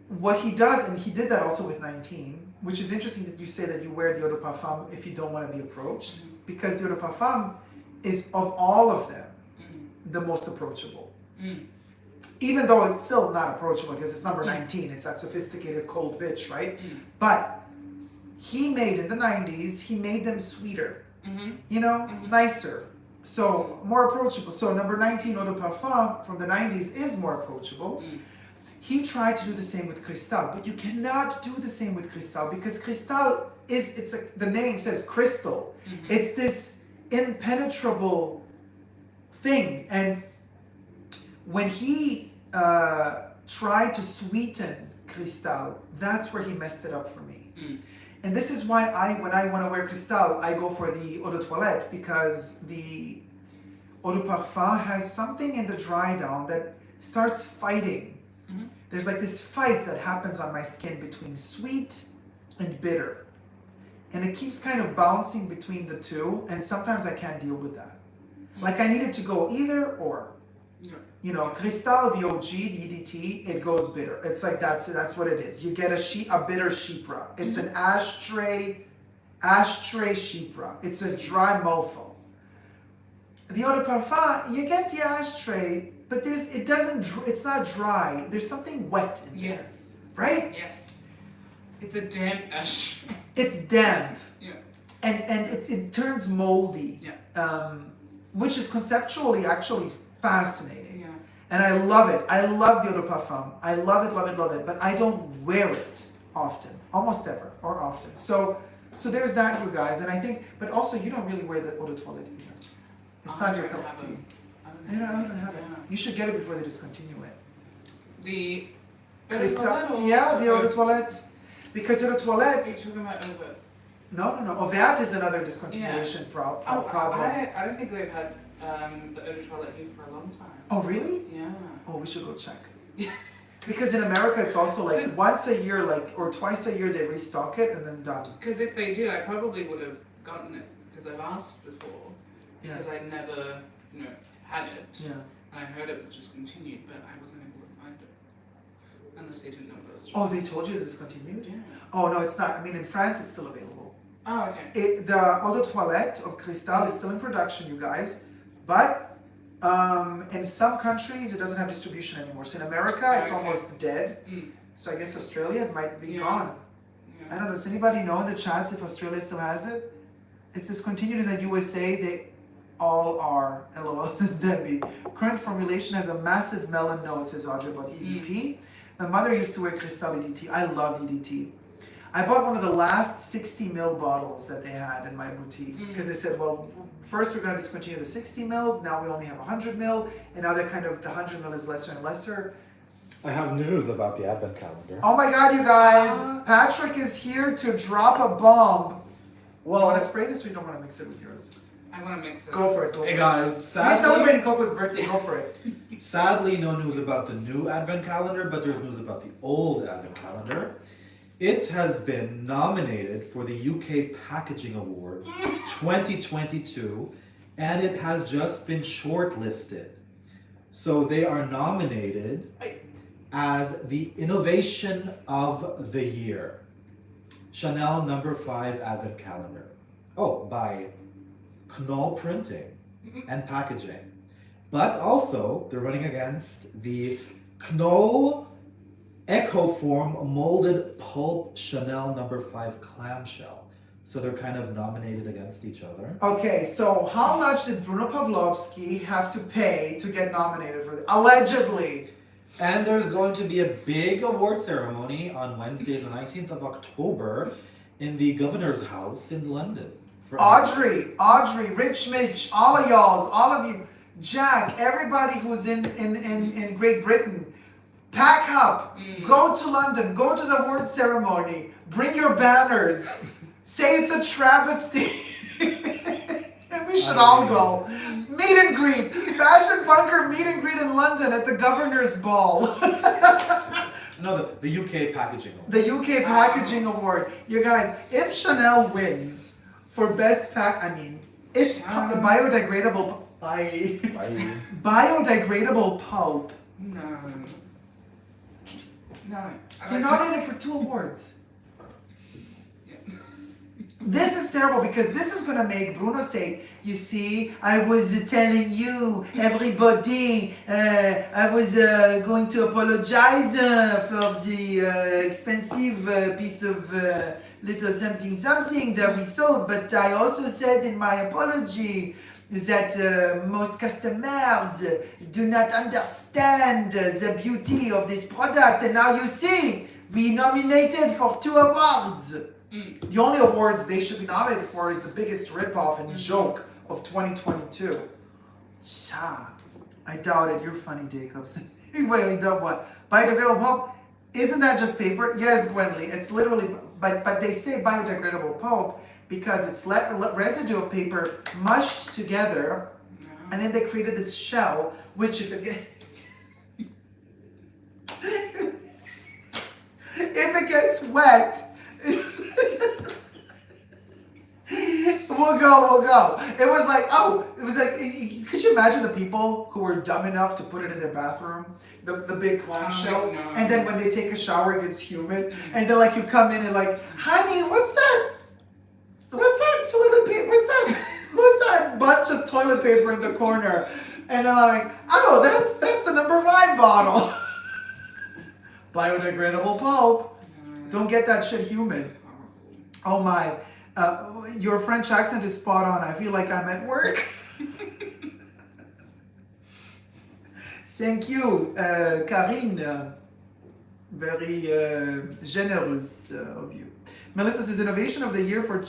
what he does, and he did that also with 19, which is interesting that you say that you wear the Eau de Parfum if you don't want to be approached, because the Eau de Parfum is, of all of them, the most approachable. Even though it's still not approachable because it's number 19, it's that sophisticated cold bitch, right? But he made, in the 90s, he made them sweeter, nicer, so more approachable. So number 19 Eau de Parfum from the 90s is more approachable. He tried to do the same with Cristalle, but you cannot do the same with Cristalle because Cristalle is, the name says crystal. It's this impenetrable thing. And when he tried to sweeten Cristalle, that's where he messed it up for me. And this is why when I want to wear Cristalle, I go for the Eau de Toilette, because the Eau de Parfum has something in the dry down that starts fighting there's like this fight that happens on my skin between sweet and bitter. And it keeps kind of bouncing between the two, and sometimes I can't deal with that. Like I needed to go either or. Yeah. You know, Cristalle, the OG, the EDT, it goes bitter. It's like that's what it is. You get a bitter chypre. It's an ashtray chypre. It's a dry mofo. The eau de parfum, you get the ashtray, but it's not dry. There's something wet in there. Yes. Right? Yes. It's a damp ashtray. It's damp. Yeah. And it turns moldy. Yeah. Which is conceptually actually fascinating. Yeah. And I love it. I love the eau de parfum. I love it, love it, love it. But I don't wear it often. Almost ever or often. So there's that, you guys. And I think, but also you don't really wear the eau de toilette either. It's not your cup of tea. I don't have it. You should get it before they discontinue it. The Cristalle, yeah, the eau de toilette. Because eau de toilette. You're talking about Overt. No. Overt is another discontinuation problem. I don't think we've had the eau de toilette here for a long time. Oh, really? Yeah. Oh, we should go check. Because in America, it's also like once a year, or twice a year, they restock it and then done. Because if they did, I probably would have gotten it because I've asked before. Because I never, had it. Yeah. And I heard it was discontinued, but I wasn't able to find it. Unless they didn't know what it was. Oh, they told you it's discontinued? Yeah. Oh, no, it's not. I mean, in France, it's still available. Oh, okay. The eau de toilette of Cristalle is still in production, you guys. But in some countries, it doesn't have distribution anymore. So in America, it's almost dead. So I guess Australia, it might be gone. Yeah. I don't know. Does anybody know in the chats if Australia still has it? It's discontinued in the USA. They all are. LOL, says Debbie. Current formulation has a massive melon note, says Audrey, about EDP. My mother used to wear Cristalle EDT. I loved EDT. I bought one of the last 60 ml bottles that they had in my boutique because they said, well, first we're going to discontinue the 60 ml. Now we only have 100 ml, and now they're the 100 ml is lesser and lesser. I have news about the advent calendar. Oh my God, you guys! Patrick is here to drop a bomb. Well, want to spray this, or you don't want to mix it with yours? I want to mix it. Go for it. Hey guys, We're sadly, celebrating Coco's birthday. Go for it. sadly, no news about the new advent calendar, but there's news about the old advent calendar. It has been nominated for the UK Packaging Award 2022, and it has just been shortlisted. So they are nominated as the Innovation of the Year. Chanel No. 5 Advent Calendar. Oh, by Knoll Printing and Packaging. But also, they're running against the Knoll Ecoform Molded Pulp Chanel No. 5 Clamshell. So they're kind of nominated against each other. Okay, so how much did Bruno Pavlovsky have to pay to get nominated for this? Allegedly. And there's going to be a big award ceremony on Wednesday, the 19th of October, in the Governor's House in London. Audrey, Rich Mitch, all of y'all, all of you, Jack, everybody who's in Great Britain, pack up, go to London, go to the award ceremony, bring your banners, say it's a travesty. And we should all go. Meet and greet, Fashion Bunker meet and greet in London at the Governor's Ball. No, the UK Packaging Award. The UK Packaging Award. You guys, if Chanel wins for best it's biodegradable biodegradable pulp. No. They're nominated for 2 awards. Yeah. This is terrible because this is going to make Bruno say, you see, I was telling you, everybody, I was going to apologize for the expensive piece of little something that we sold, but I also said in my apology that most customers do not understand the beauty of this product, and now you see, we nominated for 2 awards. The only awards they should be nominated for is the biggest ripoff and joke of 2022. I doubt it. You're funny, Dacob. Wait, what? Biodegradable pulp? Isn't that just paper? Yes, Gwenly. It's literally, but they say biodegradable pulp because it's residue of paper mushed together, and then they created this shell, which if it it gets wet, we'll go. It was like, could you imagine the people who were dumb enough to put it in their bathroom? The big clamshell, no. and then when they take a shower, it gets humid, and then like you come in and like, honey, what's that? What's that toilet paper? What's that bunch of toilet paper in the corner? And I'm like, oh, that's the number 5 bottle. Biodegradable pulp. Don't get that shit humid. Oh my, your French accent is spot on. I feel like I'm at work. Thank you, Karine. Very generous of you. Melissa says, innovation of the year for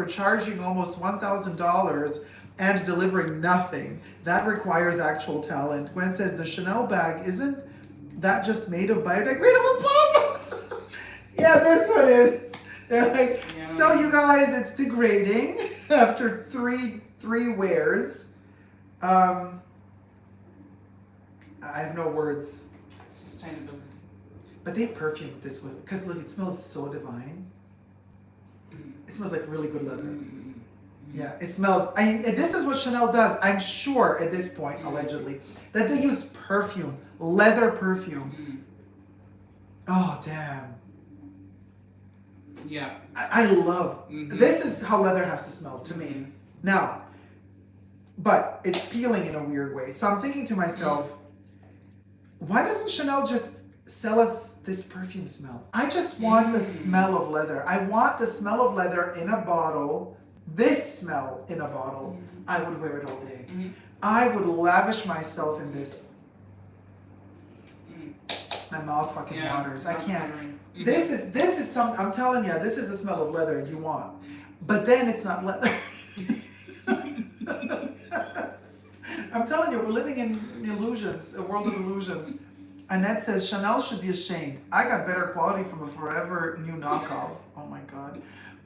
charging almost $1,000 and delivering nothing. That requires actual talent. Gwen says, the Chanel bag, isn't that just made of biodegradable pulp? Yeah, this one is. They're like, so you guys, it's degrading after three wears. I have no words. Sustainability. But they perfumed this with, because look, it smells so divine. It smells like really good leather. Yeah, it smells, this is what Chanel does, I'm sure at this point, allegedly, that they use perfume, leather perfume. Oh, damn. Yeah. I love, this is how leather has to smell to me. Now, but it's peeling in a weird way. So I'm thinking to myself, why doesn't Chanel just sell us this perfume smell? I just want the smell of leather. I want the smell of leather in a bottle. This smell in a bottle. I would wear it all day. I would lavish myself in this. My mouth fucking waters. I can't. This is some. I'm telling you, this is the smell of leather you want. But then it's not leather. I'm telling you, we're living in illusions, a world of illusions. Annette says, Chanel should be ashamed. I got better quality from a forever new knockoff. Oh my God.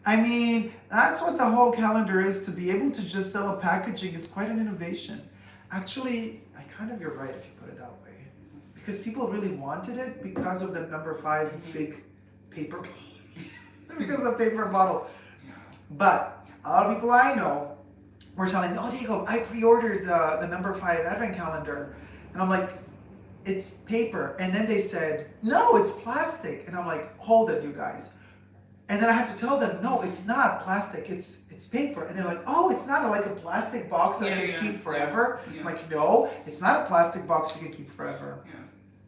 I mean, that's what the whole calendar is. To be able to just sell a packaging is quite an innovation. Actually, you're right if you put it that way. Because people really wanted it because of the number 5 big paper, because of the paper bottle. But a lot of people I know were telling me, oh, Dacob, I pre-ordered the number 5 advent calendar. And I'm like, it's paper. And then they said, no, it's plastic. And I'm like, hold it, you guys. And then I had to tell them, no, it's not plastic, it's paper. And they're like, oh, it's not like a plastic box that you can keep forever? I'm like, no, it's not a plastic box you can keep forever.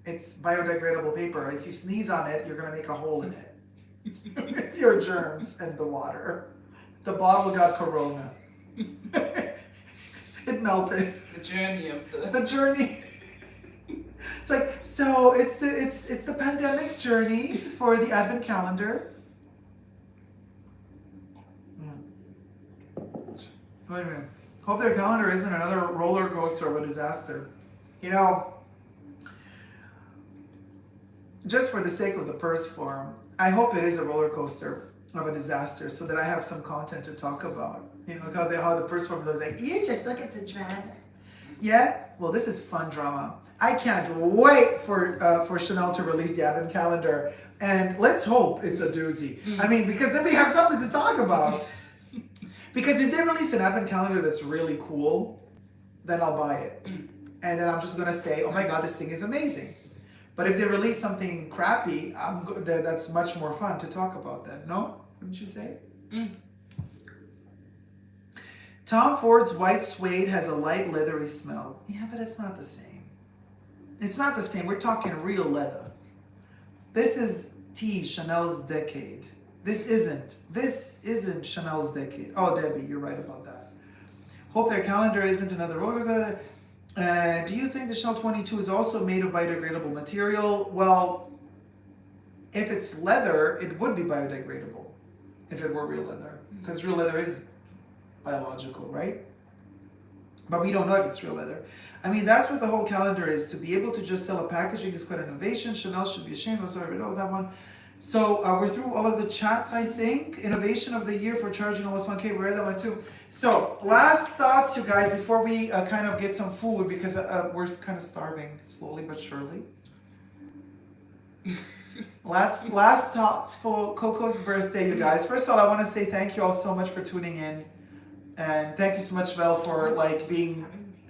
It's biodegradable paper. If you sneeze on it, you're going to make a hole in it. Your germs and the water. The bottle got corona. It melted. The journey of the journey. It's like, so it's the pandemic journey for the advent calendar. Wait a minute. Hope their calendar isn't another roller coaster of a disaster. You know, just for the sake of the purse form, I hope it is a roller coaster of a disaster so that I have some content to talk about. You know, how the purse form was like, you just look at the drama. Yeah? Well, this is fun drama. I can't wait for Chanel to release the advent calendar. And let's hope it's a doozy. I mean, because then we have something to talk about. Because if they release an advent calendar that's really cool, then I'll buy it. And then I'm just going to say, oh my God, this thing is amazing. But if they release something crappy, that's much more fun to talk about then. No? Wouldn't you say? Tom Ford's white suede has a light leathery smell. Yeah, but it's not the same. It's not the same. We're talking real leather. This is Chanel's Decade. This isn't Chanel's Decade. Oh, Debbie, you're right about that. Hope their calendar isn't another roller coaster. Do you think the Chanel 22 is also made of biodegradable material? Well, if it's leather, it would be biodegradable if it were real leather. Because real leather is biological, right? But we don't know if it's real leather. I mean, that's what the whole calendar is. To be able to just sell a packaging is quite an innovation. Chanel should be ashamed. I'm sorry, I read all that one. So we're through all of the chats, I think. Innovation of the year for charging almost 1K. We read that one too. So last thoughts, you guys, before we kind of get some food, because we're kind of starving slowly but surely. Last thoughts for Coco's birthday, you guys. First of all, I want to say thank you all so much for tuning in, and thank you so much, Vel, for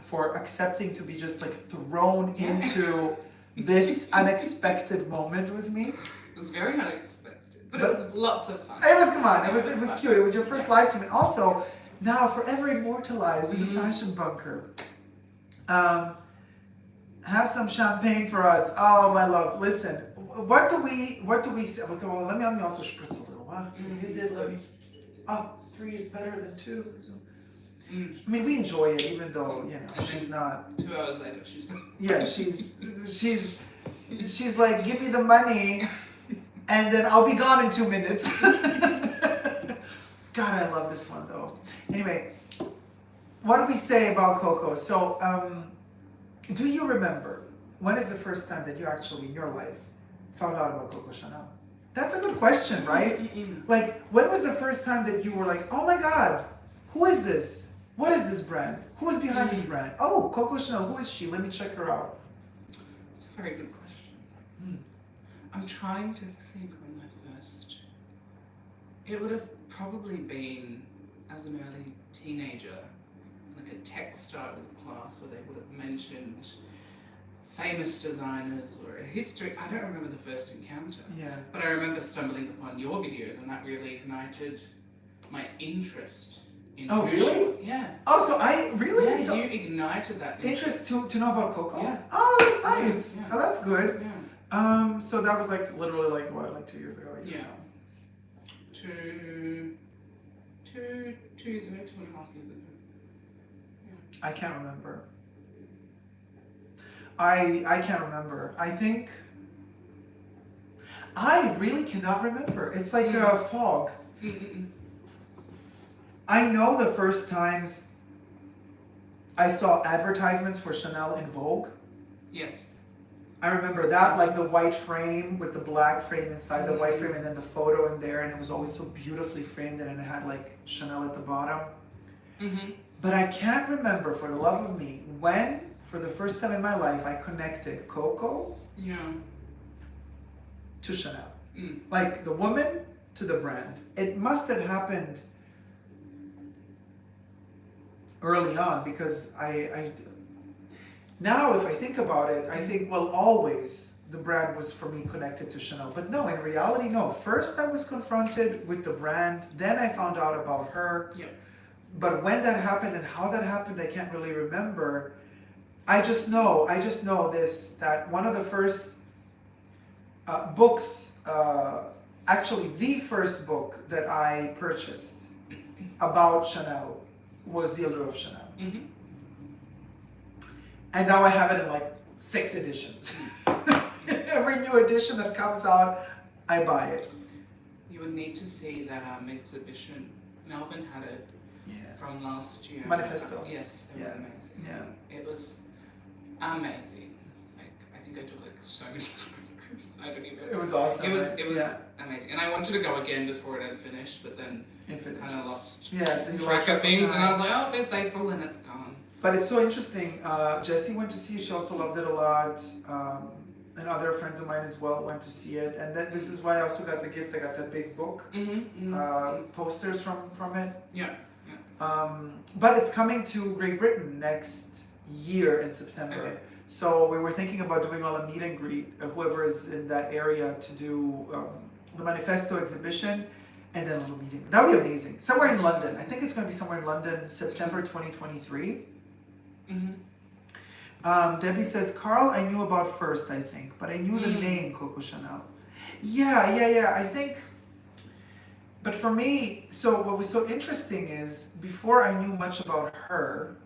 for accepting to be just like thrown into this unexpected moment with me. It was very unexpected, but it was lots of fun. It was it was cute. It was your first live stream, and also now forever immortalized in the fashion bunker. Have some champagne for us. Oh my love, listen. What do we say? Okay, well, let me also spritz a little, huh? Because you did let me. Oh, 3 is better than 2. So. I mean, we enjoy it, even though she's not. 2 hours later, she's gone. Yeah, she's like, give me the money, and then I'll be gone in 2 minutes. God, I love this one though. Anyway, what do we say about Coco? So, do you remember when is the first time that you actually in your life found out about Coco Chanel? That's a good question, right? Like, when was the first time that you were like, oh my God, who is this? What is this brand? Who is behind this brand? Oh, Coco Chanel, who is she? Let me check her out. It's a very good question. I'm trying to think when my first... It would have probably been as an early teenager, like a textiles class where they would have mentioned famous designers or a history. I don't remember the first encounter. Yeah. But I remember stumbling upon your videos, and that really ignited my interest in Oh, really? Yeah. Oh, so I really? Yeah, so you ignited that interest to know about Coco? Yeah. Oh, that's nice. Yeah. Oh, that's good. Yeah. So that was like literally like what, like 2 years ago? Yeah. 2 years ago, 2.5 years ago. I can't remember. I can't remember. I think I really cannot remember. It's like a fog. I know the first times I saw advertisements for Chanel in Vogue. Yes. I remember that, like the white frame with the black frame inside the white frame, and then the photo in there, and it was always so beautifully framed, and it had like Chanel at the bottom. But I can't remember, for the love of me, when, for the first time in my life, I connected Coco to Chanel. Like the woman to the brand. It must have happened early on, because I now if I think about it, I think, well, always the brand was for me connected to Chanel. But no, in reality, no. First I was confronted with the brand, then I found out about her. But when that happened and how that happened, I can't really remember. I just know this, that one of the first books, actually the first book that I purchased about Chanel was The Allure of Chanel. And now I have it in like 6 editions. Every new edition that comes out, I buy it. You would need to see that exhibition. Melbourne had it from last year. Manifesto. Yes, it was amazing. Yeah. It was amazing. Like, I think I took like so many photos. I don't even. It was awesome. It was amazing, and I wanted to go again before it had finished, but then kind of lost track of things, and I was like, oh, it's April and it's gone. But it's so interesting. Jessie went to see it. She also loved it a lot. And other friends of mine as well went to see it. And this is why I also got the gift. I got that big book, posters from it. But it's coming to Great Britain next year in September. Okay. So we were thinking about doing all a meet and greet, whoever is in that area, to do the Manifesto exhibition and then a little meeting. That would be amazing. Somewhere in London. I think it's going to be somewhere in London, September 2023. Debbie says, Carl, I knew about first, I think, but I knew the name Coco Chanel. Yeah, I think. But for me, so what was so interesting is, before I knew much about her,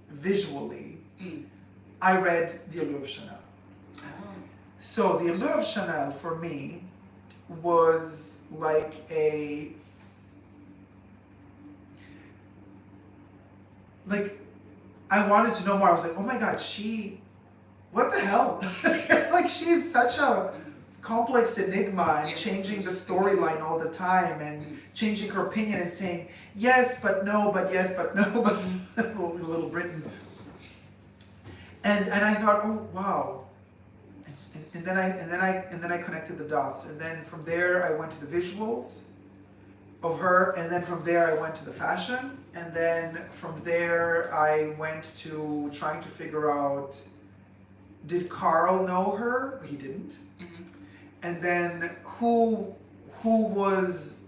visually, I read The Allure of Chanel. So The Allure of Chanel, for me, was like I wanted to know more. I was like, oh my God, what the hell? Like, she's such a complex enigma, and changing the storyline all the time, and changing her opinion and saying, yes, but no, but yes, but no, but Little Britain. And I thought, oh, wow. And and then I connected the dots, and then from there I went to the visuals of her, and then from there I went to the fashion, and then from there I went to trying to figure out, did Carl know her? He didn't. Mm-hmm. And then who was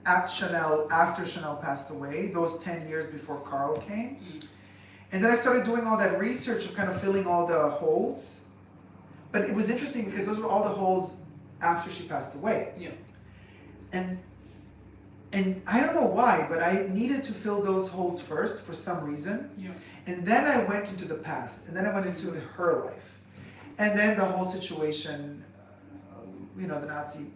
at Chanel after Chanel passed away, those 10 years before Carl came. Mm. And then I started doing all that research of kind of filling all the holes. But it was interesting because those were all the holes after she passed away. Yeah. And I don't know why, but I needed to fill those holes first for some reason. Yeah. And then I went into the past, and then I went into her life. And then the whole situation, the Nazi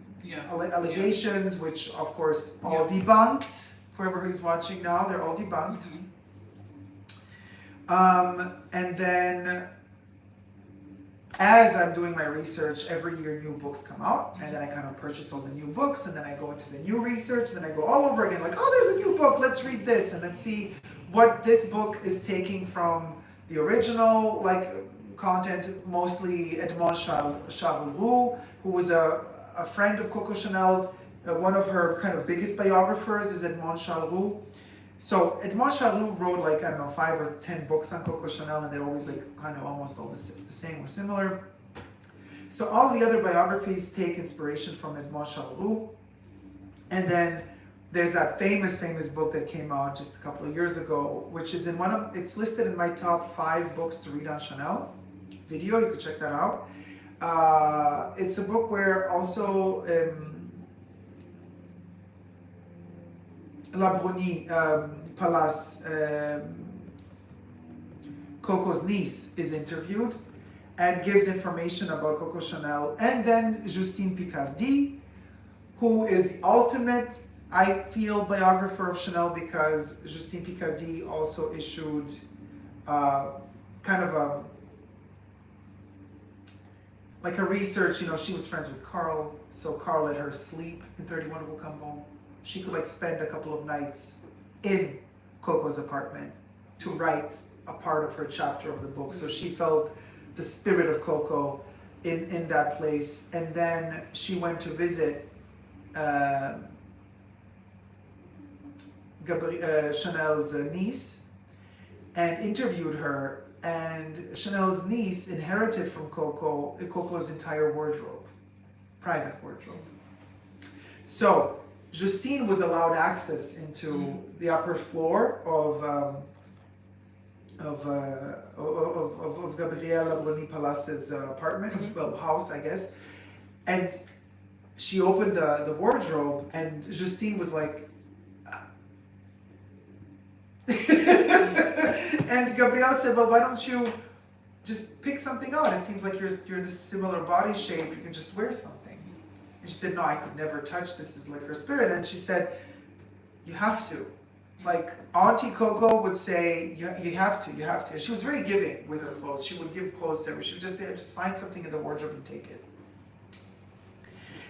allegations, which of course all debunked. For whoever who's watching now, they're all debunked. Mm-hmm. And then as I'm doing my research, every year new books come out, and then I kind of purchase all the new books, and then I go into the new research, and then I go all over again, like, oh, there's a new book, let's read this, and then see what this book is taking from the original, like, content, mostly Edmond Charles-Roux, who was a friend of Coco Chanel's. One of her kind of biggest biographers is Edmond Charles-Roux. So Edmond Charles-Roux wrote, like, I don't know, 5 or 10 books on Coco Chanel, and they're always like kind of almost all the same or similar. So all the other biographies take inspiration from Edmond Charles-Roux. And then there's that famous book that came out just a couple of years ago, which is it's listed in my top 5 books to read on Chanel. Video, you could check that out. It's a book where also La Bruni Palace, Coco's niece, is interviewed and gives information about Coco Chanel. And then Justine Picardie, who is the ultimate, I feel, biographer of Chanel, because Justine Picardie also issued kind of a research. She was friends with Carl, so Carl let her sleep in 31 Rue Cambon. She could spend a couple of nights in Coco's apartment to write a part of her chapter of the book. So she felt the spirit of Coco in that place. And then she went to visit Chanel's niece and interviewed her. And Chanel's niece inherited from Coco's entire wardrobe, private wardrobe. So Justine was allowed access into the upper floor of Gabrielle Labruni Palace's apartment, well, house, I guess. And she opened the wardrobe, and Justine was like, and Gabrielle said, well, why don't you just pick something out? It seems like you're this similar body shape, you can just wear something. And she said, no, I could never touch, this is like her spirit. And she said, you have to. Like Auntie Coco would say, you have to. And she was very giving with her clothes. She would give clothes to everyone. She would just say, just find something in the wardrobe and take it.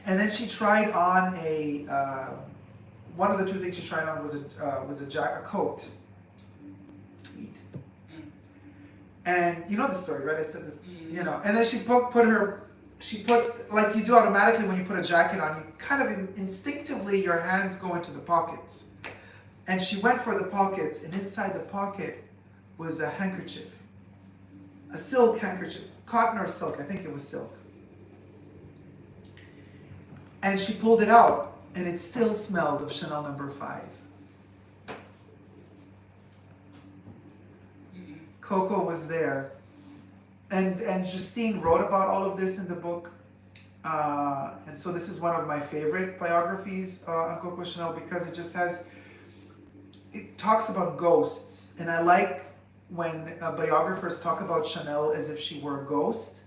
And then she tried on one of the 2 things she tried on was a coat. Tweed. And you know the story, right? I said this, And then she put, like you do automatically when you put a jacket on, you kind of instinctively, your hands go into the pockets. And she went for the pockets, and inside the pocket was a handkerchief. A silk handkerchief. Cotton or silk, I think it was silk. And she pulled it out, and it still smelled of Chanel No. 5. Coco was there. And Justine wrote about all of this in the book. And so this is one of my favorite biographies on Coco Chanel, because it talks about ghosts. And I like when biographers talk about Chanel as if she were a ghost.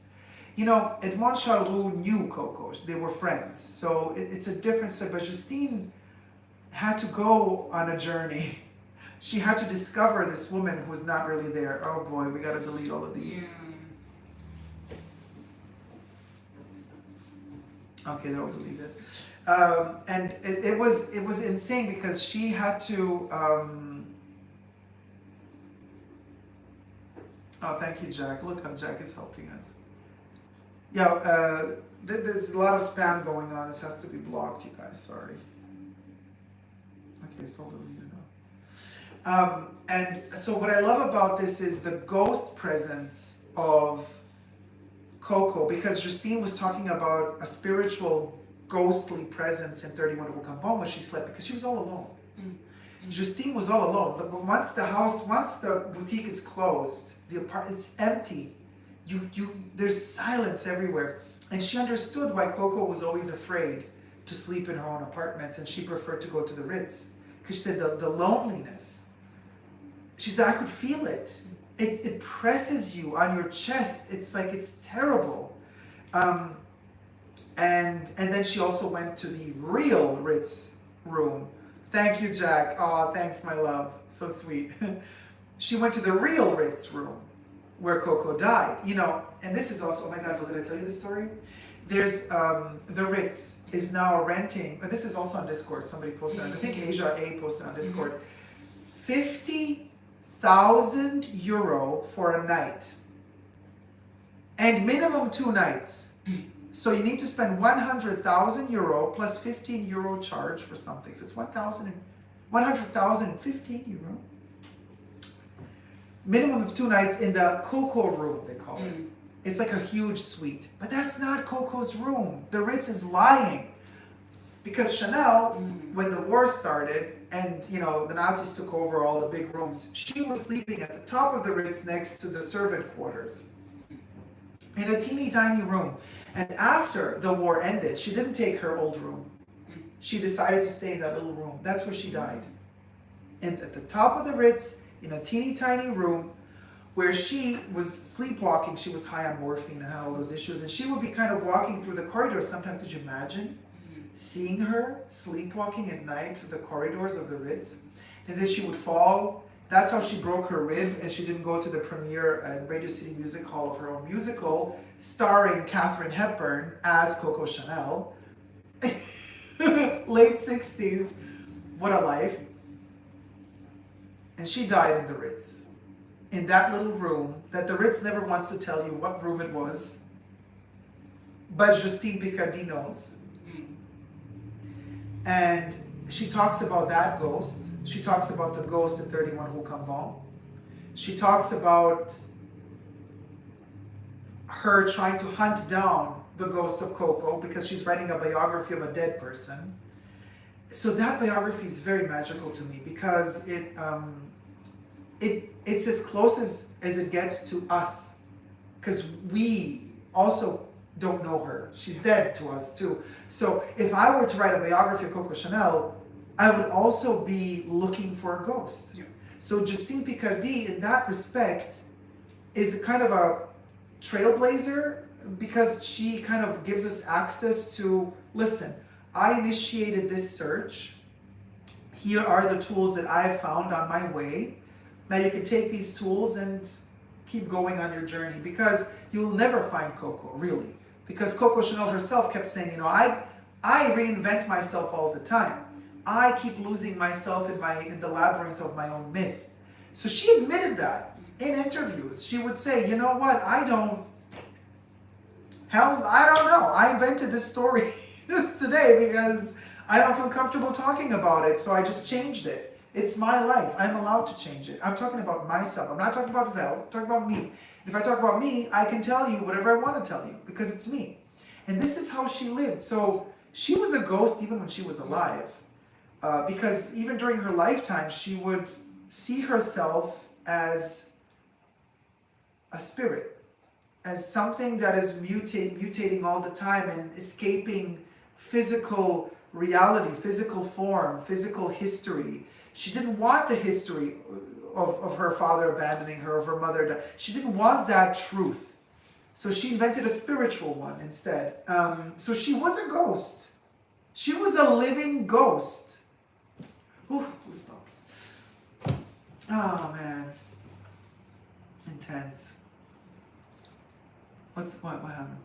Edmond Charles-Roux knew Coco. They were friends. So it's a different story. But Justine had to go on a journey. She had to discover this woman who was not really there. Oh boy, we got to delete all of these. Yeah. Okay, they're all deleted. And it was insane, because she had to... Oh, thank you, Jack. Look how Jack is helping us. Yeah, there's a lot of spam going on. This has to be blocked, you guys. Sorry. Okay, so I'll delete it now. And so what I love about this is the ghost presence of Coco, because Justine was talking about a spiritual, ghostly presence in 31 Rue Cambon when she slept, because she was all alone. Justine was all alone. But once the boutique is closed, it's empty. There's silence everywhere. And she understood why Coco was always afraid to sleep in her own apartments, and she preferred to go to the Ritz. Because she said the loneliness. She said, I could feel it. It presses you on your chest. It's like, it's terrible. And then she also went to the real Ritz room. Thank you, Jack. Oh, thanks, my love. So sweet. She went to the real Ritz room where Coco died. You know, and this is also, oh my God, did I tell you this story? There's, the Ritz is now renting, this is also on Discord, somebody posted on, I think Asia A posted on Discord, 50,000 euro for a night. And minimum 2 nights. So you need to spend 100,000 euro plus 15 euro charge for something. So it's 100,015 euro. Minimum of 2 nights in the Coco room, they call it. It's like a huge suite. But that's not Coco's room. The Ritz is lying. Because Chanel, when the war started and, you know, the Nazis took over all the big rooms, she was sleeping at the top of the Ritz next to the servant quarters. In a teeny tiny room. And after the war ended, she didn't take her old room. She decided to stay in that little room. That's where she died. And at the top of the Ritz, in a teeny tiny room, where she was sleepwalking. She was high on morphine and had all those issues. And she would be kind of walking through the corridors. Sometimes, could you imagine seeing her sleepwalking at night through the corridors of the Ritz? And then she would fall. That's how she broke her rib, and she didn't go to the premiere at Radio City Music Hall of her own musical, starring Katharine Hepburn as Coco Chanel. Late 60s. What a life. And she died in the Ritz. In that little room, that the Ritz never wants to tell you what room it was. But Justine Picardie knows. And she talks about that ghost. She talks about the ghost at 31 Rue Cambon. She talks about her trying to hunt down the ghost of Coco because she's writing a biography of a dead person. So that biography is very magical to me because it's as close as it gets to us, because we also don't know her. She's dead to us too. So if I were to write a biography of Coco Chanel, I would also be looking for a ghost. Yeah. So Justine Picardie, in that respect, is a kind of a trailblazer because she kind of gives us access to, listen, I initiated this search. Here are the tools that I've found on my way. Now you can take these tools and keep going on your journey, because you will never find Coco, really. Because Coco Chanel herself kept saying, you know, I reinvent myself all the time. I keep losing myself in the labyrinth of my own myth. So she admitted that in interviews. She would say, you know what, I don't know. I invented this story today because I don't feel comfortable talking about it, so I just changed it. It's my life. I'm allowed to change it. I'm talking about myself. I'm not talking about Vel. I'm talking about me. If I talk about me, I can tell you whatever I want to tell you because it's me. And this is how she lived. So she was a ghost even when she was alive. Because even during her lifetime, she would see herself as a spirit, as something that is mutating all the time and escaping physical reality, physical form, physical history. She didn't want the history of her father abandoning her, of her mother. She didn't want that truth. So she invented a spiritual one instead. So she was a ghost. She was a living ghost. Ooh, goosebumps. Oh, man. Intense. What happened?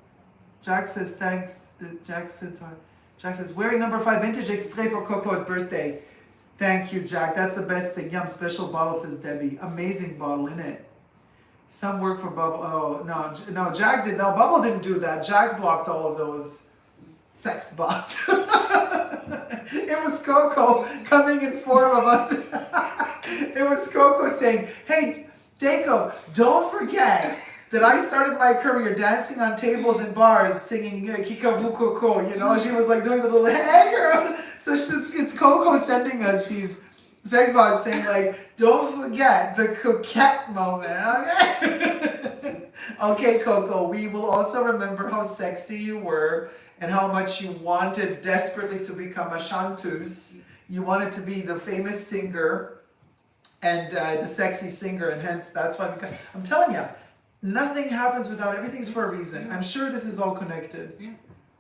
Jack says thanks. Jack says, wearing number 5 vintage extrait for Coco at birthday. Thank you, Jack. That's the best thing. Yum, special bottle, says Debbie. Amazing bottle, innit? Some work for Bubble. Oh no, Jack did. No, Bubble didn't do that. Jack blocked all of those sex bots. It was Coco coming in form of us. It was Coco saying, "Hey, Dacob, don't forget that I started my career dancing on tables and bars, singing Kikavu Coco." You know, she was like doing the little hey girl. So it's Coco sending us these sex bots saying like, "Don't forget the coquette moment." Okay, okay, Coco. We will also remember how sexy you were and how much you wanted desperately to become a chanteuse. You wanted to be the famous singer and the sexy singer, and hence that's why I'm telling you, nothing happens without everything's for a reason. I'm sure this is all connected. Yeah.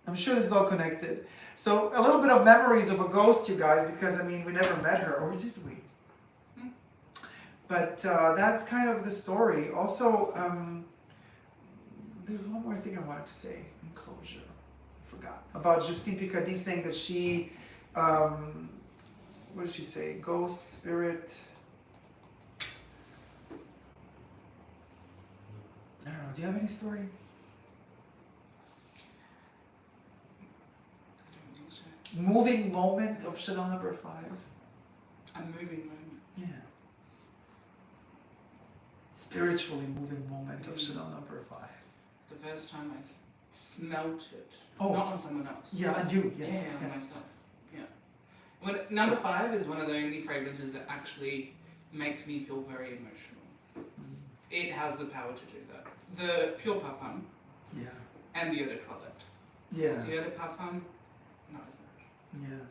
I'm sure this is all connected. So a little bit of memories of a ghost, you guys, because I mean we never met her, or did we? But that's kind of the story. Also, there's one more thing I wanted to say in closure. I forgot about Justine Picardie saying that she, what did she say? Ghost, spirit. I don't know. Do you have any story? I don't think so. Moving moment of Chanel number 5. A moving moment. Yeah. Spiritually moving moment of Chanel number 5. The first time I smelt it. Oh. Not on someone else. Yeah, and you. Yeah. Yeah, on myself. Yeah. When, number 5 is one of the only fragrances that actually makes me feel very emotional. It has the power to do that. The Pure Parfum Yeah. and the Eau de Toilette. Yeah. The Eau de Parfum, not as much. Yeah.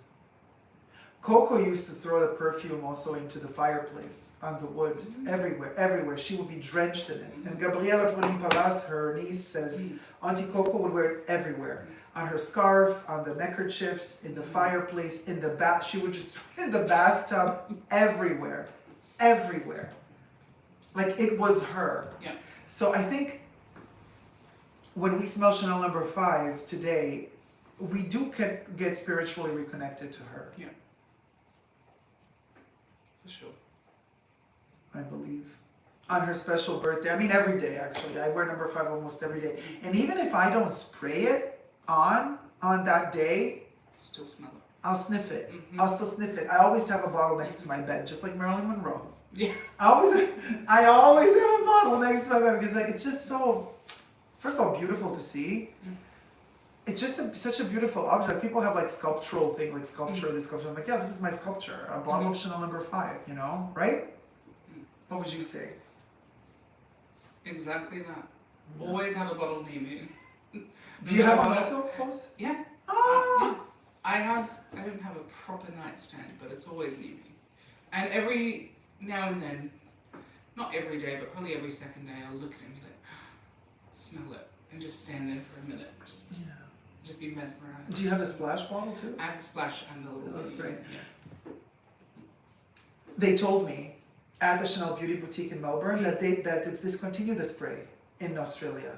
Coco used to throw the perfume also into the fireplace, on the wood, everywhere. She would be drenched in it. And Gabriela Brunin-Palas, her niece, says Auntie Coco would wear it everywhere. On her scarf, on the neckerchiefs, in the fireplace, in the bath. She would just throw it in the bathtub, everywhere. Like it was her. Yeah. So I think when we smell Chanel number 5 today, we do get spiritually reconnected to her. Yeah. For sure. I believe. On her special birthday. I mean, every day, actually. I wear number 5 almost every day. And even if I don't spray it on that day, Still smell it. I'll sniff it. Mhm. I'll still sniff it. I always have a bottle next to my bed, just like Marilyn Monroe. Yeah. I always have a bottle next to my bed because like it's just so, first of all, beautiful to see. It's just such a beautiful object. People have like sculptural thing, like sculpture, this sculpture. I'm like, yeah, this is my sculpture. A bottle of Chanel number 5, you know, right? What would you say? Exactly that. Always have a bottle near me. Do you have one also close? Yeah. Ah! I don't have a proper nightstand, but it's always near me. And every now and then, not every day, but probably every second day, I'll look at it and be like, smell it, and just stand there for a minute. Yeah. Just be mesmerized. Do you have the splash bottle too? I have the splash and the little That's baby. great. Yeah. They told me at the Chanel Beauty Boutique in Melbourne that it's discontinued the spray in Australia.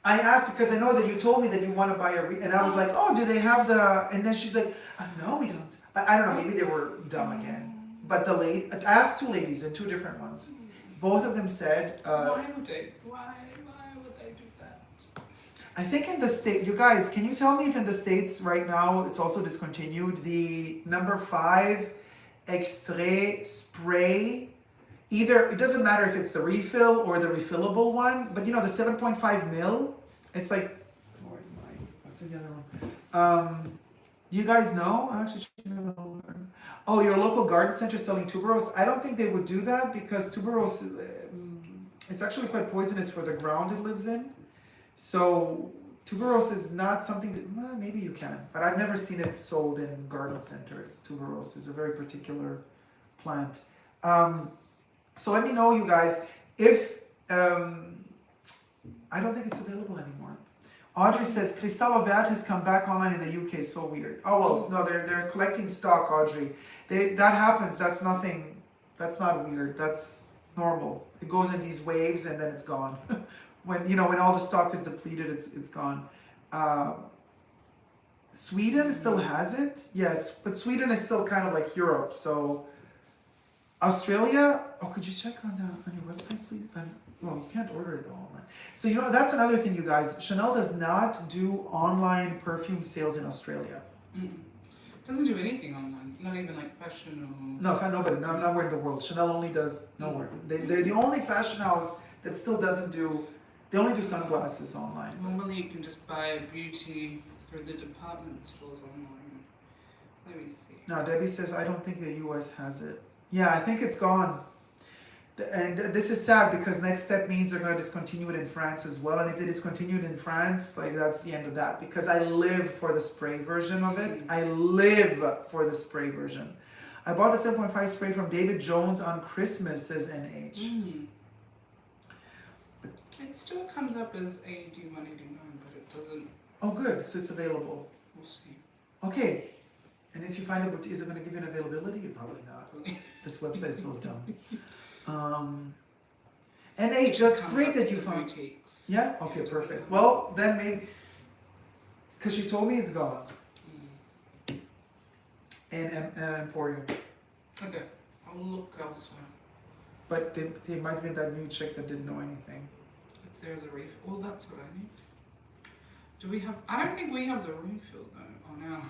I asked because I know that you told me that you want to buy and I was like, oh, do they have the? And then she's like, no, we don't. I don't know. Maybe they were dumb again. But the lady, I asked 2 ladies and 2 different ones. Both of them said. Why would they? Why would they do that? I think in the state, you guys, can you tell me if in the States right now it's also discontinued the number 5 extrait spray? Either, it doesn't matter if it's the refill or the refillable one, but you know, the 7.5 mil, it's like, where's mine? What's the other one? Do you guys know? Actually, oh, your local garden center selling tuberose? I don't think they would do that because tuberose, it's actually quite poisonous for the ground it lives in. So tuberose is not something that, well, maybe you can, but I've never seen it sold in garden centers. Tuberose is a very particular plant. So let me know, you guys, if, I don't think it's available anymore. Audrey says, Cristalle EDT has come back online in the UK, so weird. Oh, well, no, they're collecting stock, Audrey. That happens, that's nothing, that's not weird, that's normal. It goes in these waves and then it's gone. when all the stock is depleted, it's gone. Sweden still has it, yes, but Sweden is still kind of like Europe, so Australia, oh, could you check on your website, please? Well, you can't order it though online. So, you know, that's another thing, you guys. Chanel does not do online perfume sales in Australia. Doesn't do anything online. Not even like fashion or... No, nobody, nowhere in the world. Chanel only does nowhere. They're the only fashion house that still doesn't do, they only do sunglasses online. Normally you can just buy beauty through the department stores online. Let me see. No, Debbie says, I don't think the US has it. Yeah, I think it's gone. And this is sad because next step means they're going to discontinue it in France as well. And if they discontinue it in France, like that's the end of that. Because I live for the spray version of it. I live for the spray version. I bought the 7.5 spray from David Jones on Christmas, says NH. It still comes up as AD 189, but it doesn't... Oh, good. So it's available. We'll see. Okay. And if you find it, is it going to give you an availability? Probably not. This website is so dumb. NH, that's great that you found. Boutiques. Yeah? Okay, perfect. Well, then maybe, because she told me it's gone. In Emporium. Okay, I'll look elsewhere. But they might have been that new chick that didn't know anything. There's a refill. Well, that's what I need. Do we have... I don't think we have the refill though. Oh, no.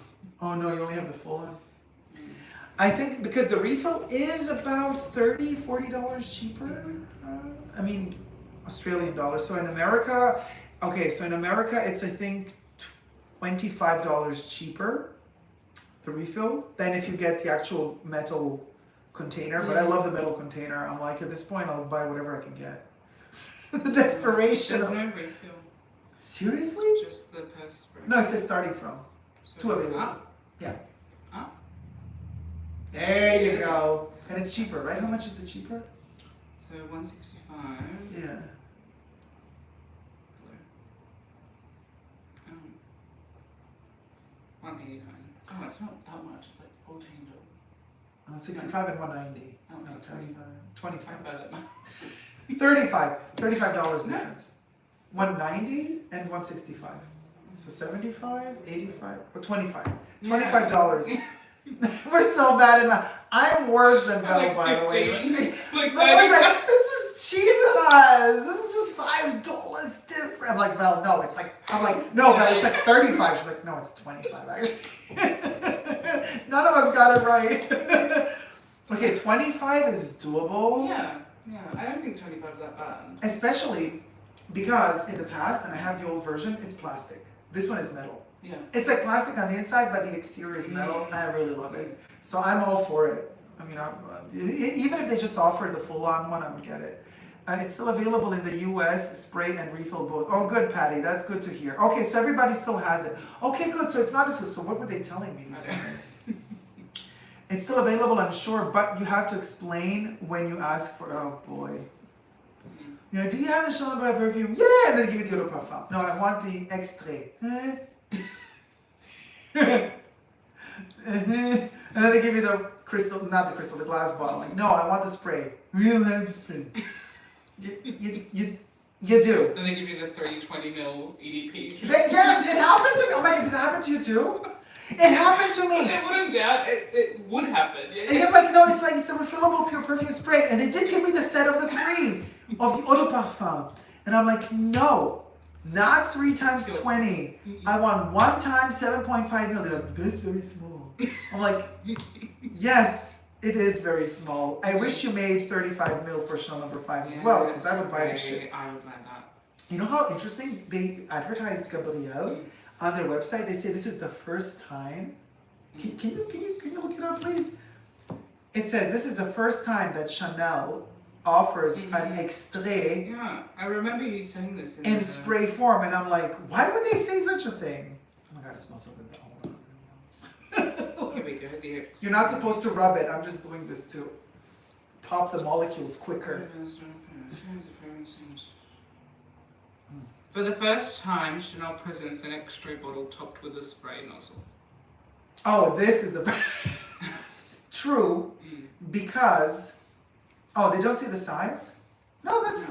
Oh no, you only have the full one? I think because the refill is about $30-40 cheaper. I mean, Australian dollars. So in America, it's I think $25 cheaper, the refill, than if you get the actual metal container. But I love the metal container. I'm like, at this point, I'll buy whatever I can get. The desperation. There's no refill. Seriously? It's just the purse spray. No, it says starting from. So, Two available. Yeah. Ah. There you go. And it's cheaper, right? How much is it cheaper? So 165. Yeah. Oh. 189. Oh, it's not that much. It's like $14. 65 and 190. Oh, No, no, 75. 25. I'm bad at math. $35 difference. 190 and 165. So 75, 85, or 25. $25. We're so bad at math. I'm worse than Belle, Like by the way. 15. Like I was like, this is cheap as. This is just $5 different. I'm like, Val, no, it's like, I'm like, no, Val, it's like 35. She's like, no, it's 25 actually. None of us got it right. Okay, 25 is doable. Yeah, I don't think 25 is that bad. Especially because in the past, and I have the old version, it's plastic. This one is metal. Yeah. It's like plastic on the inside, but the exterior is metal, and I really love it. So I'm all for it. I mean, even if they just offered the full-on one, I would get it. It's still available in the US, spray and refill both. Oh, good, Patty. That's good to hear. Okay, so everybody still has it. Okay, good. So it's not as good. So what were they telling me? It's still available, I'm sure, but you have to explain when you ask for. Oh boy. Yeah, do you have a Chanel perfume? Yeah, and then give you the eau de parfum. No, I want the extrait. And then they give you the crystal, not the crystal, the glass bottle. Like, no, I want the spray. We don't have the spray. You do. And they give you the 320 ml EDP. Yes, it happened to me. Oh my God, did it happen to you too? It happened to me. I wouldn't doubt it would happen. And you're like, no, it's a refillable pure perfume spray. And they did give me the set of the 3 of the eau de parfum. And I'm like, no, not 3 times 20. I want 1 time 7.5 ml. They're like, that's very small. I'm like, yes, it is very small. I wish you made 35 ml for Chanel number 5 as well, because I would buy the shit. I would buy that. You know how interesting? They advertised Gabrielle on their website. They say this is the first time. Can you look it up, please? It says this is the first time that Chanel offers an extrait. Yeah, I remember you saying this in spray form, and I'm like, why would they say such a thing? Oh my God, it smells so good. Hold on. Here we go. You're not supposed to rub it. I'm just doing this to pop the molecules quicker. For the first time, Chanel presents an extra bottle topped with a spray nozzle. Oh, this is the true because they don't see the size. No, that's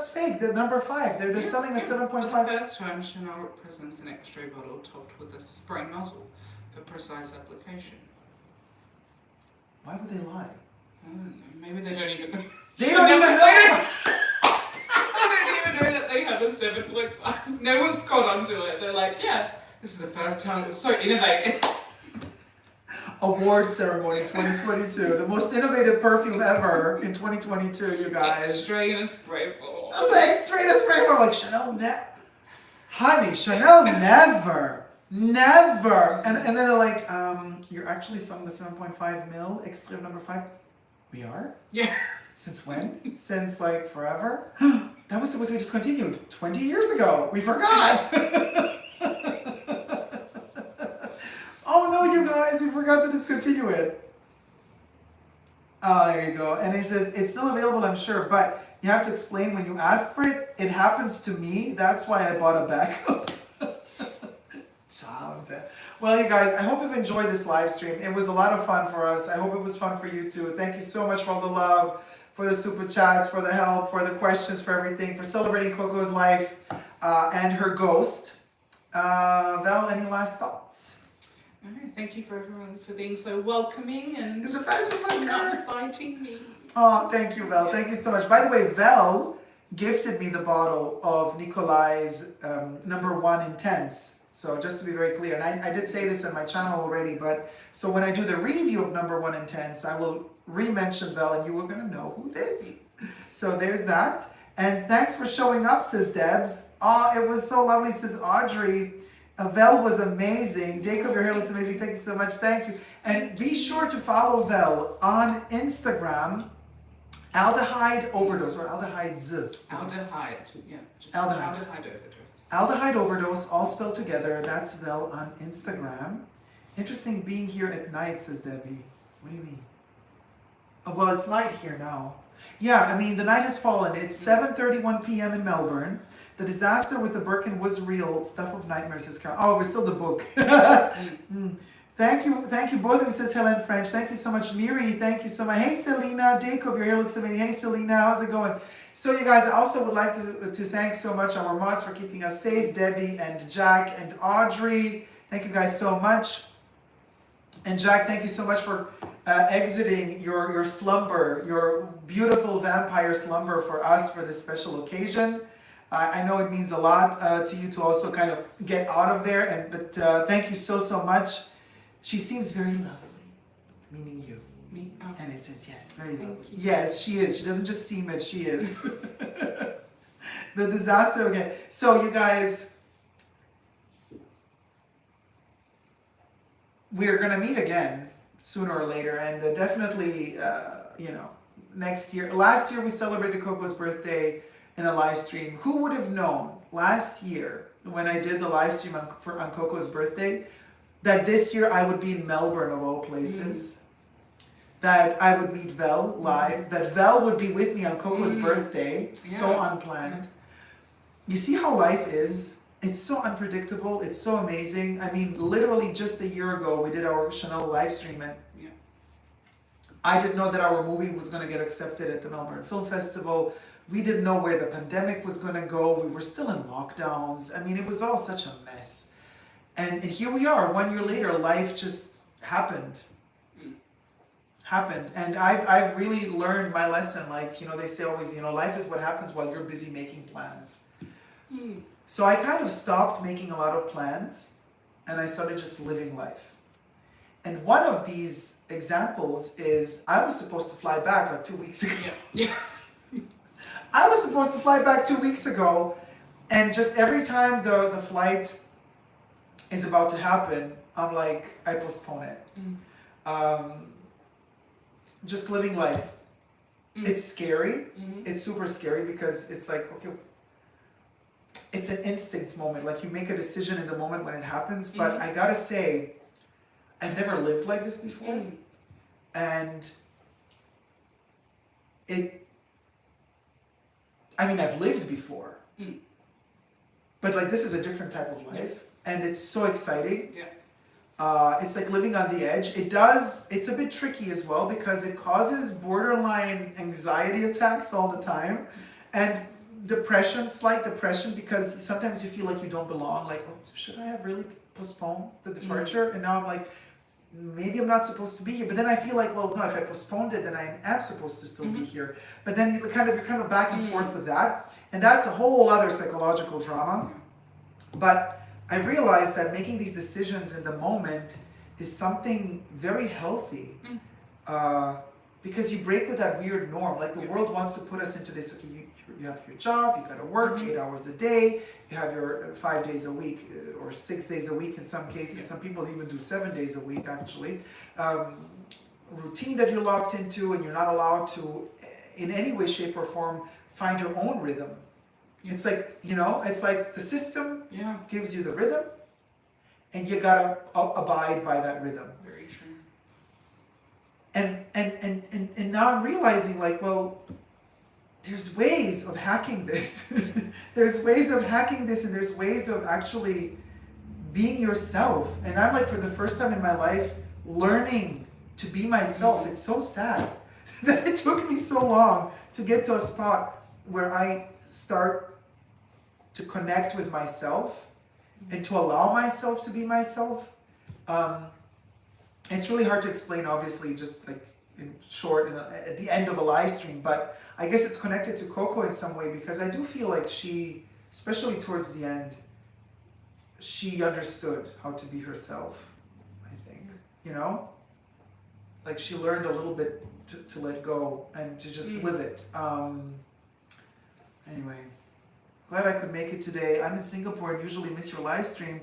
fake. The number 5. They're selling a 7.5. For the first time, Chanel presents an extra bottle topped with a spray nozzle for precise application. Why would they lie? Maybe they don't even know. They don't even know. I don't even know that they have a 7.5. No one's caught on to it. They're like, yeah, this is the first time it was so innovative. Award ceremony 2022. The most innovative perfume ever in 2022, you guys. Extra in a spray form. I was like, straight as spray for like Chanel honey, Chanel never. And then they're like, you're actually selling the 7.5 mil extra number 5. We are? Yeah. Since when? Since like forever? That was supposed to be discontinued 20 years ago. We forgot. Oh no, you guys, we forgot to discontinue it. Oh, there you go. And it says, it's still available, I'm sure, but you have to explain when you ask for it. It happens to me. That's why I bought a backup. Well, you guys, I hope you've enjoyed this live stream. It was a lot of fun for us. I hope it was fun for you too. Thank you so much for all the love, for the super chats, for the help, for the questions, for everything, for celebrating Coco's life and her ghost. Val, any last thoughts? Thank you for everyone for being so welcoming and In the fashion bunker. not fighting me. Oh, thank you, Val. Thank you so much. By the way, Val gifted me the bottle of Nikolai's number 1 Intense. So just to be very clear, and I did say this on my channel already, but so when I do the review of number 1 Intense, I will re-mention Val and you were going to know who it is. So there's that. And thanks for showing up, says Debs. Oh, it was so lovely, says Audrey. Vel was amazing. Dacob, your hair looks amazing. Thank you so much. Thank you. And be sure to follow Vel on Instagram. Aldehyde Overdose or Aldehydes. Aldehyde, yeah. Just Aldehyde. Aldehyde overdose. Aldehyde Overdose, all spelled together. That's Vel on Instagram. Interesting being here at night, says Debbie. What do you mean? Oh, well, it's light here now. Yeah, I mean, the night has fallen. It's 7:31 p.m. in Melbourne. The disaster with the Birkin was real. Stuff of nightmares, says Carol. Oh, we're still the book. Thank you both of you, says Helen French. Thank you so much, Miri. Thank you so much. Hey, Selena. Dacob, your hair looks amazing. Hey, Selena, how's it going? So, you guys, I also would like to thank so much our mods for keeping us safe. Debbie and Jack and Audrey. Thank you guys so much. And Jack, thank you so much for exiting your slumber, your beautiful vampire slumber for us for this special occasion. I know it means a lot to you to also kind of get out of there, but thank you so much. She seems very lovely, meaning you. Me? Oh. And it says, yes, very lovely. Yes, she is. She doesn't just seem it, she is. The disaster again. So you guys, we're going to meet again sooner or later, and definitely, next year. Last year we celebrated Coco's birthday in a live stream. Who would have known last year when I did the live stream on Coco's birthday that this year I would be in Melbourne of all places, that I would meet Vel live, that Vel would be with me on Coco's birthday, so unplanned. You see how life is? It's so unpredictable, it's so amazing. I mean, literally just a year ago we did our Chanel live stream and I didn't know that our movie was going to get accepted at the Melbourne Film Festival. We didn't know where the pandemic was going to go. We were still in lockdowns. I mean, it was all such a mess. And here we are, 1 year later, life just happened. And I've really learned my lesson. Like, they say always, life is what happens while you're busy making plans. So I kind of stopped making a lot of plans and I started just living life. And one of these examples is I was supposed to fly back like 2 weeks ago. I was supposed to fly back 2 weeks ago, and just every time the flight is about to happen, I'm like, I postpone it. Just living life. It's scary. It's super scary because it's like, okay, it's an instinct moment. Like you make a decision in the moment when it happens, but I gotta say, I've never lived like this before. And I've lived before, but like this is a different type of life, and it's so exciting. It's like living on the edge. It's a bit tricky as well because it causes borderline anxiety attacks all the time, and slight depression, because sometimes you feel like you don't belong. Like, oh, should I have really postponed the departure? And now I'm like, maybe I'm not supposed to be here. But then I feel like, well, no, if I postponed it, then I am supposed to still be here. But then you're kind of back and forth with that. And that's a whole other psychological drama. But I realized that making these decisions in the moment is something very healthy. Because you break with that weird norm. Like the world wants to put us into this, okay, you have your job, you gotta work 8 hours a day, you have your 5 days a week, or 6 days a week in some cases. Some people even do 7 days a week actually. Routine that you're locked into, and you're not allowed to, in any way, shape, or form, find your own rhythm. It's like, it's like the system gives you the rhythm, and you gotta abide by that rhythm. Very true. And now I'm realizing, like, well, there's ways of hacking this. There's ways of hacking this, and there's ways of actually being yourself. And I'm like, for the first time in my life, learning to be myself. It's so sad that it took me so long to get to a spot where I start to connect with myself and to allow myself to be myself. It's really hard to explain, obviously, just like in short and at the end of a live stream, but I guess it's connected to Coco in some way, because I do feel like she, especially towards the end, she understood how to be herself, I think, like she learned a little bit to let go and to just live it. Anyway, glad I could make it today. I'm in Singapore and usually miss your live stream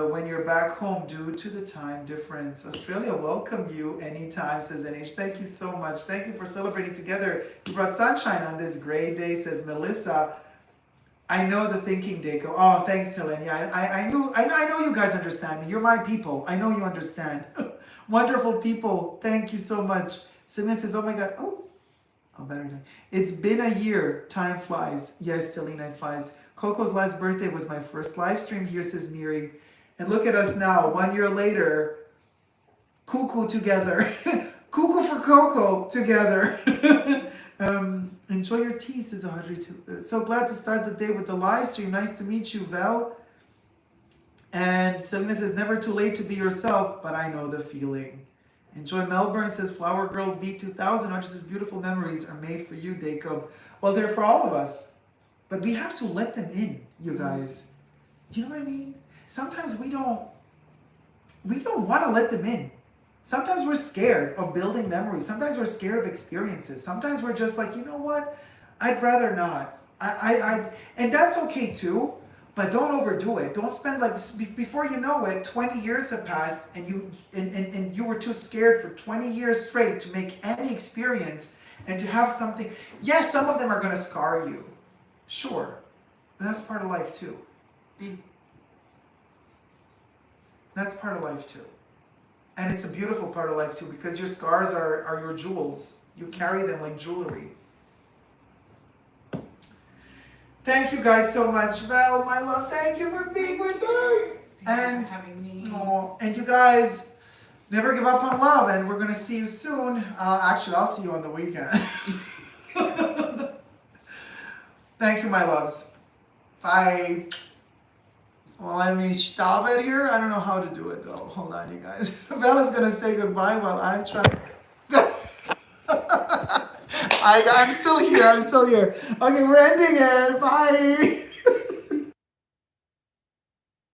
when you're back home due to the time difference. Australia welcome you anytime, says NH. Thank you so much. Thank you for celebrating together. You brought sunshine on this gray day, says Melissa. I know the thinking, Dacob. Oh, thanks, Helen. Yeah, I know you guys understand me. You're my people. I know you understand. Wonderful people. Thank you so much. Selena says, oh my God. Oh, better than. It's been a year. Time flies. Yes, Selena, it flies. Coco's last birthday was my first live stream here, says Miri. And look at us now, 1 year later, cuckoo together. Cuckoo for Coco together. Enjoy your tea, says Audrey. So glad to start the day with the live stream. Nice to meet you, Val. And Selena says, never too late to be yourself, but I know the feeling. Enjoy Melbourne, says Flower Girl B2000. Audrey says, beautiful memories are made for you, Dacob. Well, they're for all of us. But we have to let them in, you guys. Do you know what I mean? Sometimes we don't want to let them in. Sometimes we're scared of building memories. Sometimes we're scared of experiences. Sometimes we're just like, you know what? I'd rather not. And that's okay too, but don't overdo it. Don't spend before you know it, 20 years have passed and you were too scared for 20 years straight to make any experience and to have something. Yes, some of them are going to scar you. Sure. But that's part of life too. That's part of life too. And it's a beautiful part of life too, because your scars are your jewels. You carry them like jewelry. Thank you guys so much. Val, my love, thank you for being with us. Thank you for having me. And you guys, never give up on love, and we're going to see you soon. Actually, I'll see you on the weekend. Thank you, my loves. Bye. Well, let me stop it here. I don't know how to do it though. Hold on, you guys. Bella's gonna say goodbye while I try. I'm still here. Okay, we're ending it. Bye.